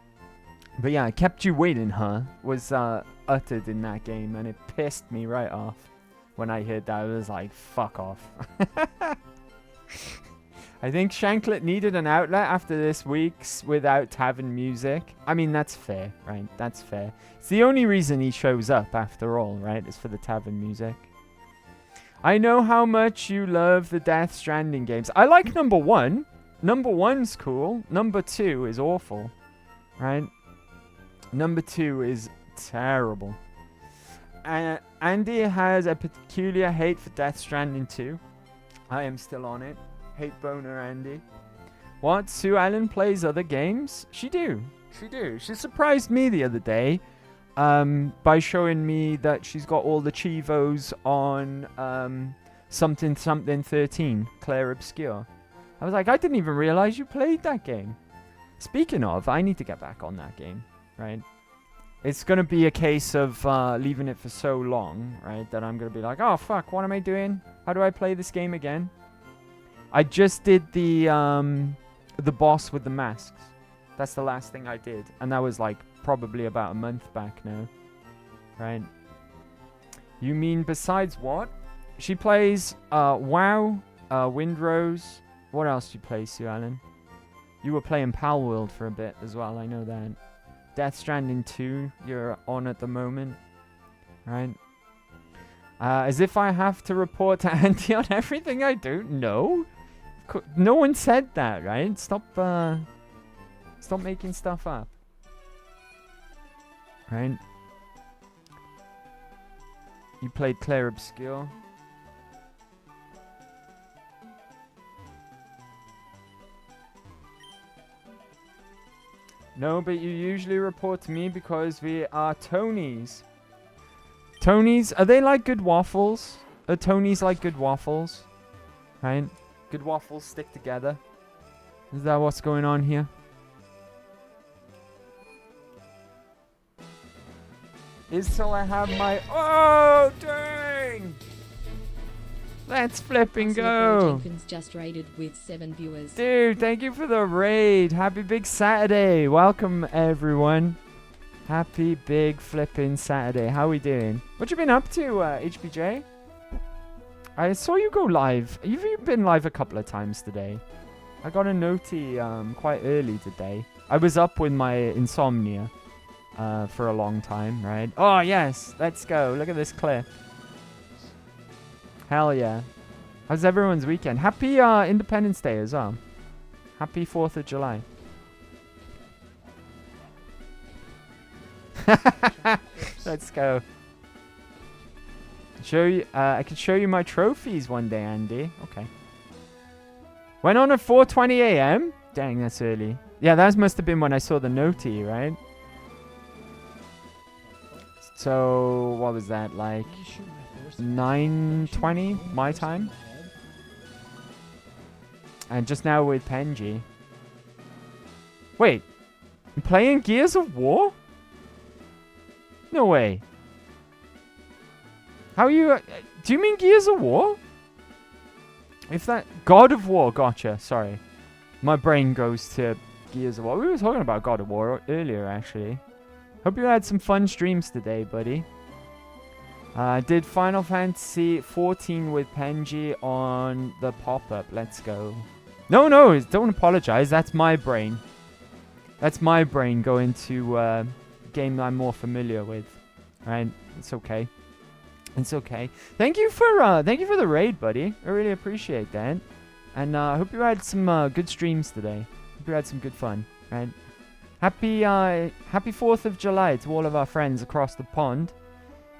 [SPEAKER 1] But yeah, Kept You Waiting, Huh? Was uttered in that game, and it pissed me right off. When I heard that, I was like, fuck off. I think Shanklet needed an outlet after this week's without tavern music. I mean, that's fair, right? That's fair. It's the only reason he shows up after all, right? Is for the tavern music. I know how much you love the Death Stranding games. I like number 1. Number 1's cool. Number 2 is awful, right? Number 2 is terrible. Andy has a peculiar hate for Death Stranding 2. I am still on it. Hate boner Andy. What? Sue Ellen plays other games? She do. She surprised me the other day by showing me that she's got all the Chivos on something 13, Claire Obscure. I was like, I didn't even realize you played that game. Speaking of, I need to get back on that game, right? It's going to be a case of leaving it for so long, right, that I'm going to be like, oh, fuck, what am I doing? How do I play this game again? I just did the boss with the masks. That's the last thing I did. And that was, like, probably about a month back now, right? You mean besides what? She plays WoW, Windrose. What else do you play, Sue Allen? You were playing Pal World for a bit as well, I know that. Death Stranding 2, you're on at the moment, right? As if I have to report to Andy on everything I do. No, no one said that, right? Stop making stuff up, right? You played Claire Obscure. No, but you usually report to me because we are Tonys. Tonys, are they like good waffles? Are Tonys like good waffles? Right? Good waffles stick together. Is that what's going on here? Is so I have my... Oh, dang! Let's flipping go.
[SPEAKER 6] Jenkins just raided with 7 viewers.
[SPEAKER 1] Dude, thank you for the raid. Happy Big Saturday. Welcome, everyone. Happy Big Flipping Saturday. How we doing? What you been up to, HBJ? I saw you go live. You've been live a couple of times today. I got a noti quite early today. I was up with my insomnia for a long time, right? Oh, yes. Let's go. Look at this clip. Hell yeah. How's everyone's weekend? Happy Independence Day as well. Happy 4th of July. Let's go. Show you. I can show you my trophies one day, Andy. Okay. Went on at 4:20 a.m. Dang, that's early. Yeah, that must have been when I saw the noti, right? So what was that like? 9:20 my time. And just now with Penji. Wait, I'm playing Gears of War? No way. How are you? Do you mean Gears of War? If that God of War, gotcha. Sorry, my brain goes to Gears of War. We were talking about God of War earlier, actually. Hope you had some fun streams today, buddy. Did Final Fantasy 14 with Penji on the pop-up. Let's go. No, don't apologize. That's my brain. That's my brain going to a game that I'm more familiar with. Right? It's okay. It's okay. Thank you for the raid, buddy. I really appreciate that. And I hope you had some good streams today. Hope you had some good fun. Right? Happy 4th of July to all of our friends across the pond.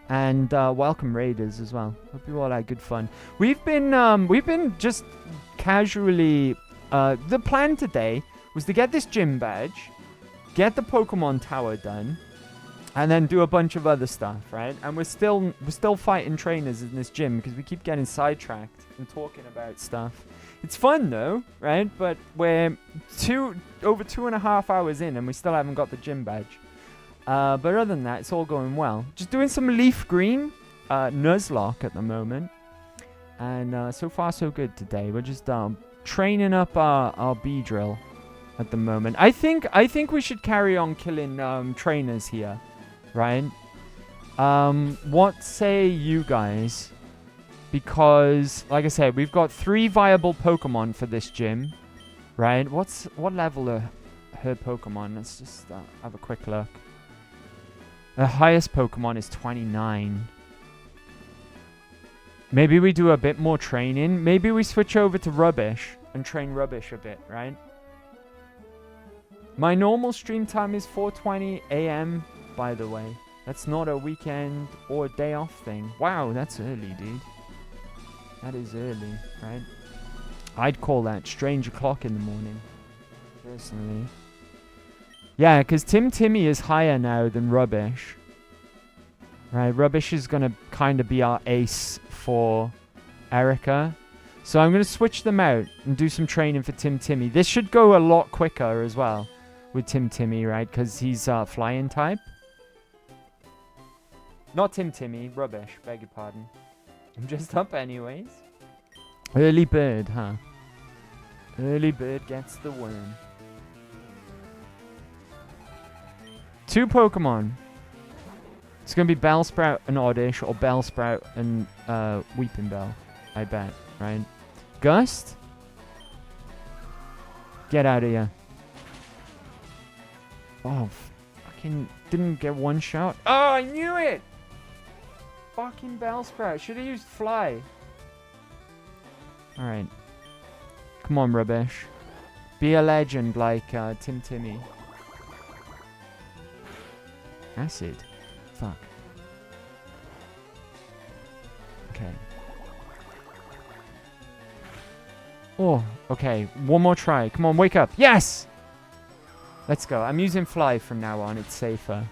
[SPEAKER 1] And welcome raiders as well. Hope you all had good fun. We've been just casually. The plan today was to get this gym badge, get the Pokemon Tower done, and then do a bunch of other stuff, right? And we're still fighting trainers in this gym because we keep getting sidetracked and talking about stuff. It's fun though, right? But we're over 2.5 hours in and we still haven't got the gym badge. But other than that, it's all going well. Just doing some leaf green Nuzlocke at the moment. And so far so good today. We're just training up our B drill at the moment. I think we should carry on killing trainers here, right? What say you guys? Because, like I said, we've got 3 viable Pokemon for this gym, right? What level are her Pokemon? Let's just have a quick look. The highest Pokemon is 29. Maybe we do a bit more training. Maybe we switch over to Rubbish and train Rubbish a bit, right? My normal stream time is 4:20 a.m., by the way. That's not a weekend or day off thing. Wow, that's early, dude. That is early, right? I'd call that strange o'clock in the morning, personally. Yeah, because Timmy is higher now than Rubbish. Right, Rubbish is going to kind of be our ace for Erica. So I'm going to switch them out and do some training for Timmy. This should go a lot quicker as well with Timmy, right? Because he's flying type. Not Timmy, Rubbish, beg your pardon. I'm just up anyways. Early bird, huh? Early bird gets the worm. 2 Pokemon. It's going to be Bellsprout and Oddish, or Bellsprout and Weeping Bell, I bet, right? Gust? Get out of here. Oh, fucking didn't get one shot. Oh, I knew it! Fucking Bellsprout. Should have used Fly. Alright. Come on, Rubbish. Be a legend like Timmy. Acid. Fuck. Okay. Oh, okay. One more try. Come on, wake up. Yes! Let's go. I'm using Fly from now on. It's safer.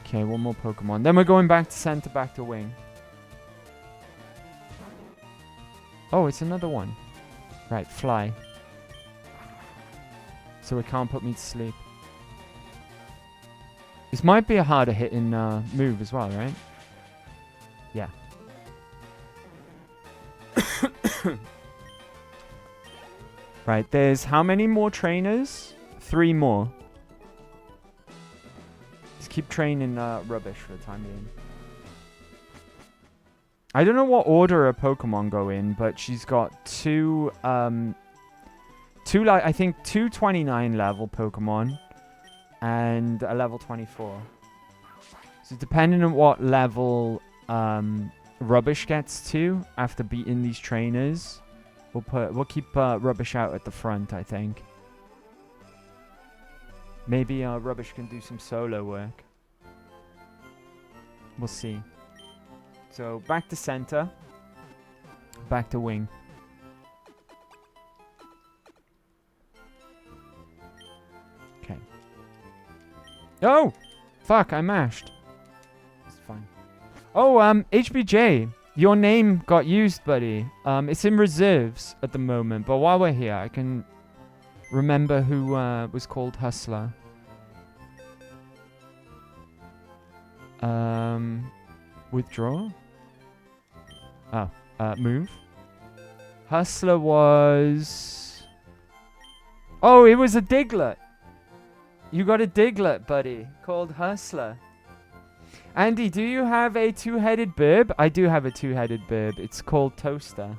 [SPEAKER 1] Okay, one more Pokemon. Then we're going back to center, back to wing. Oh, it's another one. Right, Fly. So it can't put me to sleep. This might be a harder hitting move as well, right? Yeah. Right, there's how many more trainers? 3 more. Just keep training Rubbish for the time being. I don't know what order her Pokemon go in, but she's got two I think 29 level Pokemon and a level 24. So depending on what level Rubbish gets to after beating these trainers, we'll keep Rubbish out at the front, I think. Maybe Rubbish can do some solo work. We'll see. So back to center, back to wing. Okay. Oh! Fuck, I mashed. It's fine. Oh, HBJ, your name got used, buddy. It's in reserves at the moment, but while we're here, I can remember who was called Hustler. Withdraw? Oh, move. Hustler was... Oh, it was a Diglett. You got a Diglett, buddy, called Hustler. Andy, do you have a 2-headed burb? I do have a 2-headed burb. It's called Toaster.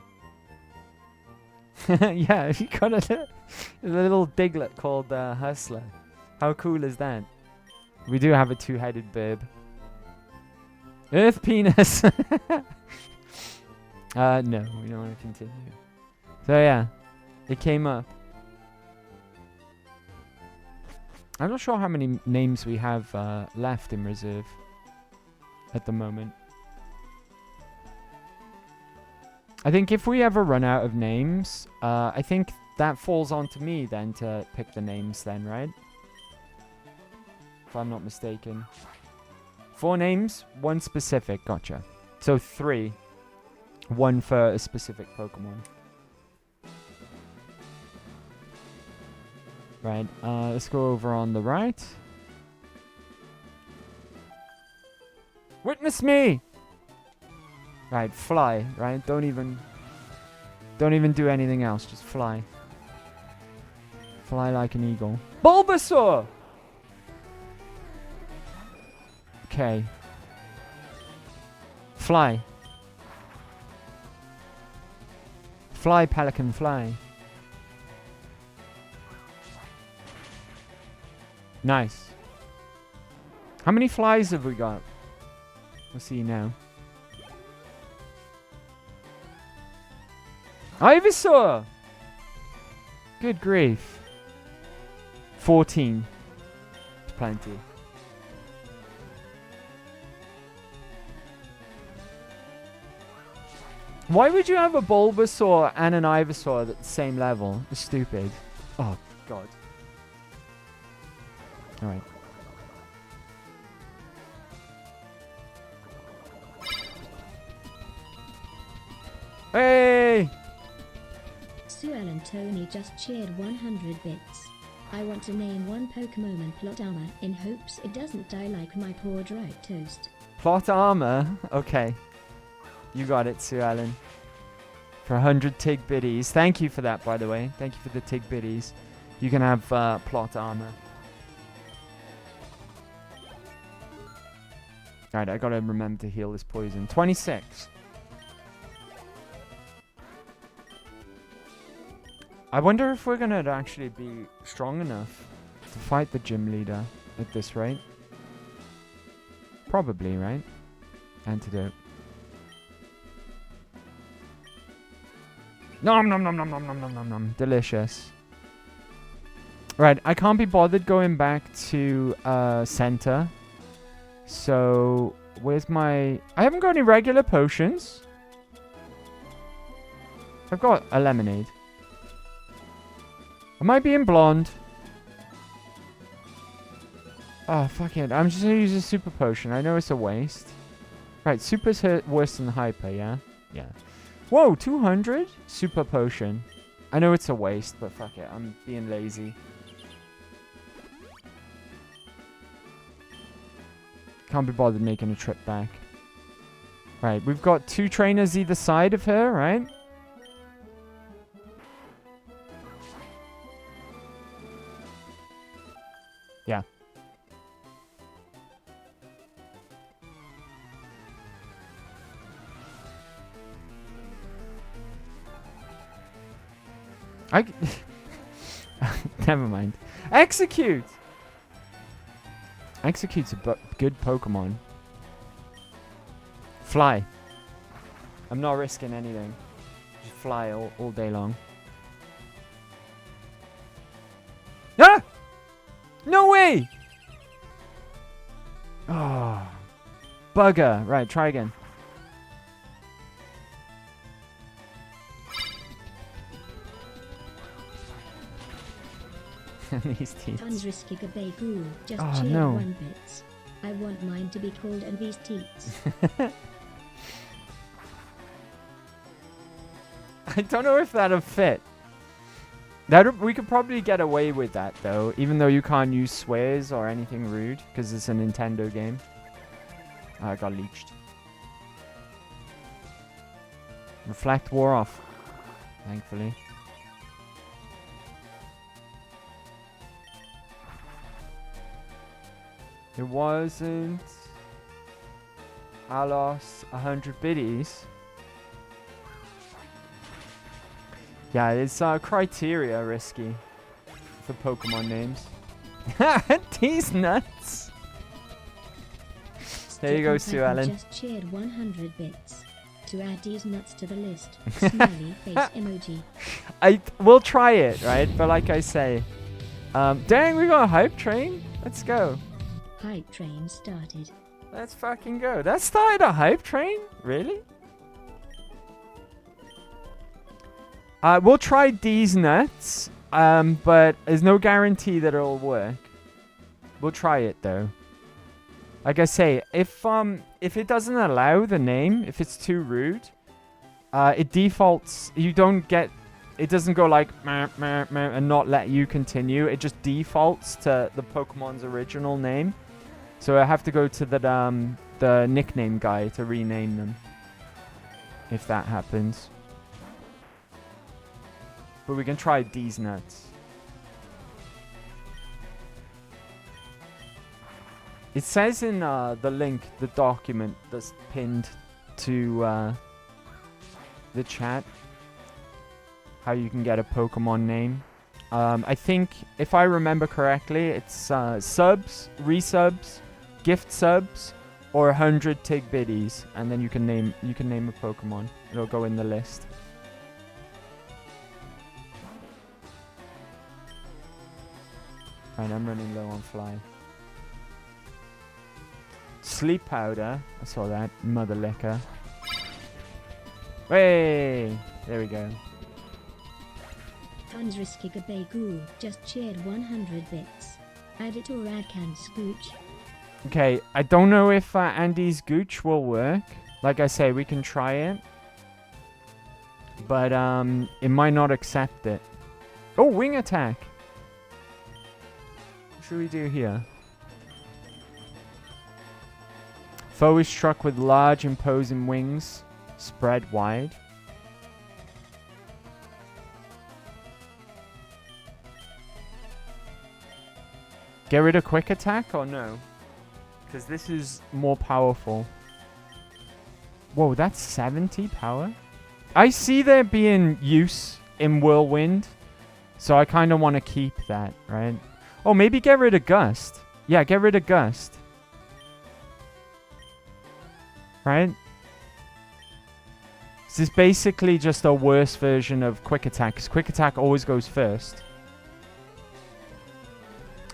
[SPEAKER 1] Yeah, you got a little Diglett called Hustler. How cool is that? We do have a 2-headed burb. Earth penis. No, we don't want to continue. So yeah, it came up. I'm not sure how many names we have left in reserve at the moment. I think if we ever run out of names, I think that falls onto me then to pick the names then, right? if I'm not mistaken. 4 names, 1 specific. Gotcha. So 3. 1 for a specific Pokemon. Right, let's go over on the right. Witness me! Right, fly, right? Don't even do anything else, just fly. Fly like an eagle. Bulbasaur! Okay. Fly. Fly, pelican, fly. Nice. How many flies have we got? We'll see now. Ivysaur! Good grief. 14. It's plenty. Why would you have a Bulbasaur and an Ivysaur at the same level? It's stupid. Oh, God. Alright. Hey!
[SPEAKER 2] Sue Ellen Tony just cheered 100 bits. I want to name one Pokemon and plot armor in hopes it doesn't die like my poor dry toast.
[SPEAKER 1] Plot armor? Okay. You got it, Sue Ellen. For 100 Tig Biddies. Thank you for that, by the way. Thank you for the Tig Biddies. You can have plot armor. Alright, I gotta remember to heal this poison. 26. I wonder if we're gonna actually be strong enough to fight the gym leader at this rate. Probably, right? Antidote. Nom nom nom nom nom nom nom nom nom. Delicious. Right, I can't be bothered going back to center. So, where's my... I haven't got any regular potions. I've got a lemonade. Am I being blonde? Oh, fuck it. I'm just gonna use a super potion. I know it's a waste. Right, super's worse than hyper, yeah? Yeah. Whoa, 200? Super potion. I know it's a waste, but fuck it. I'm being lazy. Can't be bothered making a trip back. Right, we've got 2 trainers either side of her, right? Yeah. Never mind. Execute! Execute's a good Pokemon. Fly. I'm not risking anything. Just fly all day long. Ah! No way! Oh. Bugger. Right, try again. These teeth.
[SPEAKER 2] Tons risky Gabagoo, just
[SPEAKER 1] Oh,
[SPEAKER 2] cheered
[SPEAKER 1] no.
[SPEAKER 2] 1 bits. I want mine to be called and these teats.
[SPEAKER 1] I don't know if that'll fit. We could probably get away with that, though, even though you can't use swears or anything rude, because it's a Nintendo game. Oh, I got leeched. Reflect wore off, thankfully. It wasn't... I lost 100 biddies. Yeah, it's criteria risky for Pokemon names. These nuts. There you go, Sue Ellen.
[SPEAKER 2] Just cheered 100 bits. To add these nuts to the list. Smiley face emoji.
[SPEAKER 1] We'll try it, right? But like I say, dang, we got a hype train. Let's go.
[SPEAKER 2] Hype train started.
[SPEAKER 1] Let's fucking go. That started a hype train? Really? We'll try these nuts, but there's no guarantee that it'll work. We'll try it though. Like I say, if it doesn't allow the name, if it's too rude, it defaults. You don't get. It doesn't go like meh, meh, meh, and not let you continue. It just defaults to the Pokemon's original name. So I have to go to the nickname guy to rename them. If that happens. But we can try these nuts. It says in the link, the document that's pinned to the chat, how you can get a Pokemon name. I think, if I remember correctly, it's subs, resubs, gift subs, or 100 Tig Biddies, and then you can name a Pokemon. It'll go in the list. Right, I'm running low on fly. Sleep powder. I saw that. Mother liquor. Hey! There we go.
[SPEAKER 2] Funzriskigabegu just cheered 100 bits. Add it or add can scooch.
[SPEAKER 1] Okay, I don't know if Andy's Gooch will work. Like I say, we can try it. But it might not accept it. Oh, wing attack! What should we do here? Foe is struck with large imposing wings, spread wide. Get rid of quick attack or no? Because this is more powerful. Whoa, that's 70 power? I see there being use in Whirlwind. So I kind of want to keep that, right? Oh, maybe get rid of Gust. Yeah, get rid of Gust. Right? This is basically just a worse version of Quick Attack. Because Quick Attack always goes first.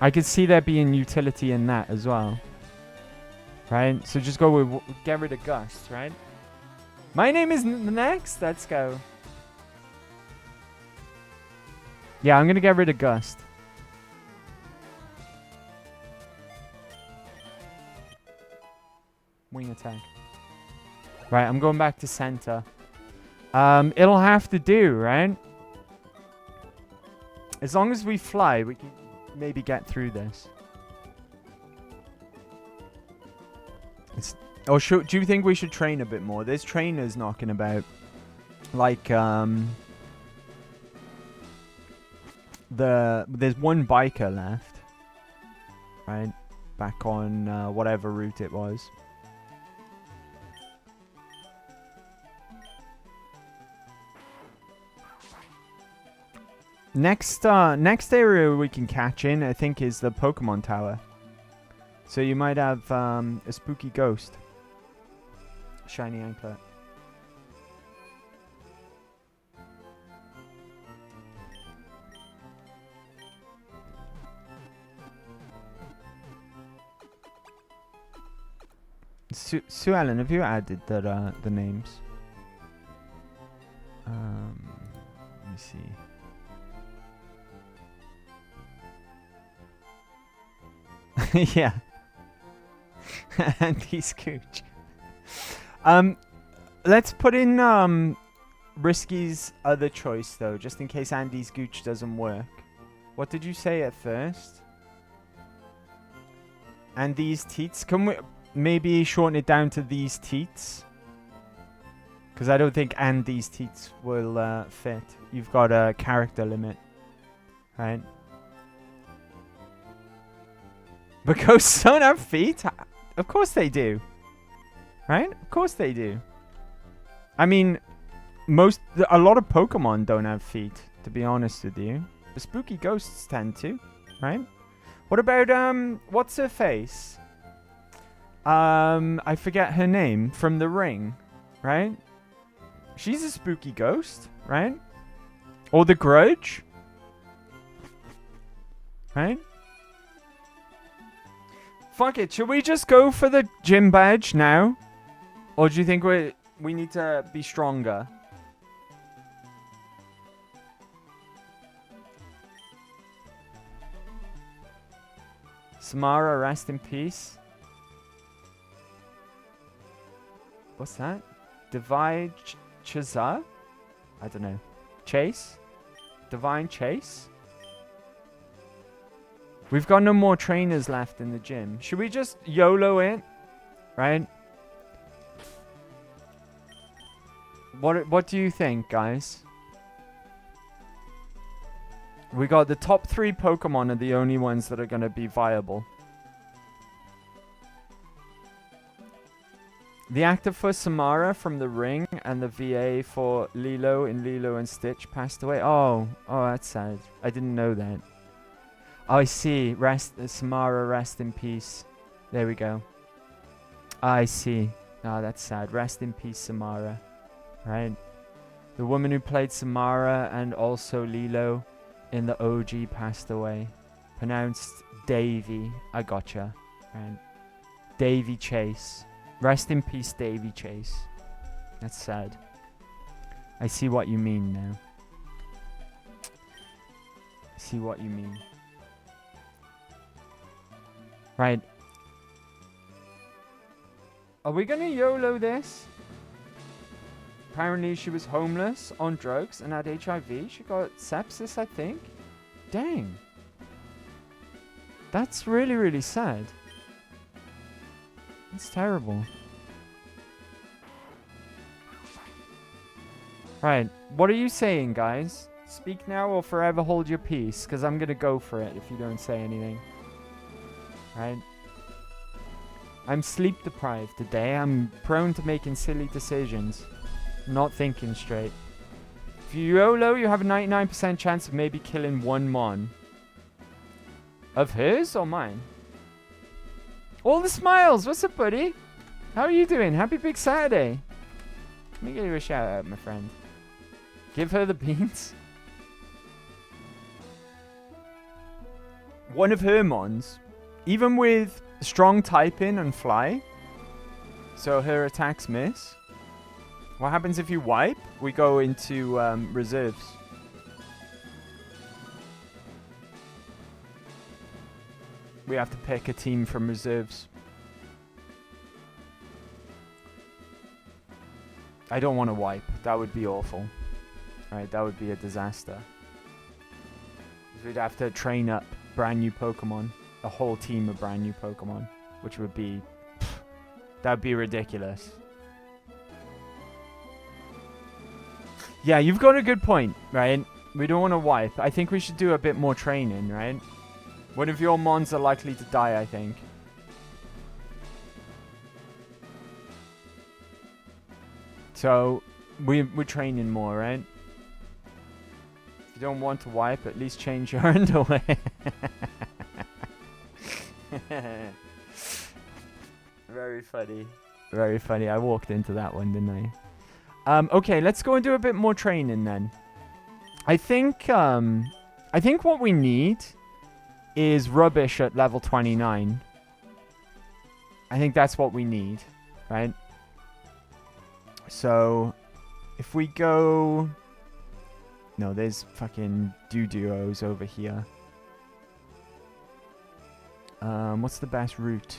[SPEAKER 1] I could see there being utility in that as well. Right? So just go with get rid of Gust, right? My name is next. Let's go. Yeah, I'm going to get rid of Gust. Wing attack. Right, I'm going back to center. It'll have to do, right? As long as we fly, we can maybe get through this. Do you think we should train a bit more? There's trainers knocking about. Like, there's one biker left. Right? Back on whatever route it was. Next area we can catch in, I think, is the Pokemon Tower. So you might have a spooky ghost. Shiny anklet. Sue Ellen, have you added the names? Let me see. Yeah. Andy Scooch. Let's put in Risky's other choice though, just in case Andy's Gooch doesn't work. What did you say at first? And these teats. Can we maybe shorten it down to these teats? Because I don't think and these teats will fit. You've got a character limit, right? But ghosts don't have feet? Of course they do. Right? Of course they do. I mean, a lot of Pokemon don't have feet, to be honest with you. The spooky ghosts tend to, right? What about, what's her face? I forget her name, from The Ring, right? She's a spooky ghost, right? Or The Grudge, right? Fuck it, should we just go for the gym badge now? Or do you think we need to be stronger? Samara, rest in peace. What's that? Divine Chaza? I don't know. Chase? Divine Chase? We've got no more trainers left in the gym. Should we just YOLO it? Right? What do you think, guys? We got the top 3 Pokemon are the only ones that are going to be viable. The actor for Samara from The Ring and the VA for Lilo in Lilo and Stitch passed away. Oh, that's sad. I didn't know that. Oh, I see. Samara, rest in peace. There we go. I see. Oh, that's sad. Rest in peace, Samara. Right? The woman who played Samara and also Lilo in the OG passed away. Pronounced Davy. I gotcha. Right. Davy Chase. Rest in peace, Davy Chase. That's sad. I see what you mean now. I see what you mean. Right. Are we gonna YOLO this? Apparently she was homeless, on drugs, and had HIV. She got sepsis, I think. Dang. That's really, really sad. It's terrible. Right. What are you saying, guys? Speak now or forever hold your peace, because I'm gonna go for it if you don't say anything. Right? I'm sleep deprived today. I'm prone to making silly decisions. Not thinking straight. If you YOLO, you have a 99% chance of maybe killing one Mon. Of hers or mine? All the smiles! What's up, buddy? How are you doing? Happy Big Saturday. Let me give you a shout out, my friend. Give her the beans. One of her Mons, even with strong typing and fly, so her attacks miss. What happens if you wipe? We go into reserves. We have to pick a team from reserves. I don't want to wipe. That would be awful. Right, that would be a disaster. We'd have to train up brand new Pokemon. A whole team of brand new Pokemon. Which would be... that would be ridiculous. Yeah, you've got a good point, right? We don't want to wipe. I think we should do a bit more training, right? One of your Mons are likely to die, I think. So, we're training more, right? If you don't want to wipe, at least change your underwear. Very funny. Very funny. I walked into that one, didn't I? Okay, let's go and do a bit more training then. I think what we need is Rubbish at level 29. I think that's what we need, right? So, if we go... No, there's fucking Duos over here. What's the best route?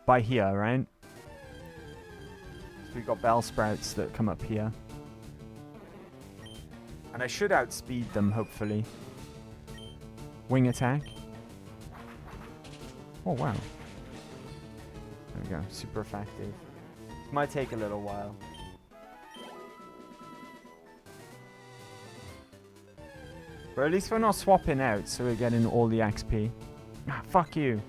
[SPEAKER 1] By here, right? We've got Bellsprouts that come up here. And I should outspeed them, hopefully. Wing attack. Oh, wow. There we go. Super effective. Might take a little while. But at least we're not swapping out, so we're getting all the XP. Ah, fuck you.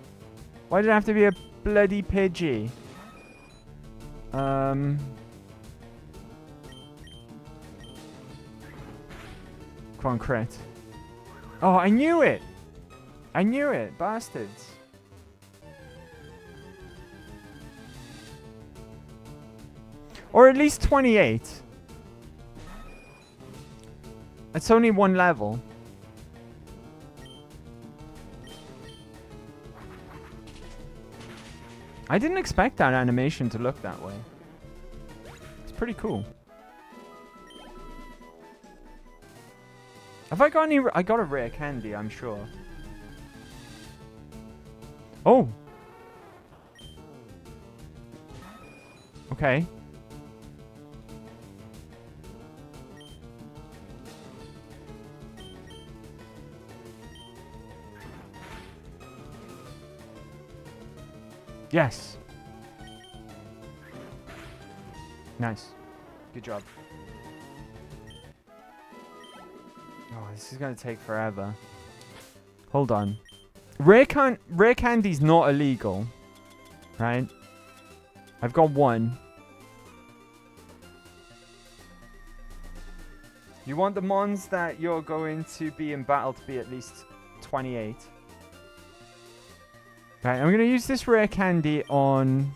[SPEAKER 1] Why did it have to be a bloody Pidgey? Come on, crit. Oh, I knew it! I knew it, bastards. Or at least 28. It's only one level. I didn't expect that animation to look that way. It's pretty cool. Have I got any... I got a rare candy, I'm sure. Oh. Okay. Yes. Nice. Good job. Oh, this is gonna take forever. Hold on. Rare candy's not illegal, right? I've got one. You want the mons that you're going to be in battle to be at least 28. Right, I'm going to use this rare candy on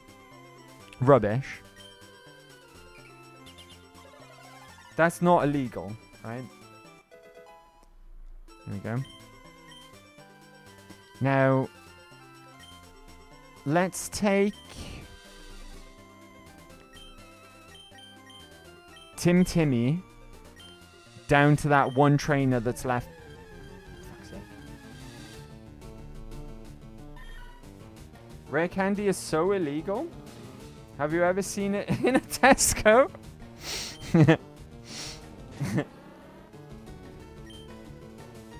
[SPEAKER 1] rubbish. That's not illegal, right? There we go. Now, let's take Timmy down to that one trainer that's left. Fuck's sake. Rare candy is so illegal. Have you ever seen it in a Tesco?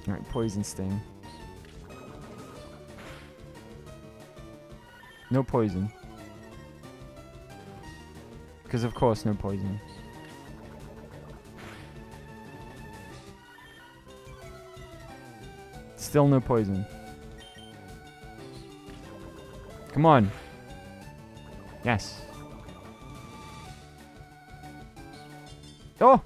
[SPEAKER 1] Alright, poison sting. No poison. Because of course no poison. Still no poison. Come on. Yes. Oh!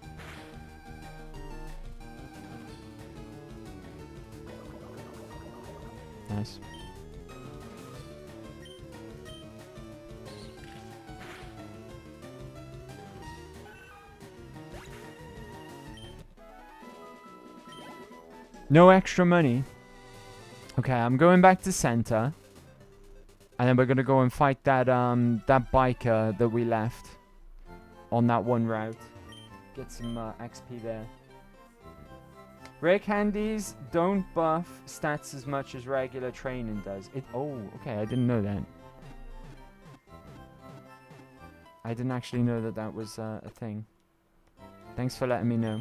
[SPEAKER 1] Nice. No extra money. Okay, I'm going back to center. And then we're gonna go and fight that that biker that we left on that one route. Get some XP there. Rare candies don't buff stats as much as regular training does. Oh, okay, I didn't know that. I didn't actually know that that was a thing. Thanks for letting me know.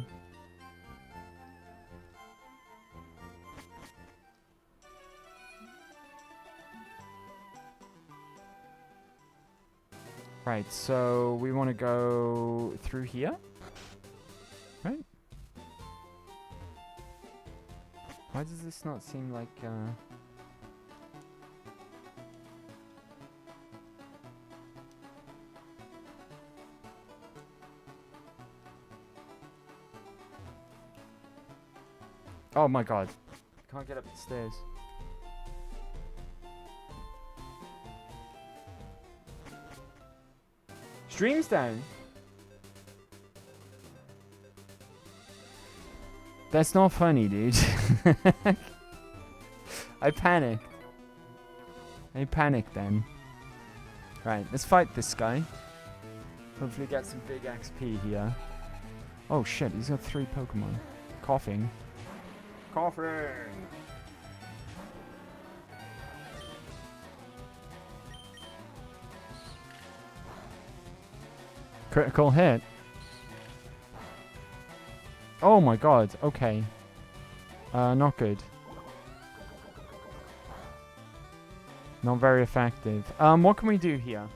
[SPEAKER 1] Right, so we want to go through here, right? Why does this not seem like, Oh my god. Can't get up the stairs. Stream's down. That's not funny, dude. I panicked. I panicked then. Right, let's fight this guy. Hopefully get some big XP here. Oh shit, he's got 3 Pokemon. Coughing. Coughing! Critical hit. Oh my god, okay. Not good. Not very effective. What can we do here?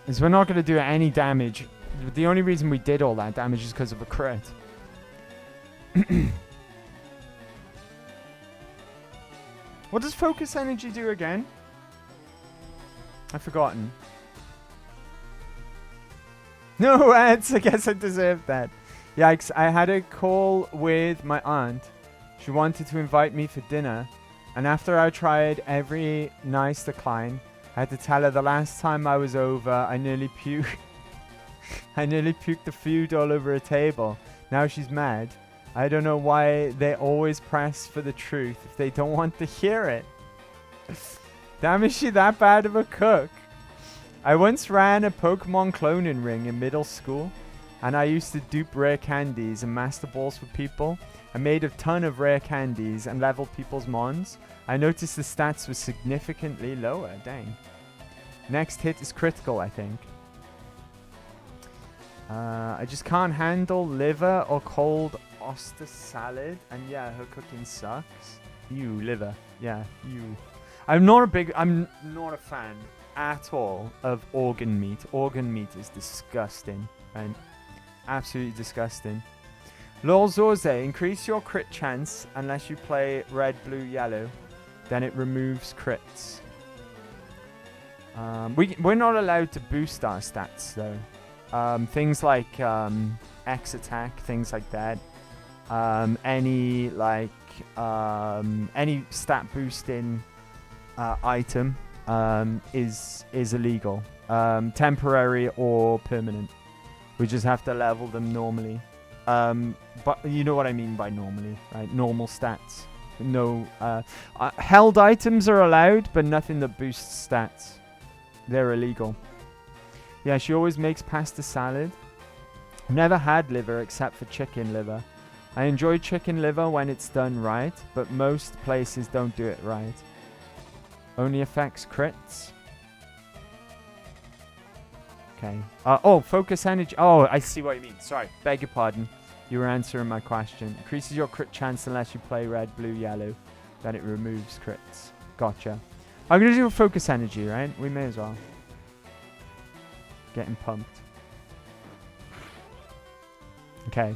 [SPEAKER 1] Is we're not going to do any damage. The only reason we did all that damage is because of a crit. What does focus energy do again? I've forgotten. No ads, I guess I deserved that. Yikes, I had a call with my aunt. She wanted to invite me for dinner. And after I tried every nice decline, I had to tell her the last time I was over, I nearly puked. I nearly puked the food all over a table. Now she's mad. I don't know why they always press for the truth if they don't want to hear it. Damn, is she that bad of a cook? I once ran a Pokemon cloning ring in middle school. and I used to dupe rare candies and master balls for people. I made a ton of rare candies and leveled people's mons. I noticed the stats were significantly lower. Dang. Next hit is critical, I think. I just can't handle liver or cold oyster salad. And yeah, her cooking sucks. You, liver. Yeah, you. I'm not a fan at all of organ meat. Organ meat is disgusting. Right? Absolutely disgusting. Lol Zorze, increase your crit chance unless you play red, blue, yellow. Then it removes crits. We're not allowed to boost our stats though. Things like X attack, things like that. Any stat boosting item is illegal. Temporary or permanent. We just have to level them normally. But you know what I mean by normally, right? Normal stats. No, held items are allowed, but nothing that boosts stats. They're illegal. Yeah, she always makes pasta salad. Never had liver except for chicken liver. I enjoy chicken liver when it's done right, but most places don't do it right. Only affects crits. Okay. Oh, focus energy. Oh, I see what you mean. Sorry. Beg your pardon. You were answering my question. Increases your crit chance unless you play red, blue, yellow. Then it removes crits. Gotcha. I'm going to do a focus energy, right? We may as well. Getting pumped. Okay.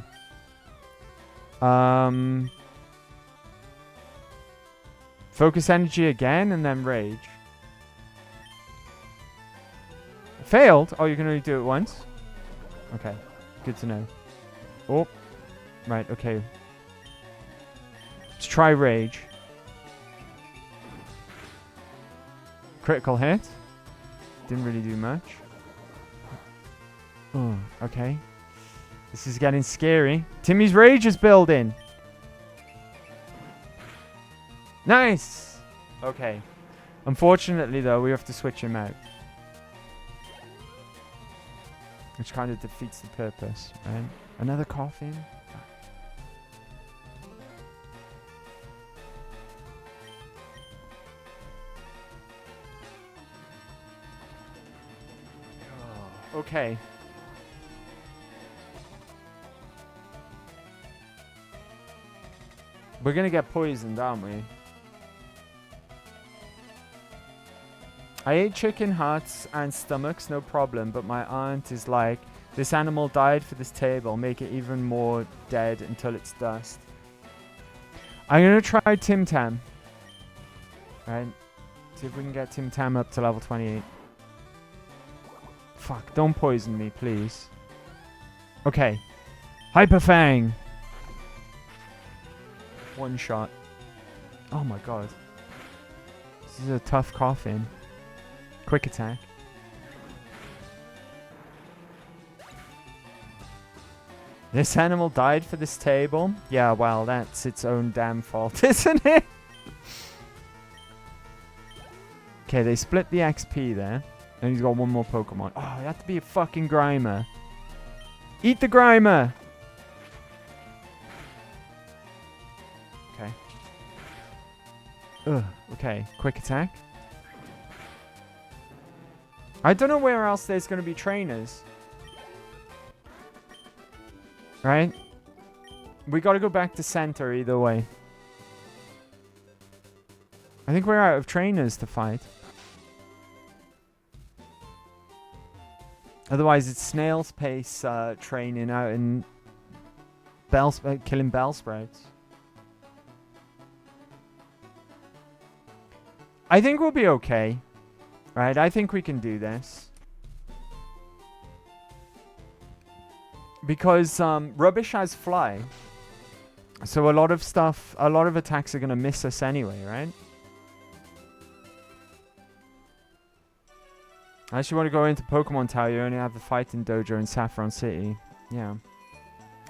[SPEAKER 1] Focus energy again and then rage. Failed? Oh, you can only do it once? Okay. Good to know. Oh. Right, okay. Let's try rage. Critical hit. Didn't really do much. Oh, okay. This is getting scary. Timmy's rage is building. Nice! Okay. Unfortunately, though, we have to switch him out. Which kind of defeats the purpose, right? Another coffin? Oh, okay. We're gonna get poisoned, aren't we? I ate chicken hearts and stomachs, no problem, but my aunt is like, this animal died for this table, make it even more dead until it's dust. I'm gonna try Tim Tam. Right? See if we can get Tim Tam up to level 28. Fuck, don't poison me, please. Okay. Hyper Fang! One shot. Oh my god. This is a tough coffin. Quick attack. This animal died for this table? Yeah, well, that's its own damn fault, isn't it? Okay, they split the XP there. And he's got one more Pokemon. Oh, you have to be a fucking Grimer. Eat the Grimer! Okay. Ugh, okay. Quick attack. I don't know where else there's going to be trainers. Right? We got to go back to center either way. I think we're out of trainers to fight. Otherwise, it's snail's pace training out in killing Bellsprouts. I think we'll be okay. Right, I think we can do this. Because Rubbish has Fly. So a lot of attacks are going to miss us anyway, right? Unless you want to go into Pokemon Tower, you only have the Fighting Dojo in Saffron City. Yeah.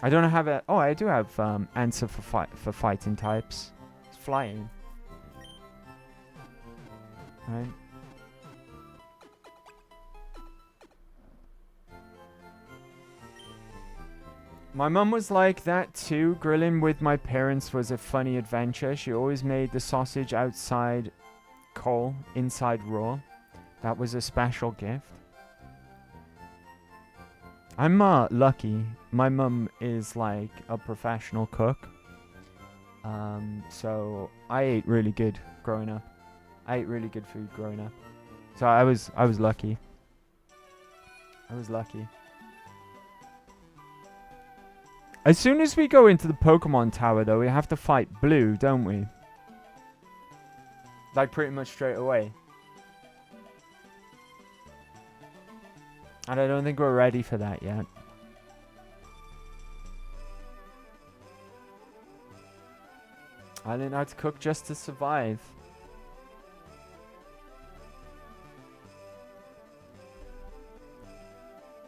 [SPEAKER 1] I don't have a... Oh, I do have answer for fighting types. It's flying. Right. My mum was like that too. Grilling with my parents was a funny adventure. She always made the sausage outside coal, inside raw. That was a special gift. I'm lucky. My mum is like a professional cook. So I ate really good growing up. I ate really good food growing up. So I was lucky. I was lucky. As soon as we go into the Pokemon Tower, though, we have to fight Blue, don't we? Like, pretty much straight away. And I don't think we're ready for that yet. I learned how to cook just to survive.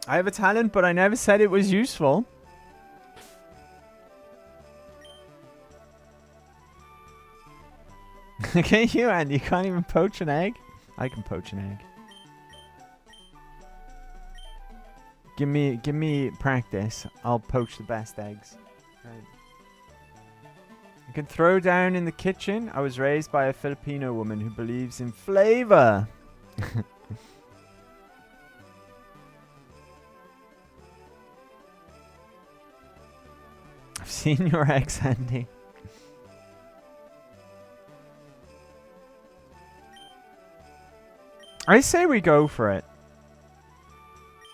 [SPEAKER 1] I have a talent, but I never said it was useful. Okay, you, Andy, you can't even poach an egg? I can poach an egg. Give me practice. I'll poach the best eggs. Right. You can throw down in the kitchen. I was raised by a Filipino woman who believes in flavor. I've seen your eggs, Andy. I say we go for it.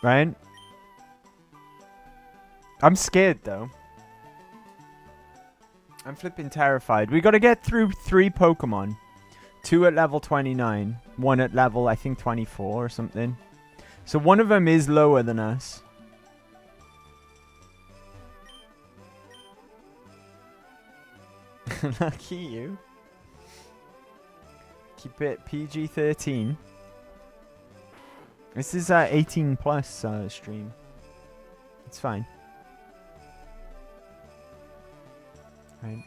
[SPEAKER 1] Right? I'm scared, though. I'm flipping terrified. We gotta get through 3 Pokemon. 2 at level 29. 1 at level, I think, 24 or something. So one of them is lower than us. Lucky you. Keep it PG-13. This is 18 plus stream. It's fine. Right.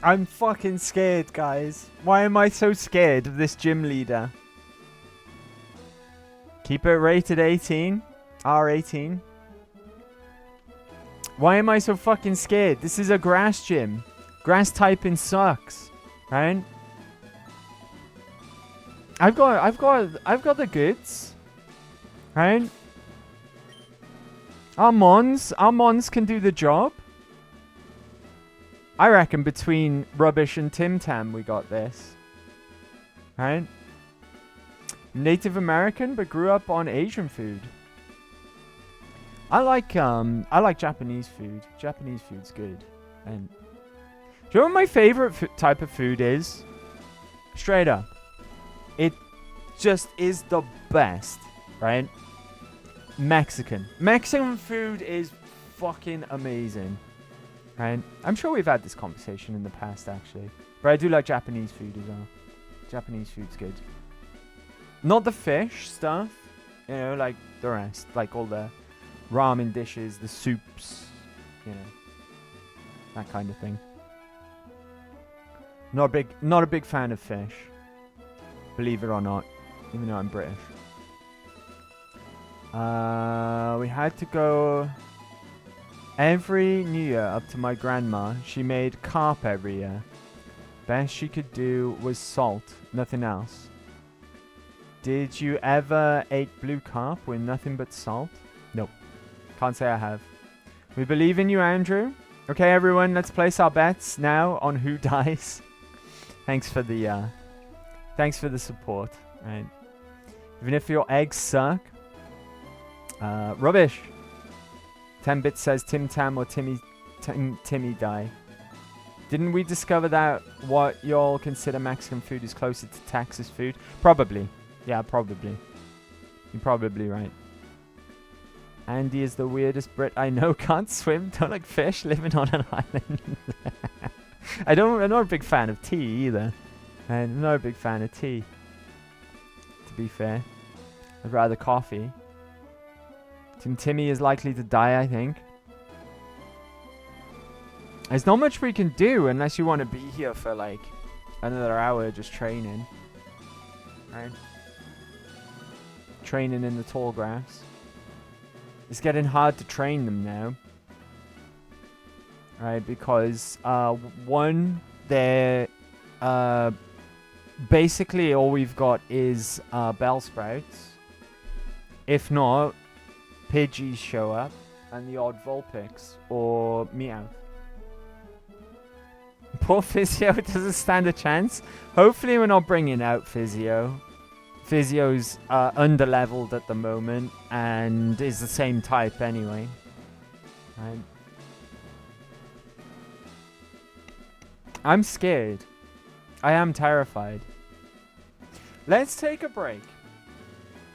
[SPEAKER 1] I'm fucking scared, guys. Why am I so scared of this gym leader? Keep it rated 18. R18. Why am I so fucking scared? This is a grass gym. Grass typing sucks. Right? I've got the goods. Right? Our Mons can do the job. I reckon between Rubbish and Tim Tam we got this. Right? Native American, but grew up on Asian food. I like Japanese food. Japanese food's good. And do you know what my favorite type of food is? Straight up. It just is the best, right? Mexican. Mexican food is fucking amazing. Right? I'm sure we've had this conversation in the past, actually. But I do like Japanese food as well. Japanese food's good. Not the fish stuff. You know, like the rest. Like all the ramen dishes, the soups. You know. That kind of thing. Not a big fan of fish. Believe it or not. Even though I'm British. We had to go every New Year up to my grandma. She made carp every year. Best she could do was salt, nothing else. Did you ever eat blue carp with nothing but salt? Nope. Can't say I have. We believe in you, Andrew. Okay, everyone, let's place our bets now on who dies. Thanks for the support. Right. Even if your eggs suck. Rubbish. 10-bit says Tim Tam or Timmy die. Didn't we discover that what y'all consider Mexican food is closer to Texas food? Probably. Yeah, probably. You're probably right. Andy is the weirdest Brit I know. Can't swim, don't like fish, living on an island. I'm not a big fan of tea either. I'm not a big fan of tea. To be fair. I'd rather coffee. Timmy is likely to die, I think. There's not much we can do unless you want to be here for like another hour just training. Right? Training in the tall grass. It's getting hard to train them now. Right? Because, one, they're, basically all we've got is, bell sprouts. If not, Pidgeys show up. And the odd Vulpix or Meowth. Poor Physio doesn't stand a chance. Hopefully we're not bringing out Physio. Physio's under-leveled at the moment and is the same type anyway. Right. I'm scared. I am terrified. Let's take a break.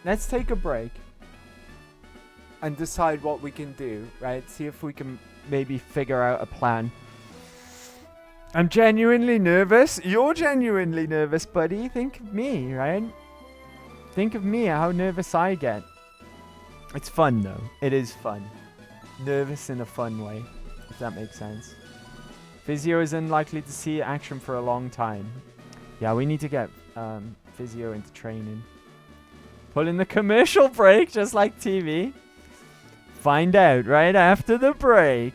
[SPEAKER 1] Let's take a break. And decide what we can do, right? See if we can maybe figure out a plan. I'm genuinely nervous. You're genuinely nervous, buddy. Think of me, right? Think of me, how nervous I get. It's fun, though. It is fun. Nervous in a fun way, if that makes sense. Physio is unlikely to see action for a long time. Yeah, we need to get Physio into training. Pull in the commercial break, just like TV. Find out right after the break.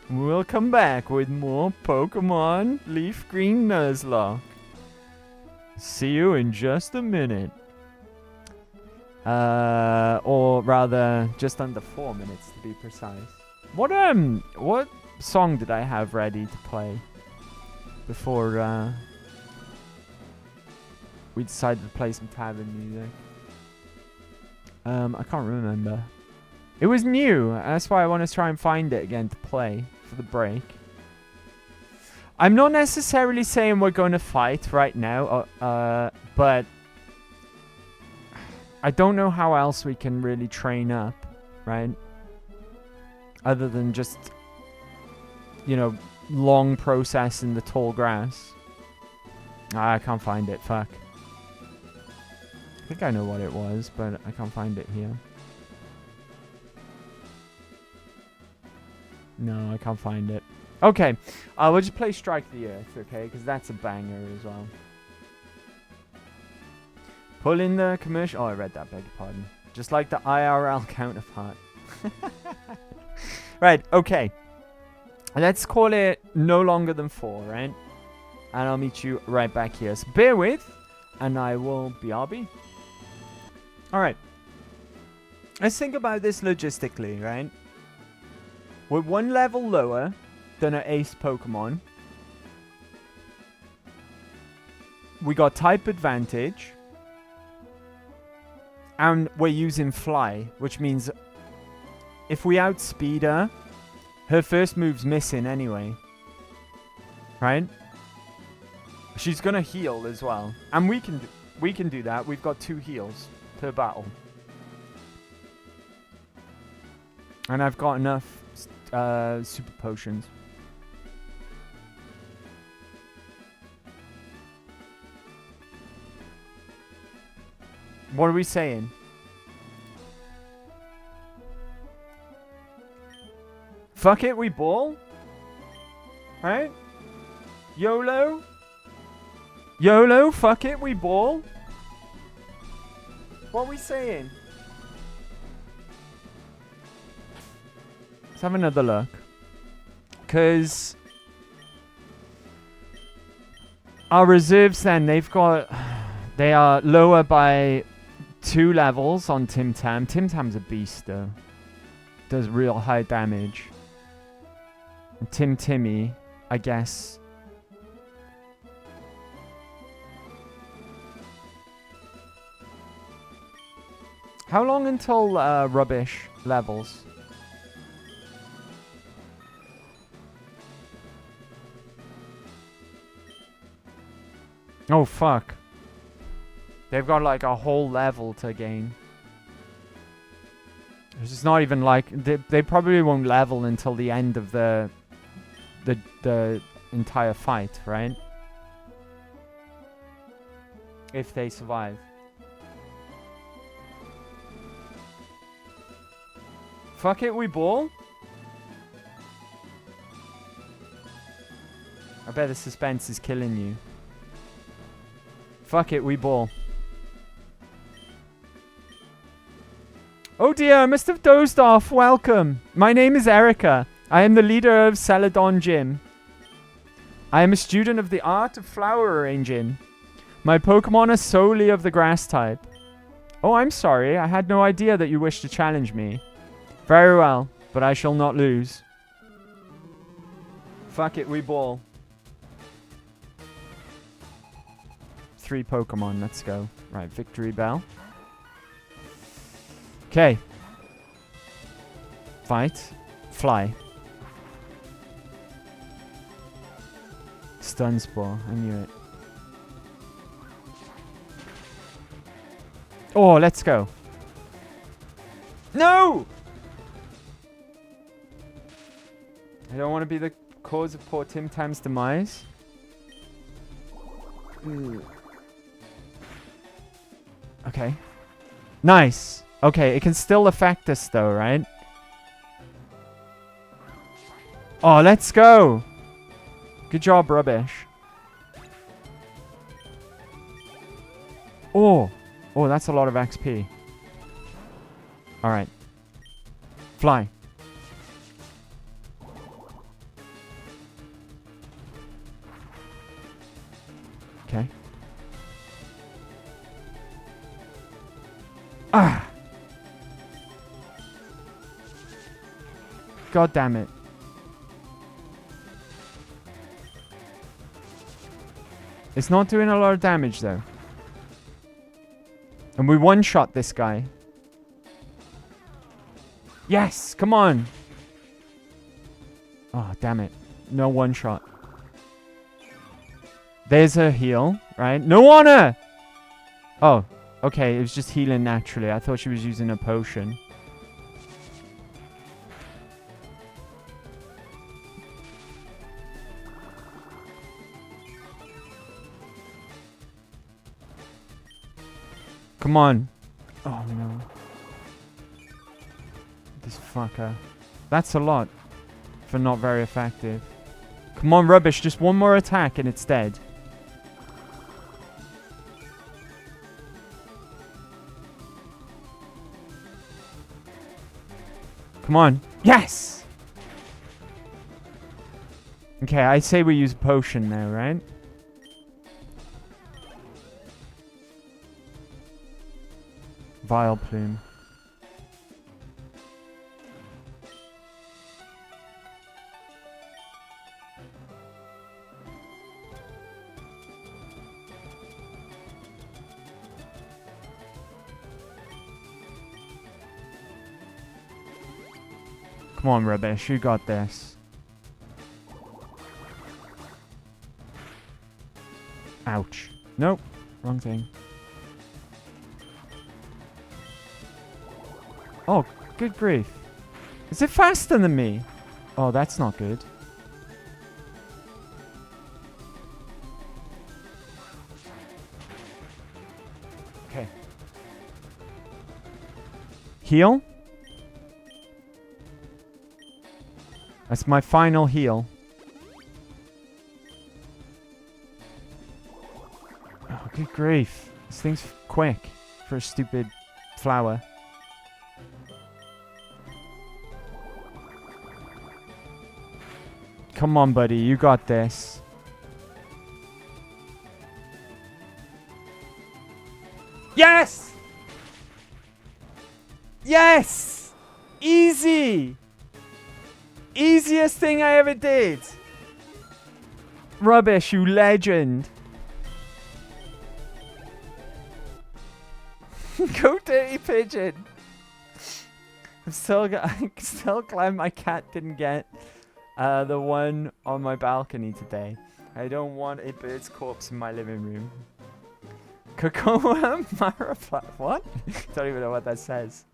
[SPEAKER 1] We'll come back with more Pokemon Leaf Green Nuzlocke. See you in just a minute. Or rather, just under 4 minutes to be precise. What song did I have ready to play before we decided to play some tavern music? I can't remember. It was new. That's why I want to try and find it again to play for the break. I'm not necessarily saying we're going to fight right now, but I don't know how else we can really train up, right? Other than just, you know, long process in the tall grass. I can't find it. Fuck. I think I know what it was, but I can't find it here. No, I can't find it. Okay, we'll just play Strike the Earth, okay? Because that's a banger as well. Pull in the commercial... Oh, I read that, beg your pardon. Just like the IRL counterpart. Right, okay. Let's call it no longer than 4, right? And I'll meet you right back here. So bear with, and I will BRB. Alright. Let's think about this logistically, right? We're 1 level lower than an ace Pokemon. We got type advantage. And we're using Fly, which means if we outspeed her, her first move's missing anyway. Right? She's gonna heal as well. And we can do that. We've got 2 heals per battle. And I've got enough super potions. What are we saying? Fuck it, we ball? Right? YOLO? YOLO, fuck it, we ball? What are we saying? Let's have another look. Because our reserves then, they are lower by 2 levels on Tim Tam. Tim Tam's a beast though. Does real high damage. And Tim Timmy, I guess. How long until Rubbish levels? Oh, fuck. They've got like a whole level to gain. It's just not even like... They probably won't level until the end of the entire fight, right? If they survive. Fuck it, we ball? I bet the suspense is killing you. Fuck it, we ball. Oh dear, I must have dozed off. Welcome. My name is Erica. I am the leader of Celadon Gym. I am a student of the art of flower arranging. My Pokemon are solely of the grass type. Oh, I'm sorry. I had no idea that you wished to challenge me. Very well, but I shall not lose. Fuck it, we ball. 3 Pokemon, let's go. Right, victory bell. Okay. Fight. Fly. Stun Spore, I knew it. Oh, let's go. No! I don't want to be the cause of poor Tim Tam's demise. Okay. Nice. Okay, it can still affect us though, right? Oh, let's go. Good job, Rubbish. Oh. Oh, that's a lot of XP. Alright. Fly. Okay. Ah! God damn it. It's not doing a lot of damage though. And we one-shot this guy. Yes! Come on! Oh, damn it. No one-shot. There's a heal, right? No honor! Oh, okay. It was just healing naturally. I thought she was using a potion. Come on. Oh, no. This fucker. That's a lot for not very effective. Come on, Rubbish. Just one more attack and it's dead. Come on. Yes! Okay, I say we use a potion now, right? Vile Plume. Come on, Rubbish, you got this. Ouch. Nope, wrong thing. Oh, good grief. Is it faster than me? Oh, that's not good. Okay. Heal? That's my final heal. Oh, good grief. This thing's quick for a stupid flower. Come on, buddy. You got this. Yes! Yes! Easy! Easiest thing I ever did. Rubbish, you legend. Go Dirty Pigeon. I'm still glad my cat didn't get the one on my balcony today. I don't want a bird's corpse in my living room. Cocoa Marapla. What? Don't even know what that says.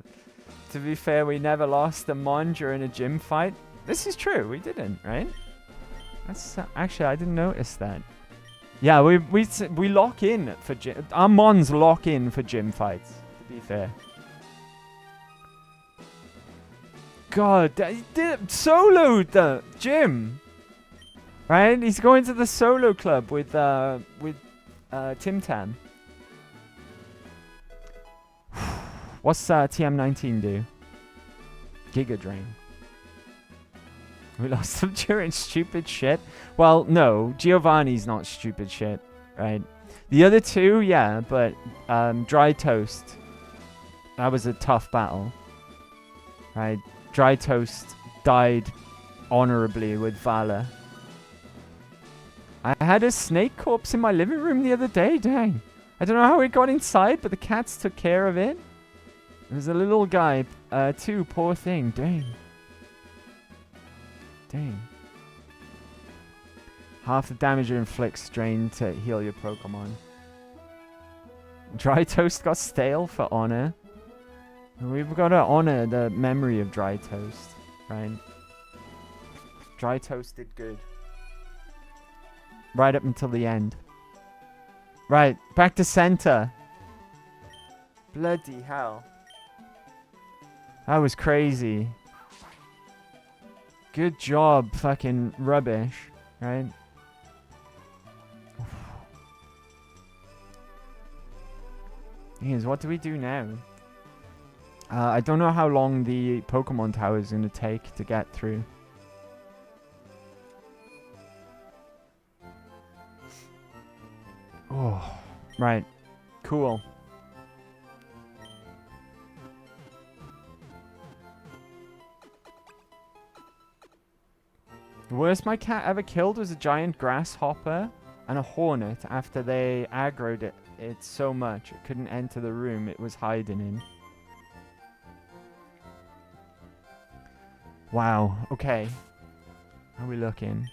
[SPEAKER 1] To be fair, we never lost a Mon during a gym fight. This is true. We didn't, right? That's actually, I didn't notice that. Yeah, we lock in for gym. Our Mons lock in for gym fights. To be fair. God, I did soloed the gym. Right? He's going to the solo club with Tim Tam. What's TM19 do? Giga Drain. We lost him during stupid shit. Well, no, Giovanni's not stupid shit, right? The other two, yeah, but Dry Toast. That was a tough battle. Right? Dry Toast died honorably with Valor. I had a snake corpse in my living room the other day, dang. I don't know how it got inside, but the cats took care of it. There's a little guy, too, poor thing, dang. Dang. Half the damage it inflicts drain to heal your Pokemon. Dry Toast got stale for honor. We've got to honor the memory of Dry Toast, right? Dry Toast did good. Right up until the end. Right, back to center. Bloody hell. That was crazy. Good job, fucking rubbish, right? Thing is, what do we do now? I don't know how long the Pokemon Tower is going to take to get through. Oh, right. Cool. The worst my cat ever killed was a giant grasshopper and a hornet after they aggroed it so much it couldn't enter the room it was hiding in. Wow, okay. How are we looking?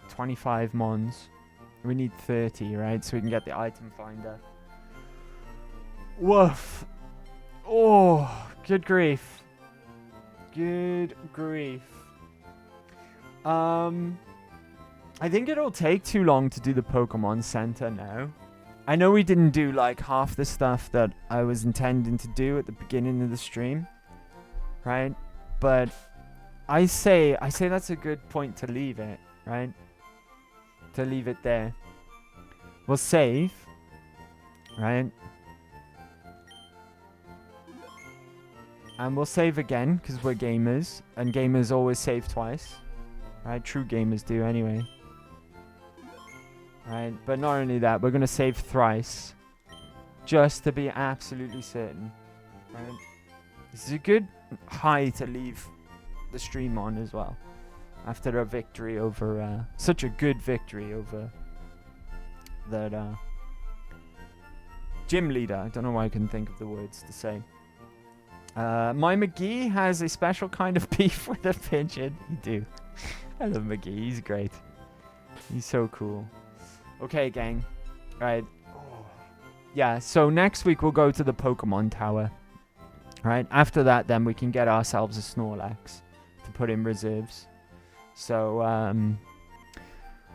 [SPEAKER 1] 25 mons. We need 30, right? So we can get the item finder. Woof. Oh, good grief. Good grief. I think it'll take too long to do the Pokemon Center now. I know we didn't do like half the stuff that I was intending to do at the beginning of the stream, right? But I say that's a good point to leave it, right? To leave it there. We'll save, right? And we'll save again, because we're gamers. And gamers always save twice. Right? True gamers do anyway. Right? But not only that, we're going to save thrice. Just to be absolutely certain. Right? This is a good high to leave the stream on as well. After a victory over... such a good victory over... that, gym leader. I don't know why I couldn't think of the words to say. My McGee has a special kind of beef with a pigeon. You do. I love McGee. He's great. He's so cool. Okay, gang. Alright. Yeah, so next week we'll go to the Pokemon Tower. Right? After that, then we can get ourselves a Snorlax to put in reserves. So, I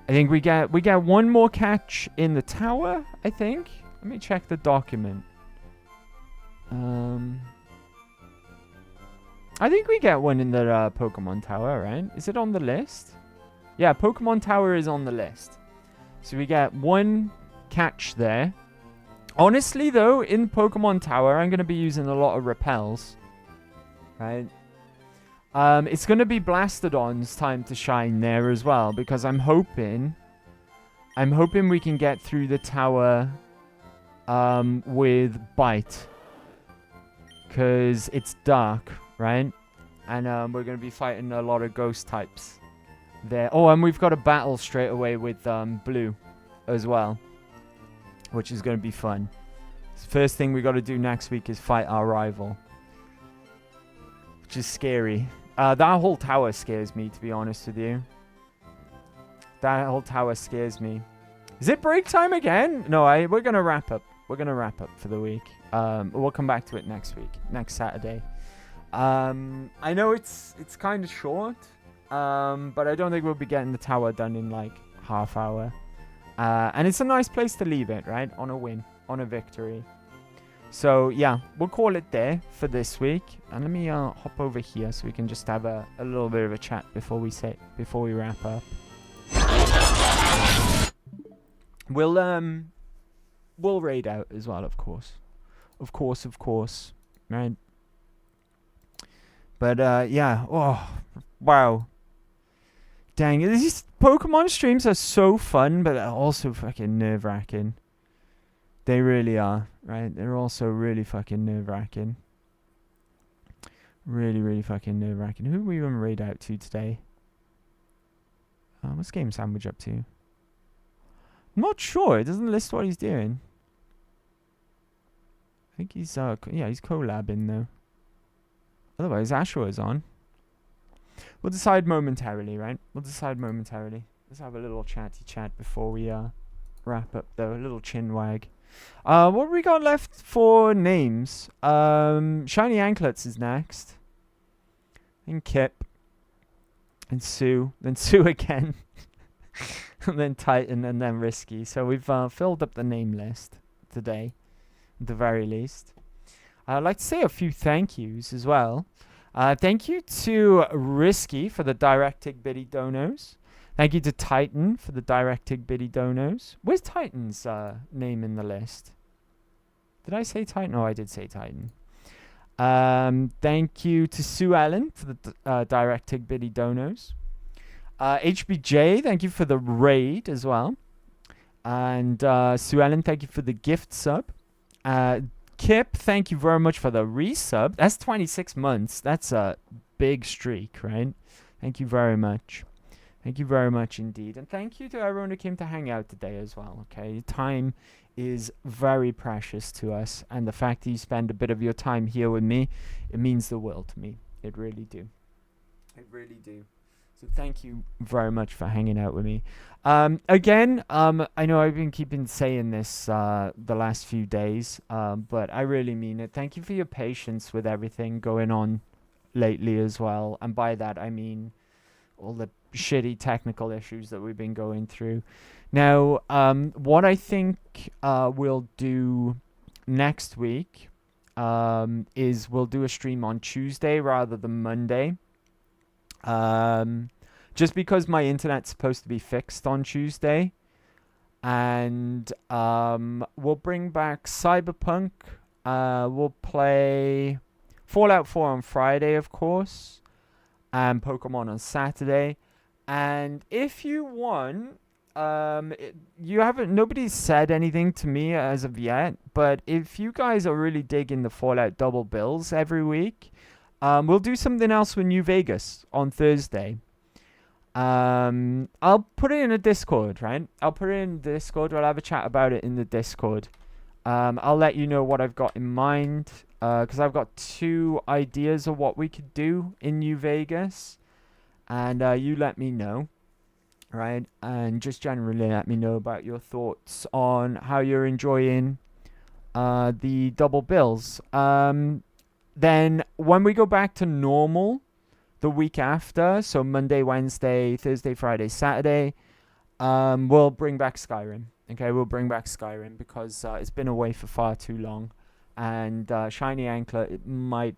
[SPEAKER 1] think we get one more catch in the tower, I think. Let me check the document. I think we get one in the Pokemon Tower, right? Is it on the list? Yeah, Pokemon Tower is on the list. So we get one catch there. Honestly, though, in Pokemon Tower, I'm going to be using a lot of repels. Right? It's going to be Blastodon's time to shine there as well. Because I'm hoping we can get through the tower with Bite. Because it's dark. Right? And we're going to be fighting a lot of ghost types there. Oh, and we've got a battle straight away with Blue as well. Which is going to be fun. First thing we got to do next week is fight our rival. Which is scary. That whole tower scares me, to be honest with you. That whole tower scares me. Is it break time again? No, we're going to wrap up. We're going to wrap up for the week. We'll come back to it next week. Next Saturday. I know it's kind of short, but I don't think we'll be getting the tower done in like half hour. And it's a nice place to leave it, right? On a win, on a victory. So yeah, we'll call it there for this week. And let me hop over here so we can just have a little bit of a chat before we wrap up. We'll raid out as well, of course. Of course. Right. But yeah, oh wow. Dang, these Pokemon streams are so fun, but they're also fucking nerve-wracking. They really are, right? They're also really fucking nerve-wracking. Really fucking nerve-wracking. Who are we going to raid out to today? What's Game Sandwich up to? I'm not sure. It doesn't list what he's doing. I think he's, he's collabing though. Otherwise, Ashura is on. We'll decide momentarily, right? Let's have a little chatty chat before we wrap up though. A little chin wag. What have we got left for names? Shiny Anklets is next. Then Kip. And Sue. Then Sue again. And then Titan and then Risky. So we've filled up the name list today. At the very least. I'd like to say a few thank yous as well. Thank you to Risky for the Directic Biddy donos. Thank you to Titan for the Directic Biddy donos. Where's Titan's name in the list? Did I say Titan? Oh, I did say Titan. Thank you to Sue Ellen for the Directic Biddy donos. HBJ, thank you for the raid as well. And Sue Ellen, thank you for the gift sub. Kip, thank you very much for the resub. That's 26 months. That's a big streak, right? Thank you very much. Thank you very much indeed. And thank you to everyone who came to hang out today as well, okay? Time is very precious to us. And the fact that you spend a bit of your time here with me, it means the world to me. It really do. It really do. So thank you very much for hanging out with me. Again, I know I've been keeping saying this the last few days, but I really mean it. Thank you for your patience with everything going on lately as well. And by that, I mean all the shitty technical issues that we've been going through. Now, what I think we'll do next week is we'll do a stream on Tuesday rather than Monday. Just because my internet's supposed to be fixed on Tuesday. And we'll bring back Cyberpunk. We'll play Fallout 4 on Friday, of course. And Pokemon on Saturday. And if you want, nobody's said anything to me as of yet. But if you guys are really digging the Fallout double bills every week, we'll do something else with New Vegas on Thursday. I'll put it in a Discord, right? I'll put it in the Discord. We'll have a chat about it in the Discord. I'll let you know what I've got in mind. Because I've got 2 ideas of what we could do in New Vegas. And you let me know. Right? And just generally let me know about your thoughts on how you're enjoying the double bills. Then when we go back to normal the week after, so Monday, Wednesday, Thursday, Friday, Saturday, we'll bring back Skyrim. Okay, we'll bring back Skyrim because it's been away for far too long. And Shiny Anklet it might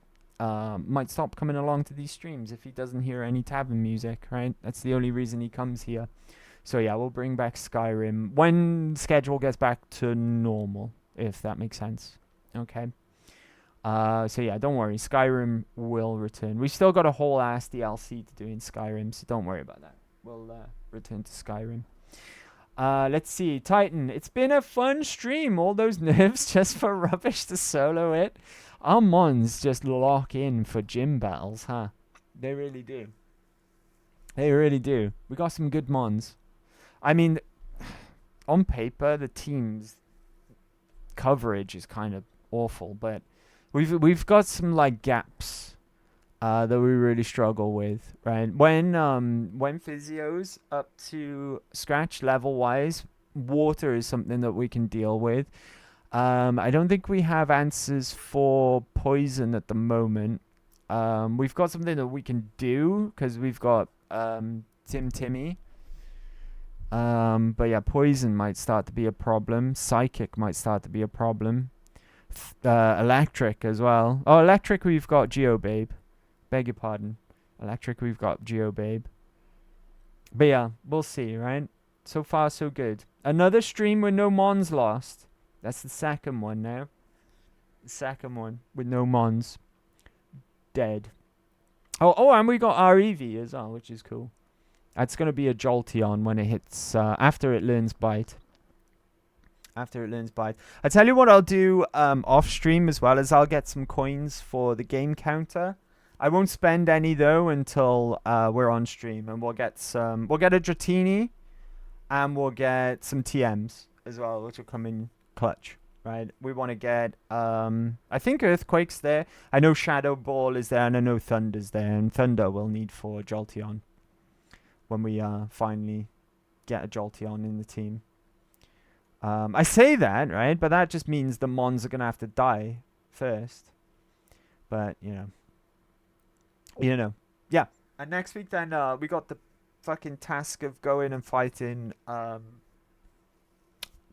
[SPEAKER 1] stop coming along to these streams if he doesn't hear any tavern music, right? That's the only reason he comes here. So yeah, we'll bring back Skyrim when schedule gets back to normal, if that makes sense. Okay. So yeah, don't worry. Skyrim will return. We've still got a whole ass DLC to do in Skyrim, so don't worry about that. We'll return to Skyrim. Let's see. Titan, it's been a fun stream. All those nerves just for rubbish to solo it. Our mons just lock in for gym battles, huh? They really do. They really do. We got some good mons. I mean, on paper, the team's coverage is kind of awful, but we've got some like gaps that we really struggle with, right? When Physio's up to scratch level wise, water is something that we can deal with. I don't think we have answers for poison at the moment. We've got something that we can do because we've got Timmy. But yeah, poison might start to be a problem. Psychic might start to be a problem. Electric as well. Oh, Electric, we've got GeoBabe. Beg your pardon. Electric, we've got GeoBabe. But yeah, we'll see, right? So far, so good. Another stream with no mons lost. That's the second one now. The second one with no mons. Dead. Oh, and we got REV as well, which is cool. That's going to be a Jolteon when it hits, after it learns Bite. After it learns Bite. I tell you what I'll do off stream as well, is I'll get some coins for the game counter. I won't spend any though until we're on stream, and we'll get a Dratini, and we'll get some TMs as well, which will come in clutch, right? We want to get, I think Earthquake's there. I know Shadow Ball is there, and I know Thunder's there, and Thunder we'll need for Jolteon when we finally get a Jolteon in the team. I say that, right? But that just means the Mons are going to have to die first. But, you know. Yeah. And next week then, we got the fucking task of going and fighting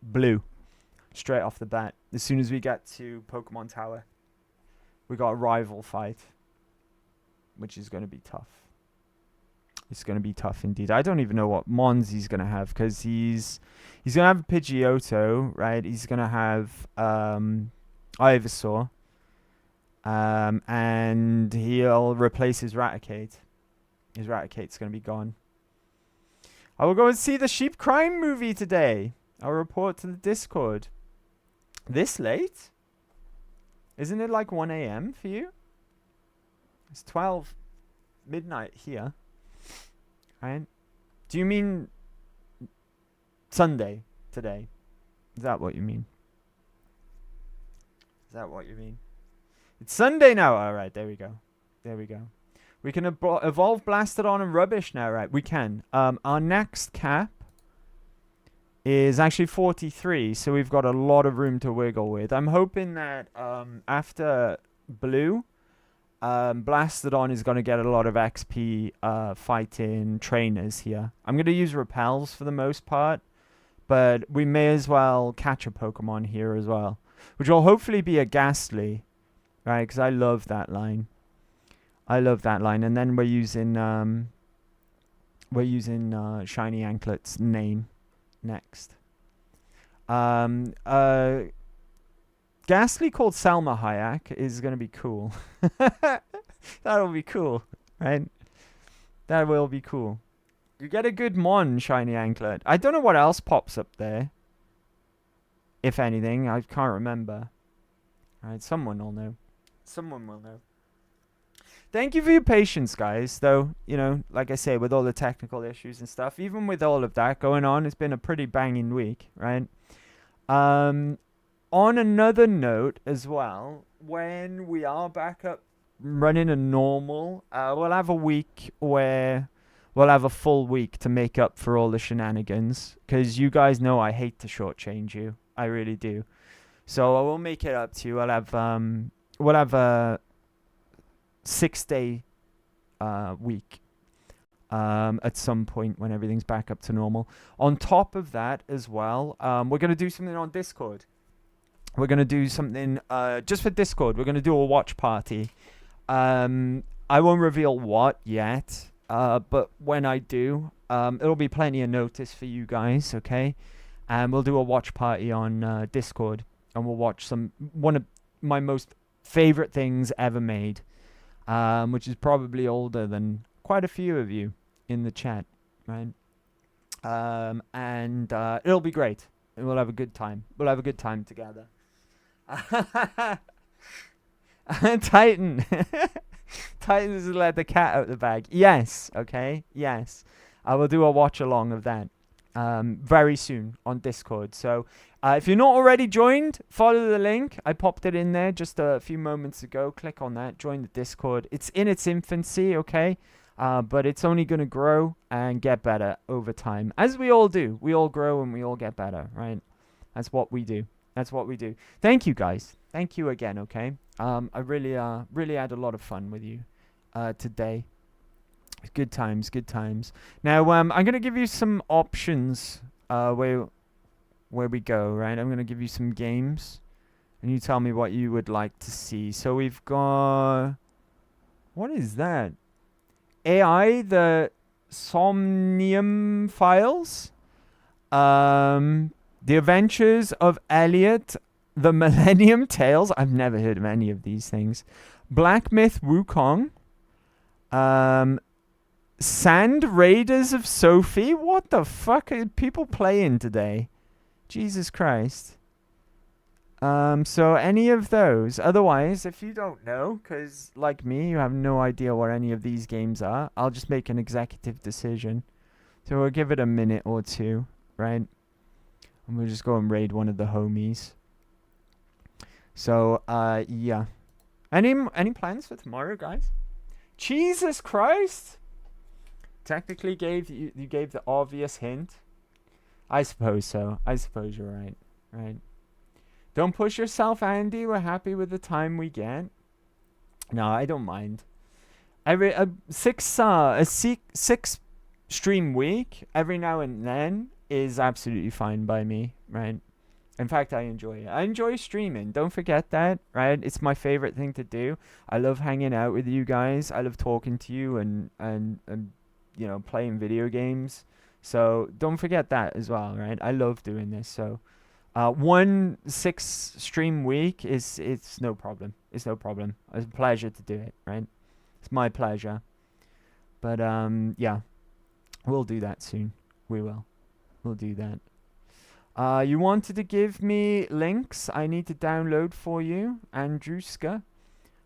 [SPEAKER 1] Blue. Straight off the bat. As soon as we get to Pokemon Tower. We got a rival fight. Which is going to be tough. It's going to be tough indeed. I don't even know what Mons he's going to have. Because he's going to have a Pidgeotto, right? He's going to have Ivysaur. And he'll replace his Raticate. His Raticate's going to be gone. I will go and see the Sheep Crime movie today. I'll report to the Discord. This late? Isn't it like 1 a.m. for you? It's 12 midnight here. Right? Do you mean Sunday today? Is that what you mean? Is that what you mean? It's Sunday now. All right, there we go. There we go. We can evolve Blastodon and Rubbish now, right? We can. Our next cap is actually 43, so we've got a lot of room to wiggle with. I'm hoping that after Blue, Blastodon is going to get a lot of XP fighting trainers here. I'm going to use Repels for the most part, but we may as well catch a Pokemon here as well, which will hopefully be a Ghastly, right? Because I love that line. I love that line. And then we're using Shiny Anklet's name next. Ghastly called Selma Hayek is going to be cool. That'll be cool, right? That will be cool. You get a good Mon, Shiny Anklet. I don't know what else pops up there. If anything, I can't remember. Alright, someone will know. Someone will know. Thank you for your patience, guys. Though, you know, like I say, with all the technical issues and stuff, even with all of that going on, it's been a pretty banging week, right? On another note as well, when we are back up running a normal, we'll have a week where we'll have a full week to make up for all the shenanigans. Because you guys know I hate to shortchange you. I really do. So I will make it up to you. We'll have a 6-day week at some point when everything's back up to normal. On top of that as well, we're going to do something on Discord. We're going to do something just for Discord. We're going to do a watch party. I won't reveal what yet, but when I do, it'll be plenty of notice for you guys, okay? And we'll do a watch party on Discord, and we'll watch one of my most favorite things ever made, which is probably older than quite a few of you in the chat, right? And it'll be great. We'll have a good time. We'll have a good time together. Titan. Titan has let the cat out the bag. Yes, okay, yes. I will do a watch along of that very soon on Discord. So if you're not already joined, follow the link. I popped it in there just a few moments ago. Click on that. Join the Discord. It's in its infancy, okay? But it's only going to grow and get better over time. As we all do. We all grow and we all get better, right? That's what we do. That's what we do. Thank you, guys. Thank you again, okay? I really had a lot of fun with you today. Good times, good times. Now, I'm going to give you some options where we go, right? I'm going to give you some games and you tell me what you would like to see. So we've got, what is that? AI, the Somnium Files, The Adventures of Elliot, The Millennium Tales. I've never heard of any of these things. Black Myth Wukong, Sand Raiders of Sophie. What the fuck are people playing today? Jesus Christ. So any of those. Otherwise, if you don't know, because like me, you have no idea what any of these games are, I'll just make an executive decision. So we'll give it a minute or two, right? And we'll just go and raid one of the homies. So, yeah. Any plans for tomorrow, guys? Jesus Christ! Technically you gave the obvious hint. I suppose so. I suppose you're right. Right. Don't push yourself, Andy. We're happy with the time we get. No, I don't mind. Every six stream week every now and then is absolutely fine by me, right? In fact, I enjoy it. I enjoy streaming. Don't forget that, right? It's my favorite thing to do. I love hanging out with you guys. I love talking to you and you know, playing video games. So don't forget that as well, right? I love doing this. So 1 6 stream week it's no problem. It's no problem. It's a pleasure to do it, right? It's my pleasure. But yeah, we'll do that soon. We will. We'll do that. You wanted to give me links I need to download for you, Andrewska,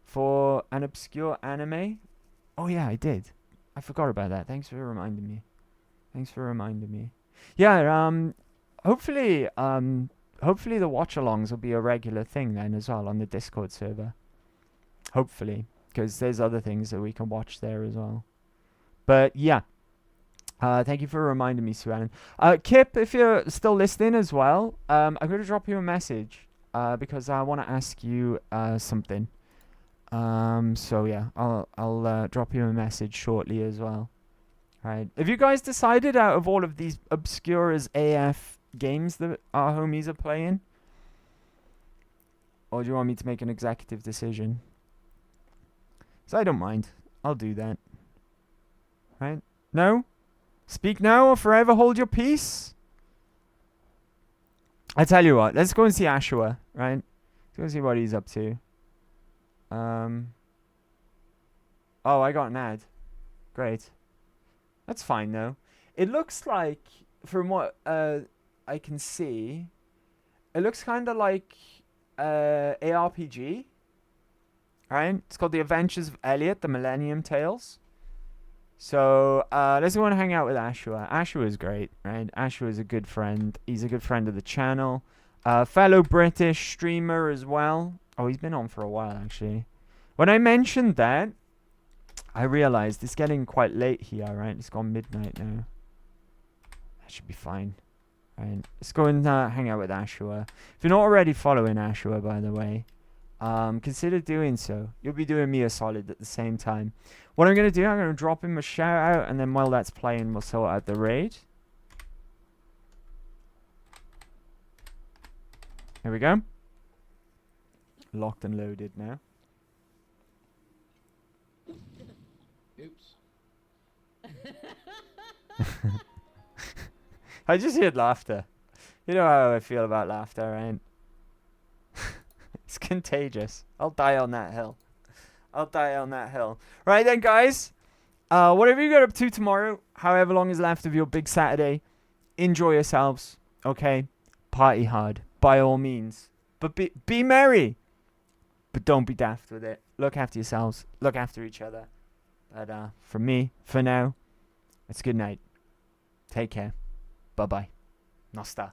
[SPEAKER 1] for an obscure anime. Oh yeah, I did. I forgot about that. Thanks for reminding me. Yeah, hopefully the watch-alongs will be a regular thing then as well on the Discord server. Hopefully, because there's other things that we can watch there as well. But yeah. Thank you for reminding me, Sue Ellen. Kip, if you're still listening as well, I'm going to drop you a message because I want to ask you something. So yeah, I'll drop you a message shortly as well. Right. Have you guys decided out of all of these obscure as AF games that our homies are playing? Or do you want me to make an executive decision? So I don't mind. I'll do that. Right? No? Speak now or forever hold your peace? I tell you what, let's go and see Ashua, right? Let's go and see what he's up to. Oh, I got an ad. Great. That's fine though. It looks like, from what I can see, it looks kind of like ARPG. Right? It's called The Adventures of Elliot, The Millennium Tales. So, let's go and hang out with Ashua. Ashua is great, right? Ashua is a good friend. He's a good friend of the channel. Fellow British streamer as well. Oh, he's been on for a while, actually. When I mentioned that, I realized it's getting quite late here, right? It's gone midnight now. That should be fine. Right. Let's go and hang out with Ashua. If you're not already following Ashua, by the way, consider doing so. You'll be doing me a solid at the same time. What I'm going to do, I'm going to drop him a shout out, and then while that's playing, we'll sort out the raid. Here we go. Locked and loaded now.
[SPEAKER 6] Oops.
[SPEAKER 1] I just heard laughter. You know how I feel about laughter, right? It's contagious. I'll die on that hill. Right then, guys. Whatever you get up to tomorrow, however long is left of your big Saturday, enjoy yourselves. Okay? Party hard, by all means. But be merry. But don't be daft with it. Look after yourselves. Look after each other. But from me, for now, it's good night. Take care. Bye-bye. Nosta.